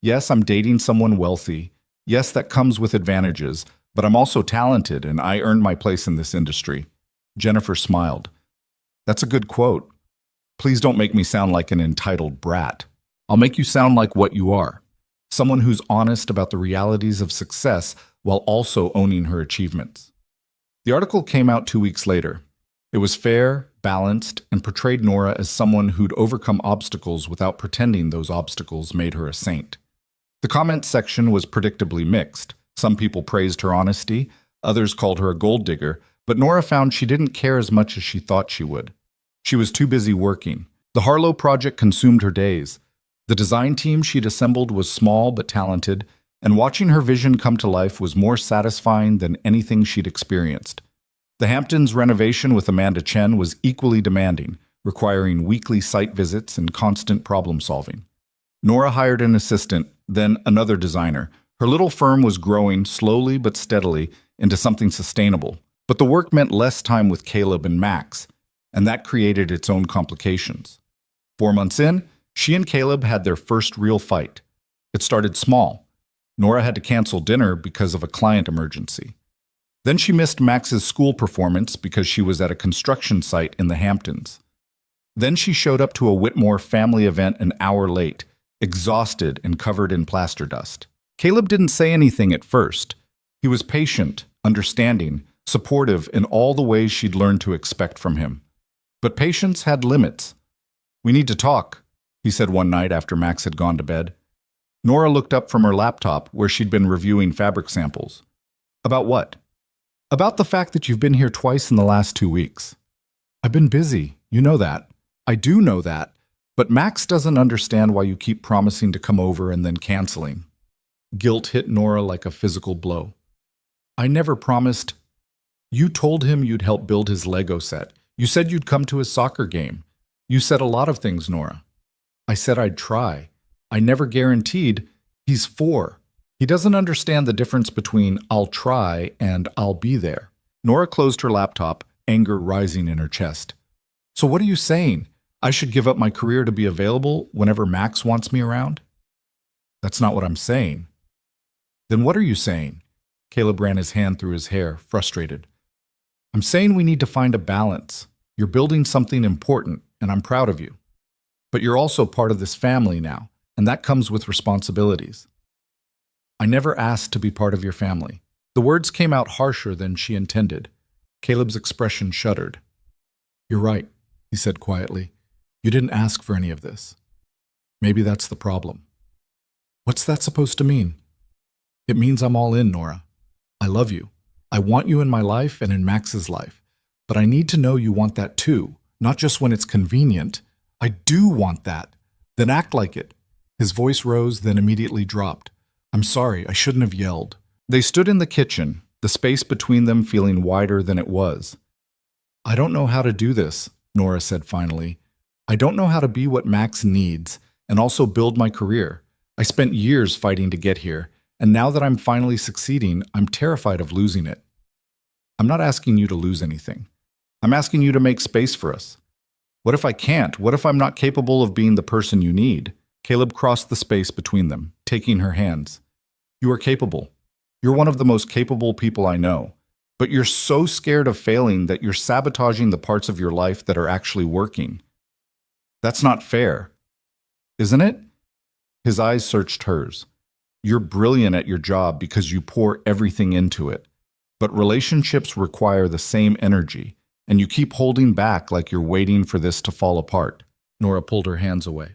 Yes, I'm dating someone wealthy. Yes, that comes with advantages, but I'm also talented and I earned my place in this industry. Jennifer smiled. That's a good quote. Please don't make me sound like an entitled brat. I'll make you sound like what you are. Someone who's honest about the realities of success while also owning her achievements. The article came out 2 weeks later. It was fair, balanced, and portrayed Nora as someone who'd overcome obstacles without pretending those obstacles made her a saint. The comments section was predictably mixed. Some people praised her honesty, others called her a gold digger, but Nora found she didn't care as much as she thought she would. She was too busy working. The Harlow project consumed her days. The design team she'd assembled was small but talented, and watching her vision come to life was more satisfying than anything she'd experienced. The Hamptons renovation with Amanda Chen was equally demanding, requiring weekly site visits and constant problem-solving. Nora hired an assistant, then another designer. Her little firm was growing slowly but steadily into something sustainable, but the work meant less time with Caleb and Max, and that created its own complications. 4 months in, she and Caleb had their first real fight. It started small. Nora had to cancel dinner because of a client emergency. Then she missed Max's school performance because she was at a construction site in the Hamptons. Then she showed up to a Whitmore family event an hour late, exhausted and covered in plaster dust. Caleb didn't say anything at first. He was patient, understanding, supportive in all the ways she'd learned to expect from him. But patience had limits. "We need to talk," he said one night after Max had gone to bed. Nora looked up from her laptop where she'd been reviewing fabric samples. "About what?" "About the fact that you've been here twice in the last 2 weeks." "I've been busy. You know that." "I do know that. But Max doesn't understand why you keep promising to come over and then canceling." Guilt hit Nora like a physical blow. "I never promised." "You told him you'd help build his Lego set. You said you'd come to his soccer game. You said a lot of things, Nora." "I said I'd try. I never guaranteed." "He's 4. He doesn't understand the difference between I'll try and I'll be there." Nora closed her laptop, anger rising in her chest. "So what are you saying? I should give up my career to be available whenever Max wants me around?" "That's not what I'm saying." "Then what are you saying?" Caleb ran his hand through his hair, frustrated. "I'm saying we need to find a balance. You're building something important, and I'm proud of you. But you're also part of this family now, and that comes with responsibilities." "I never asked to be part of your family." The words came out harsher than she intended. Caleb's expression shuddered. "You're right," he said quietly. "You didn't ask for any of this. Maybe that's the problem." "What's that supposed to mean?" "It means I'm all in, Nora. I love you. I want you in my life and in Max's life. But I need to know you want that too, not just when it's convenient. I do want that. Then act like it." His voice rose, then immediately dropped. "I'm sorry, I shouldn't have yelled." They stood in the kitchen, the space between them feeling wider than it was. "I don't know how to do this," Nora said finally. "I don't know how to be what Max needs and also build my career. I spent years fighting to get here, and now that I'm finally succeeding, I'm terrified of losing it." "I'm not asking you to lose anything. I'm asking you to make space for us." "What if I can't? What if I'm not capable of being the person you need?" Caleb crossed the space between them, taking her hands. "You are capable. You're one of the most capable people I know. But you're so scared of failing that you're sabotaging the parts of your life that are actually working. That's not fair. Isn't it?" His eyes searched hers. "You're brilliant at your job because you pour everything into it. But relationships require the same energy, and you keep holding back like you're waiting for this to fall apart." Nora pulled her hands away.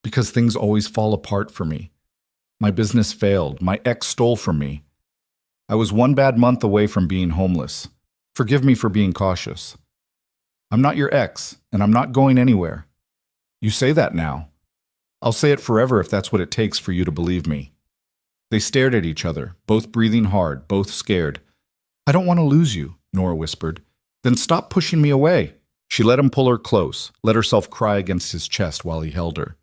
"Because things always fall apart for me. My business failed. My ex stole from me. I was 1 bad month away from being homeless. Forgive me for being cautious. I'm not your ex, and I'm not going anywhere. You say that now. I'll say it forever if that's what it takes for you to believe me." They stared at each other, both breathing hard, both scared. "I don't want to lose you," Nora whispered. "Then stop pushing me away." She let him pull her close, let herself cry against his chest while he held her.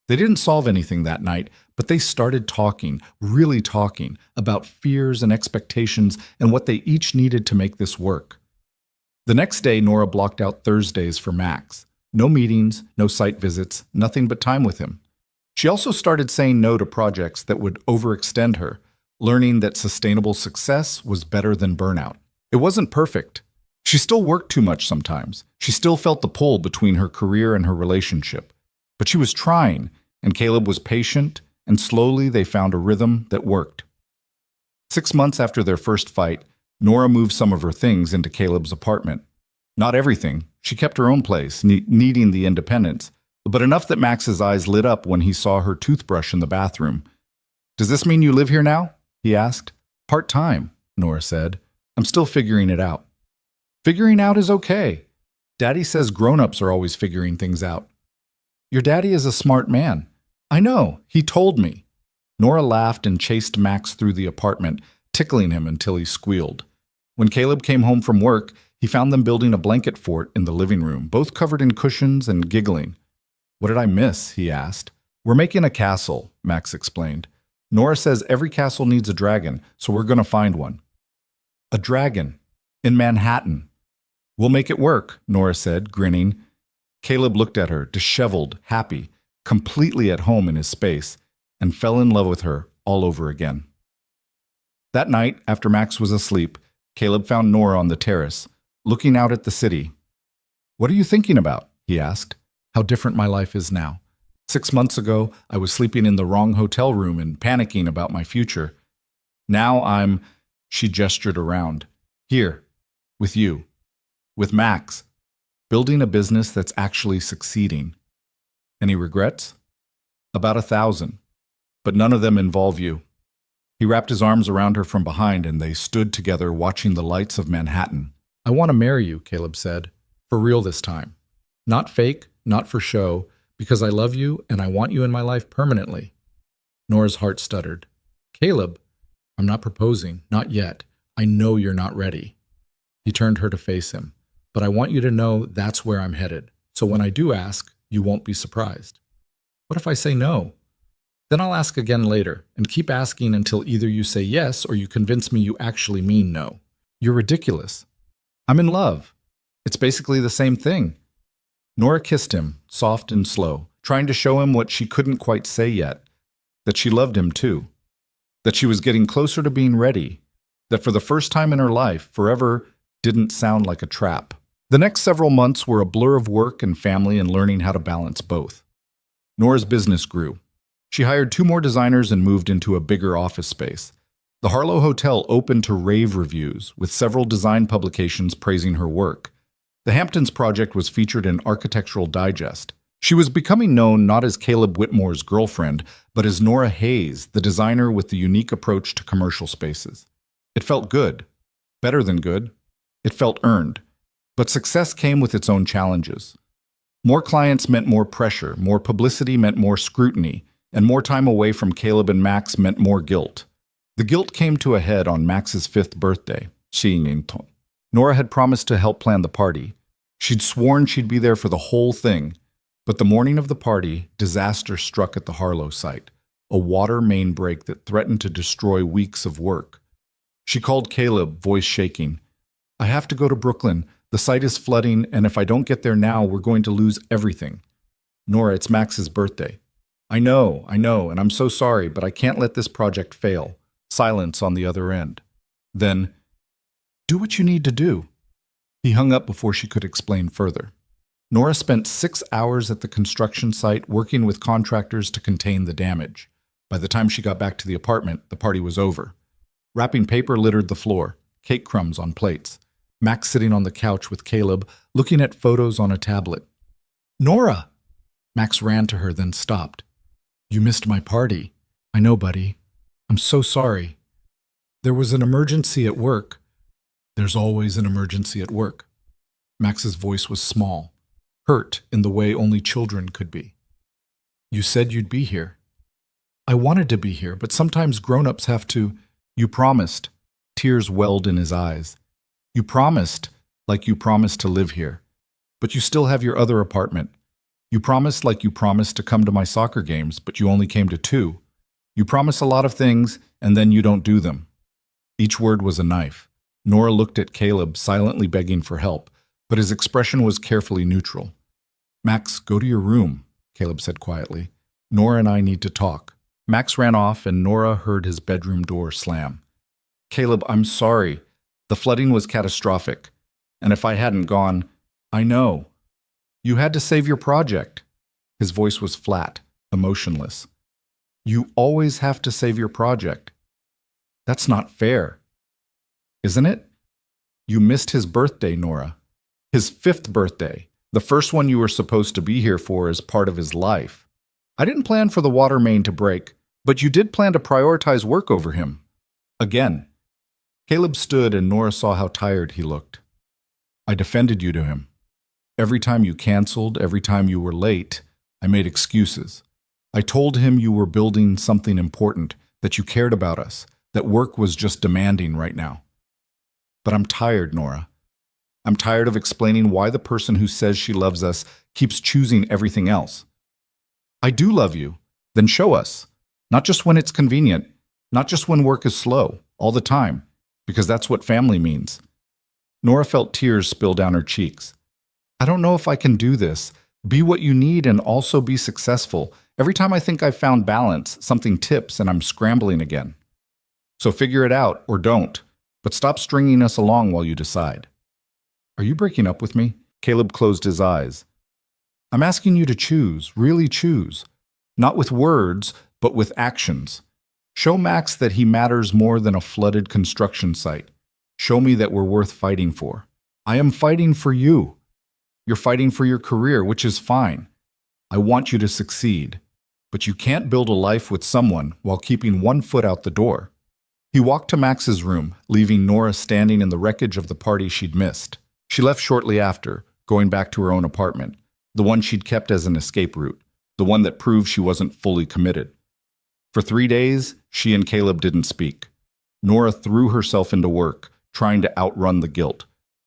They didn't solve anything that night, but they started talking, really talking, about fears and expectations and what they each needed to make this work. The next day, Nora blocked out Thursdays for Max. No meetings, no site visits, nothing but time with him. She also started saying no to projects that would overextend her, learning that sustainable success was better than burnout. It wasn't perfect. She still worked too much sometimes. She still felt the pull between her career and her relationship. But she was trying, and Caleb was patient, and slowly they found a rhythm that worked. 6 months after their first fight, Nora moved some of her things into Caleb's apartment. Not everything. She kept her own place, needing the independence, but enough that Max's eyes lit up when he saw her toothbrush in the bathroom. "Does this mean you live here now?" he asked. "Part-time," Nora said. "I'm still figuring it out." "Figuring out is okay. Daddy says grown-ups are always figuring things out." "Your daddy is a smart man." "I know. He told me." Nora laughed and chased Max through the apartment, tickling him until he squealed. When Caleb came home from work, he found them building a blanket fort in the living room, both covered in cushions and giggling. "What did I miss?" he asked. "We're making a castle," Max explained. "Nora says every castle needs a dragon, so we're going to find one." "A dragon? In Manhattan?" "We'll make it work," Nora said, grinning. Caleb looked at her, disheveled, happy, completely at home in his space, and fell in love with her all over again. That night, after Max was asleep, Caleb found Nora on the terrace, looking out at the city. "What are you thinking about?" he asked. "How different my life is now. 6 months ago, I was sleeping in the wrong hotel room and panicking about my future. Now I'm," she gestured around, "here, with you, with Max, building a business that's actually succeeding." "Any regrets?" "About 1,000, but none of them involve you." He wrapped his arms around her from behind, and they stood together watching the lights of Manhattan. "I want to marry you," Caleb said. "For real this time. Not fake, not for show, because I love you and I want you in my life permanently." Nora's heart stuttered. "Caleb, I'm not proposing, not yet. I know you're not ready." He turned her to face him. "But I want you to know that's where I'm headed. So when I do ask, you won't be surprised." "What if I say no?" "Then I'll ask again later, and keep asking until either you say yes or you convince me you actually mean no." "You're ridiculous." "I'm in love. It's basically the same thing." Nora kissed him, soft and slow, trying to show him what she couldn't quite say yet, that she loved him too, that she was getting closer to being ready, that for the first time in her life, forever didn't sound like a trap. The next several months were a blur of work and family and learning how to balance both. Nora's business grew. She hired 2 more designers and moved into a bigger office space. The Harlow Hotel opened to rave reviews, with several design publications praising her work. The Hamptons project was featured in Architectural Digest. She was becoming known not as Caleb Whitmore's girlfriend, but as Nora Hayes, the designer with the unique approach to commercial spaces. It felt good. Better than good. It felt earned. But success came with its own challenges. More clients meant more pressure, more publicity meant more scrutiny, and more time away from Caleb and Max meant more guilt. The guilt came to a head on Max's 5th birthday. Nora had promised to help plan the party. She'd sworn she'd be there for the whole thing. But the morning of the party, disaster struck at the Harlow site, a water main break that threatened to destroy weeks of work. She called Caleb, voice shaking. "I have to go to Brooklyn. The site is flooding, and if I don't get there now, we're going to lose everything." "Nora, it's Max's birthday." I know, and I'm so sorry, but I can't let this project fail." Silence on the other end. Then, "Do what you need to do." He hung up before she could explain further. Nora spent 6 hours at the construction site working with contractors to contain the damage. By the time she got back to the apartment, the party was over. Wrapping paper littered the floor, cake crumbs on plates. Max sitting on the couch with Caleb, looking at photos on a tablet. "Nora!" Max ran to her, then stopped. "You missed my party." "I know, buddy. I'm so sorry. There was an emergency at work." "There's always an emergency at work." Max's voice was small, hurt in the way only children could be. "You said you'd be here." "I wanted to be here, but sometimes grown-ups have to." "You promised." Tears welled in his eyes. "You promised, like you promised to live here. But you still have your other apartment. You promised like you promised to come to my soccer games, but you only came to 2. You promise a lot of things, and then you don't do them." Each word was a knife. Nora looked at Caleb, silently begging for help, but his expression was carefully neutral. "Max, go to your room," Caleb said quietly. "Nora and I need to talk." Max ran off, and Nora heard his bedroom door slam. "Caleb, I'm sorry. The flooding was catastrophic. And if I hadn't gone, I know. You had to save your project." His voice was flat, emotionless. "You always have to save your project." That's not fair, isn't it? You missed his birthday, Nora. His 5th birthday, the first one you were supposed to be here for as part of his life. I didn't plan for the water main to break, but you did plan to prioritize work over him. Again. Caleb stood and Nora saw how tired he looked. I defended you to him. Every time you canceled, every time you were late, I made excuses. I told him you were building something important, that you cared about us, that work was just demanding right now. But I'm tired, Nora. I'm tired of explaining why the person who says she loves us keeps choosing everything else. I do love you. Then show us. Not just when it's convenient, not just when work is slow, all the time, because that's what family means. Nora felt tears spill down her cheeks. I don't know if I can do this. Be what you need and also be successful. Every time I think I've found balance, something tips and I'm scrambling again. So figure it out or don't, but stop stringing us along while you decide. Are you breaking up with me? Caleb closed his eyes. I'm asking you to choose, really choose. Not with words, but with actions. Show Max that he matters more than a flooded construction site. Show me that we're worth fighting for. I am fighting for you. You're fighting for your career, which is fine. I want you to succeed. But you can't build a life with someone while keeping one foot out the door. He walked to Max's room, leaving Nora standing in the wreckage of the party she'd missed. She left shortly after, going back to her own apartment, the one she'd kept as an escape route, the one that proved she wasn't fully committed. For 3 days, she and Caleb didn't speak. Nora threw herself into work, trying to outrun the guilt.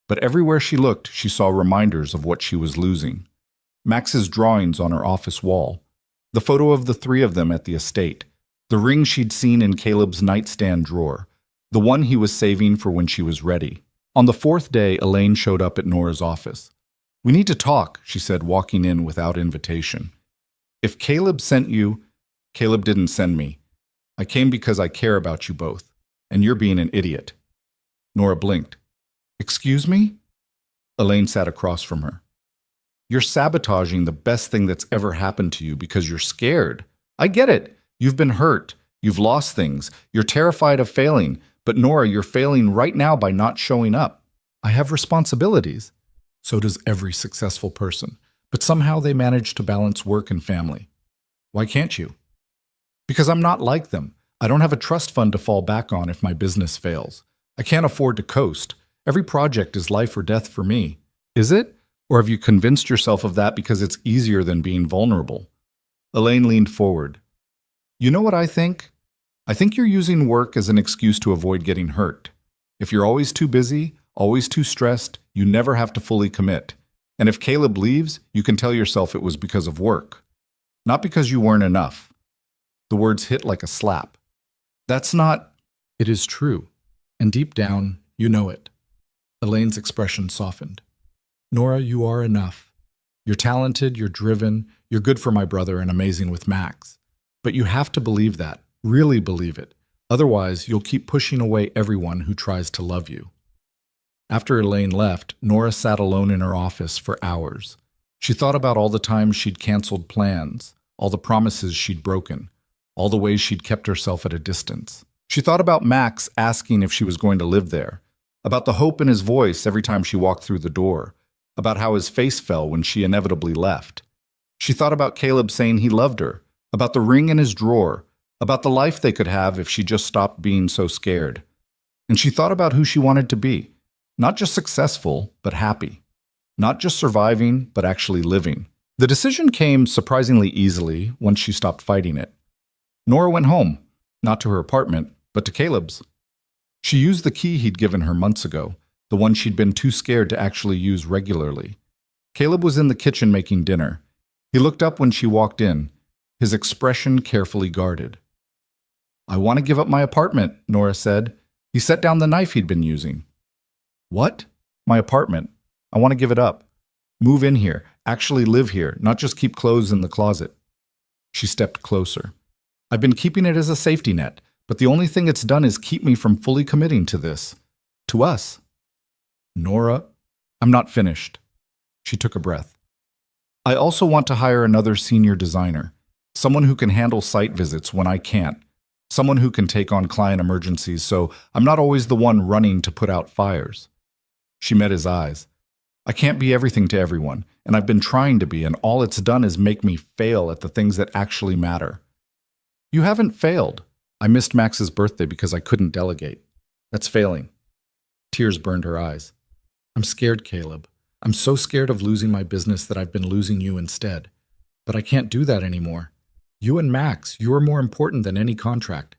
But everywhere she looked, she saw reminders of what she was losing. Max's drawings on her office wall, the photo of the 3 of them at the estate, the ring she'd seen in Caleb's nightstand drawer, the one he was saving for when she was ready. On the 4th day, Elaine showed up at Nora's office. We need to talk, she said, walking in without invitation. If Caleb sent you, Caleb didn't send me. I came because I care about you both, and you're being an idiot. Nora blinked. Excuse me? Elaine sat across from her. You're sabotaging the best thing that's ever happened to you because you're scared. I get it. You've been hurt. You've lost things. You're terrified of failing. But Nora, you're failing right now by not showing up. I have responsibilities. So does every successful person. But somehow they manage to balance work and family. Why can't you? Because I'm not like them. I don't have a trust fund to fall back on if my business fails. I can't afford to coast. Every project is life or death for me. Is it? Or have you convinced yourself of that because it's easier than being vulnerable? Elaine leaned forward. You know what I think? I think you're using work as an excuse to avoid getting hurt. If you're always too busy, always too stressed, you never have to fully commit. And if Caleb leaves, you can tell yourself it was because of work. Not because you weren't enough. The words hit like a slap. That's not... It is true. And deep down, you know it. Elaine's expression softened. Nora, you are enough. You're talented, you're driven, you're good for my brother and amazing with Max. But you have to believe that, really believe it. Otherwise, you'll keep pushing away everyone who tries to love you. After Elaine left, Nora sat alone in her office for hours. She thought about all the times she'd canceled plans, all the promises she'd broken, all the ways she'd kept herself at a distance. She thought about Max asking if she was going to live there, about the hope in his voice every time she walked through the door, about how his face fell when she inevitably left. She thought about Caleb saying he loved her, about the ring in his drawer, about the life they could have if she just stopped being so scared. And she thought about who she wanted to be, not just successful, but happy. Not just surviving, but actually living. The decision came surprisingly easily once she stopped fighting it. Nora went home, not to her apartment, but to Caleb's. She used the key he'd given her months ago, the one she'd been too scared to actually use regularly. Caleb was in the kitchen making dinner. He looked up when she walked in, his expression carefully guarded. I want to give up my apartment, Nora said. He set down the knife he'd been using. What? My apartment. I want to give it up. Move in here, actually live here, not just keep clothes in the closet. She stepped closer. I've been keeping it as a safety net, but the only thing it's done is keep me from fully committing to this. To us. Nora, I'm not finished. She took a breath. I also want to hire another senior designer, someone who can handle site visits when I can't, someone who can take on client emergencies, so I'm not always the one running to put out fires. She met his eyes. I can't be everything to everyone, and I've been trying to be, and all it's done is make me fail at the things that actually matter. You haven't failed. I missed Max's birthday because I couldn't delegate. That's failing. Tears burned her eyes. I'm scared, Caleb. I'm so scared of losing my business that I've been losing you instead. But I can't do that anymore. You and Max, you're more important than any contract.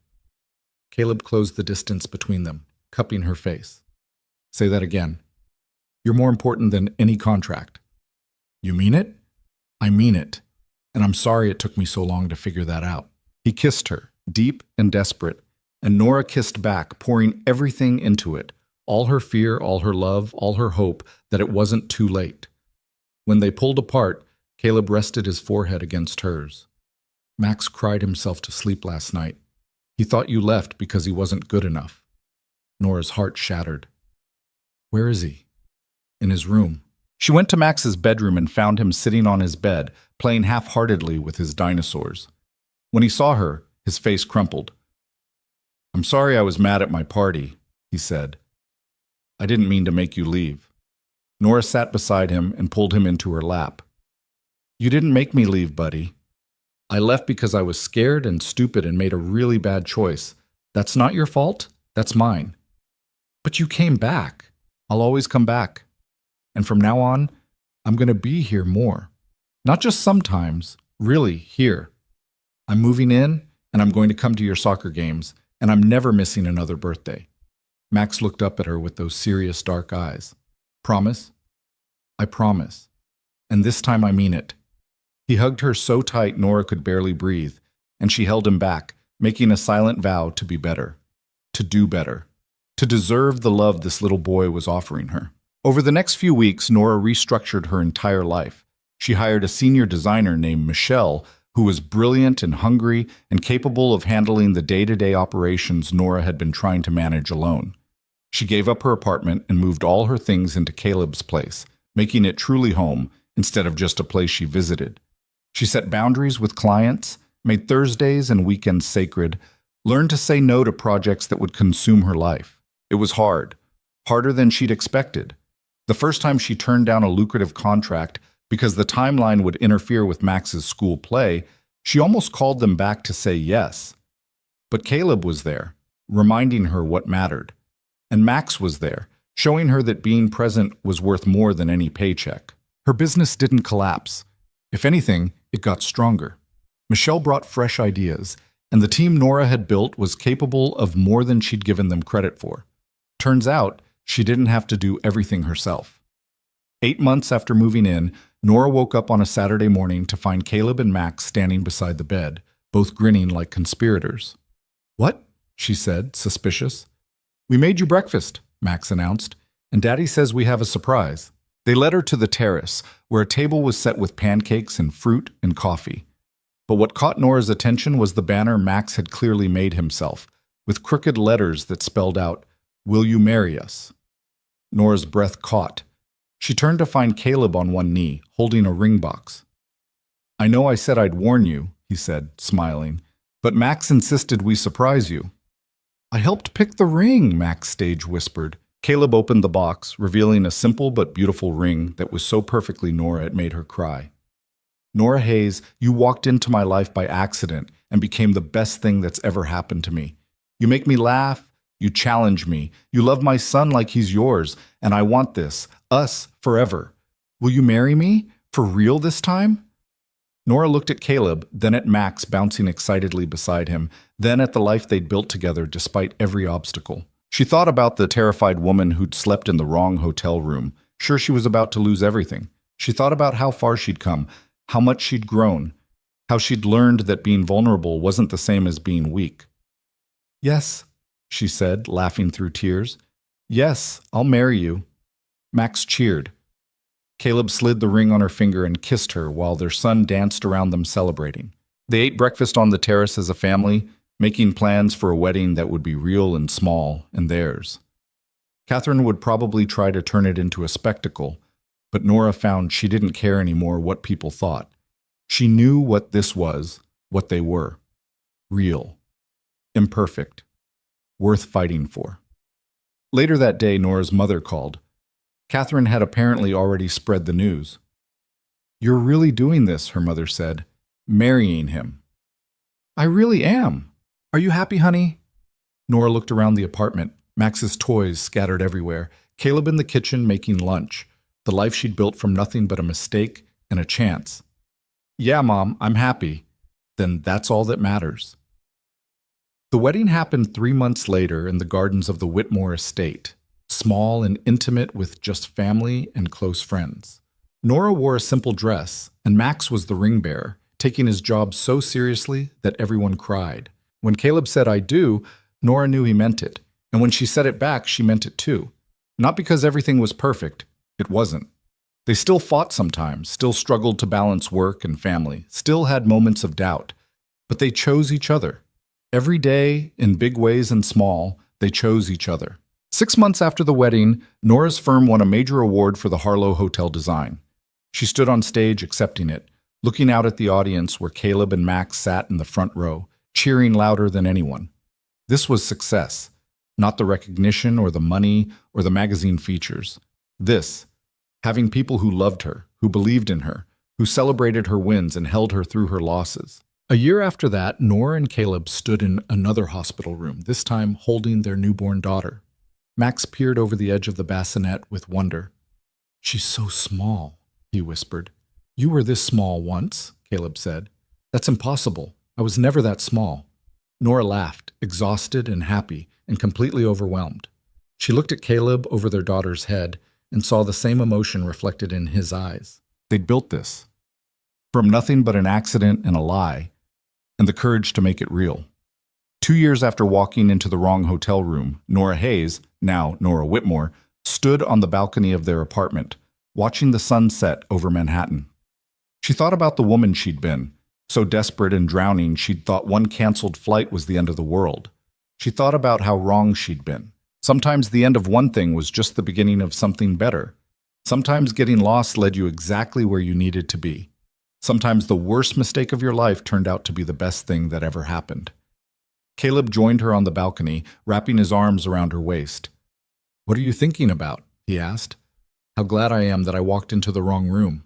Caleb closed the distance between them, cupping her face. Say that again. You're more important than any contract. You mean it? I mean it. And I'm sorry it took me so long to figure that out. He kissed her, deep and desperate, and Nora kissed back, pouring everything into it, all her fear, all her love, all her hope that it wasn't too late. When they pulled apart, Caleb rested his forehead against hers. Max cried himself to sleep last night. He thought you left because he wasn't good enough. Nora's heart shattered. Where is he? In his room. She went to Max's bedroom and found him sitting on his bed, playing half-heartedly with his dinosaurs. When he saw her, his face crumpled. I'm sorry I was mad at my party, he said. I didn't mean to make you leave. Nora sat beside him and pulled him into her lap. You didn't make me leave, buddy. I left because I was scared and stupid and made a really bad choice. That's not your fault. That's mine. But you came back. I'll always come back. And from now on, I'm going to be here more. Not just sometimes, really here. I'm moving in, and I'm going to come to your soccer games, and I'm never missing another birthday. Max looked up at her with those serious dark eyes. Promise? I promise. And this time I mean it. He hugged her so tight Nora could barely breathe, and she held him back, making a silent vow to be better, to do better, to deserve the love this little boy was offering her. Over the next few weeks, Nora restructured her entire life. She hired a senior designer named Michelle, who was brilliant and hungry and capable of handling the day-to-day operations Nora had been trying to manage alone. She gave up her apartment and moved all her things into Caleb's place, making it truly home instead of just a place she visited. She set boundaries with clients, made Thursdays and weekends sacred, learned to say no to projects that would consume her life. It was hard, harder than she'd expected. The first time she turned down a lucrative contract because the timeline would interfere with Max's school play, she almost called them back to say yes. But Caleb was there, reminding her what mattered. And Max was there, showing her that being present was worth more than any paycheck. Her business didn't collapse. If anything, it got stronger. Michelle brought fresh ideas, and the team Nora had built was capable of more than she'd given them credit for. Turns out, she didn't have to do everything herself. 8 months after moving in, Nora woke up on a Saturday morning to find Caleb and Max standing beside the bed, both grinning like conspirators. What? She said, suspicious. We made you breakfast, Max announced, and Daddy says we have a surprise. They led her to the terrace, where a table was set with pancakes and fruit and coffee. But what caught Nora's attention was the banner Max had clearly made himself, with crooked letters that spelled out, "Will you marry us?" Nora's breath caught. She turned to find Caleb on one knee, holding a ring box. I know I said I'd warn you, he said, smiling, but Max insisted we surprise you. I helped pick the ring, Max stage whispered. Caleb opened the box, revealing a simple but beautiful ring that was so perfectly Nora it made her cry. Nora Hayes, you walked into my life by accident and became the best thing that's ever happened to me. You make me laugh, you challenge me, you love my son like he's yours, and I want this, us, forever. Will you marry me? For real this time? Nora looked at Caleb, then at Max bouncing excitedly beside him, then at the life they'd built together despite every obstacle. She thought about the terrified woman who'd slept in the wrong hotel room, sure she was about to lose everything. She thought about how far she'd come, how much she'd grown, how she'd learned that being vulnerable wasn't the same as being weak. Yes, she said, laughing through tears. Yes, I'll marry you. Max cheered. Caleb slid the ring on her finger and kissed her while their son danced around them celebrating. They ate breakfast on the terrace as a family, making plans for a wedding that would be real and small and theirs. Catherine would probably try to turn it into a spectacle, but Nora found she didn't care anymore what people thought. She knew what this was, what they were. Real. imperfect, worth fighting for. Later that day, Nora's mother called. Catherine had apparently already spread the news. "You're really doing this," her mother said, "marrying him." "I really am. Are you happy, honey?" Nora looked around the apartment, Max's toys scattered everywhere, Caleb in the kitchen making lunch, the life she'd built from nothing but a mistake and a chance. "Yeah, Mom, I'm happy." "Then that's all that matters." The wedding happened 3 months later in the gardens of the Whitmore estate, small and intimate with just family and close friends. Nora wore a simple dress, and Max was the ring bearer, taking his job so seriously that everyone cried. When Caleb said "I do," Nora knew he meant it, and when she said it back, she meant it too. Not because everything was perfect. It wasn't. They still fought sometimes, still struggled to balance work and family, still had moments of doubt. But they chose each other. Every day, in big ways and small, they chose each other. 6 months after the wedding, Nora's firm won a major award for the Harlow Hotel design. She stood on stage accepting it, looking out at the audience where Caleb and Max sat in the front row, cheering louder than anyone. This was success, not the recognition or the money or the magazine features. This, having people who loved her, who believed in her, who celebrated her wins and held her through her losses. A year after that, Nora and Caleb stood in another hospital room, this time holding their newborn daughter. Max peered over the edge of the bassinet with wonder. "She's so small," he whispered. "You were this small once," Caleb said. "That's impossible. I was never that small." Nora laughed, exhausted and happy, and completely overwhelmed. She looked at Caleb over their daughter's head and saw the same emotion reflected in his eyes. They'd built this. From nothing but an accident and a lie, and the courage to make it real. 2 years after walking into the wrong hotel room, Nora Hayes, now Nora Whitmore, stood on the balcony of their apartment, watching the sun set over Manhattan. She thought about the woman she'd been, so desperate and drowning she'd thought one canceled flight was the end of the world. She thought about how wrong she'd been. Sometimes the end of one thing was just the beginning of something better. Sometimes getting lost led you exactly where you needed to be. Sometimes the worst mistake of your life turned out to be the best thing that ever happened. Caleb joined her on the balcony, wrapping his arms around her waist. "What are you thinking about?" he asked. "How glad I am that I walked into the wrong room.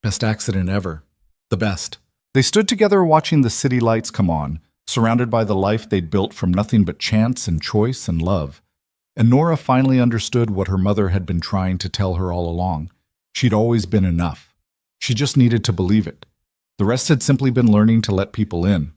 Best accident ever. The best." They stood together watching the city lights come on, surrounded by the life they'd built from nothing but chance and choice and love. And Nora finally understood what her mother had been trying to tell her all along. She'd always been enough. She just needed to believe it. The rest had simply been learning to let people in.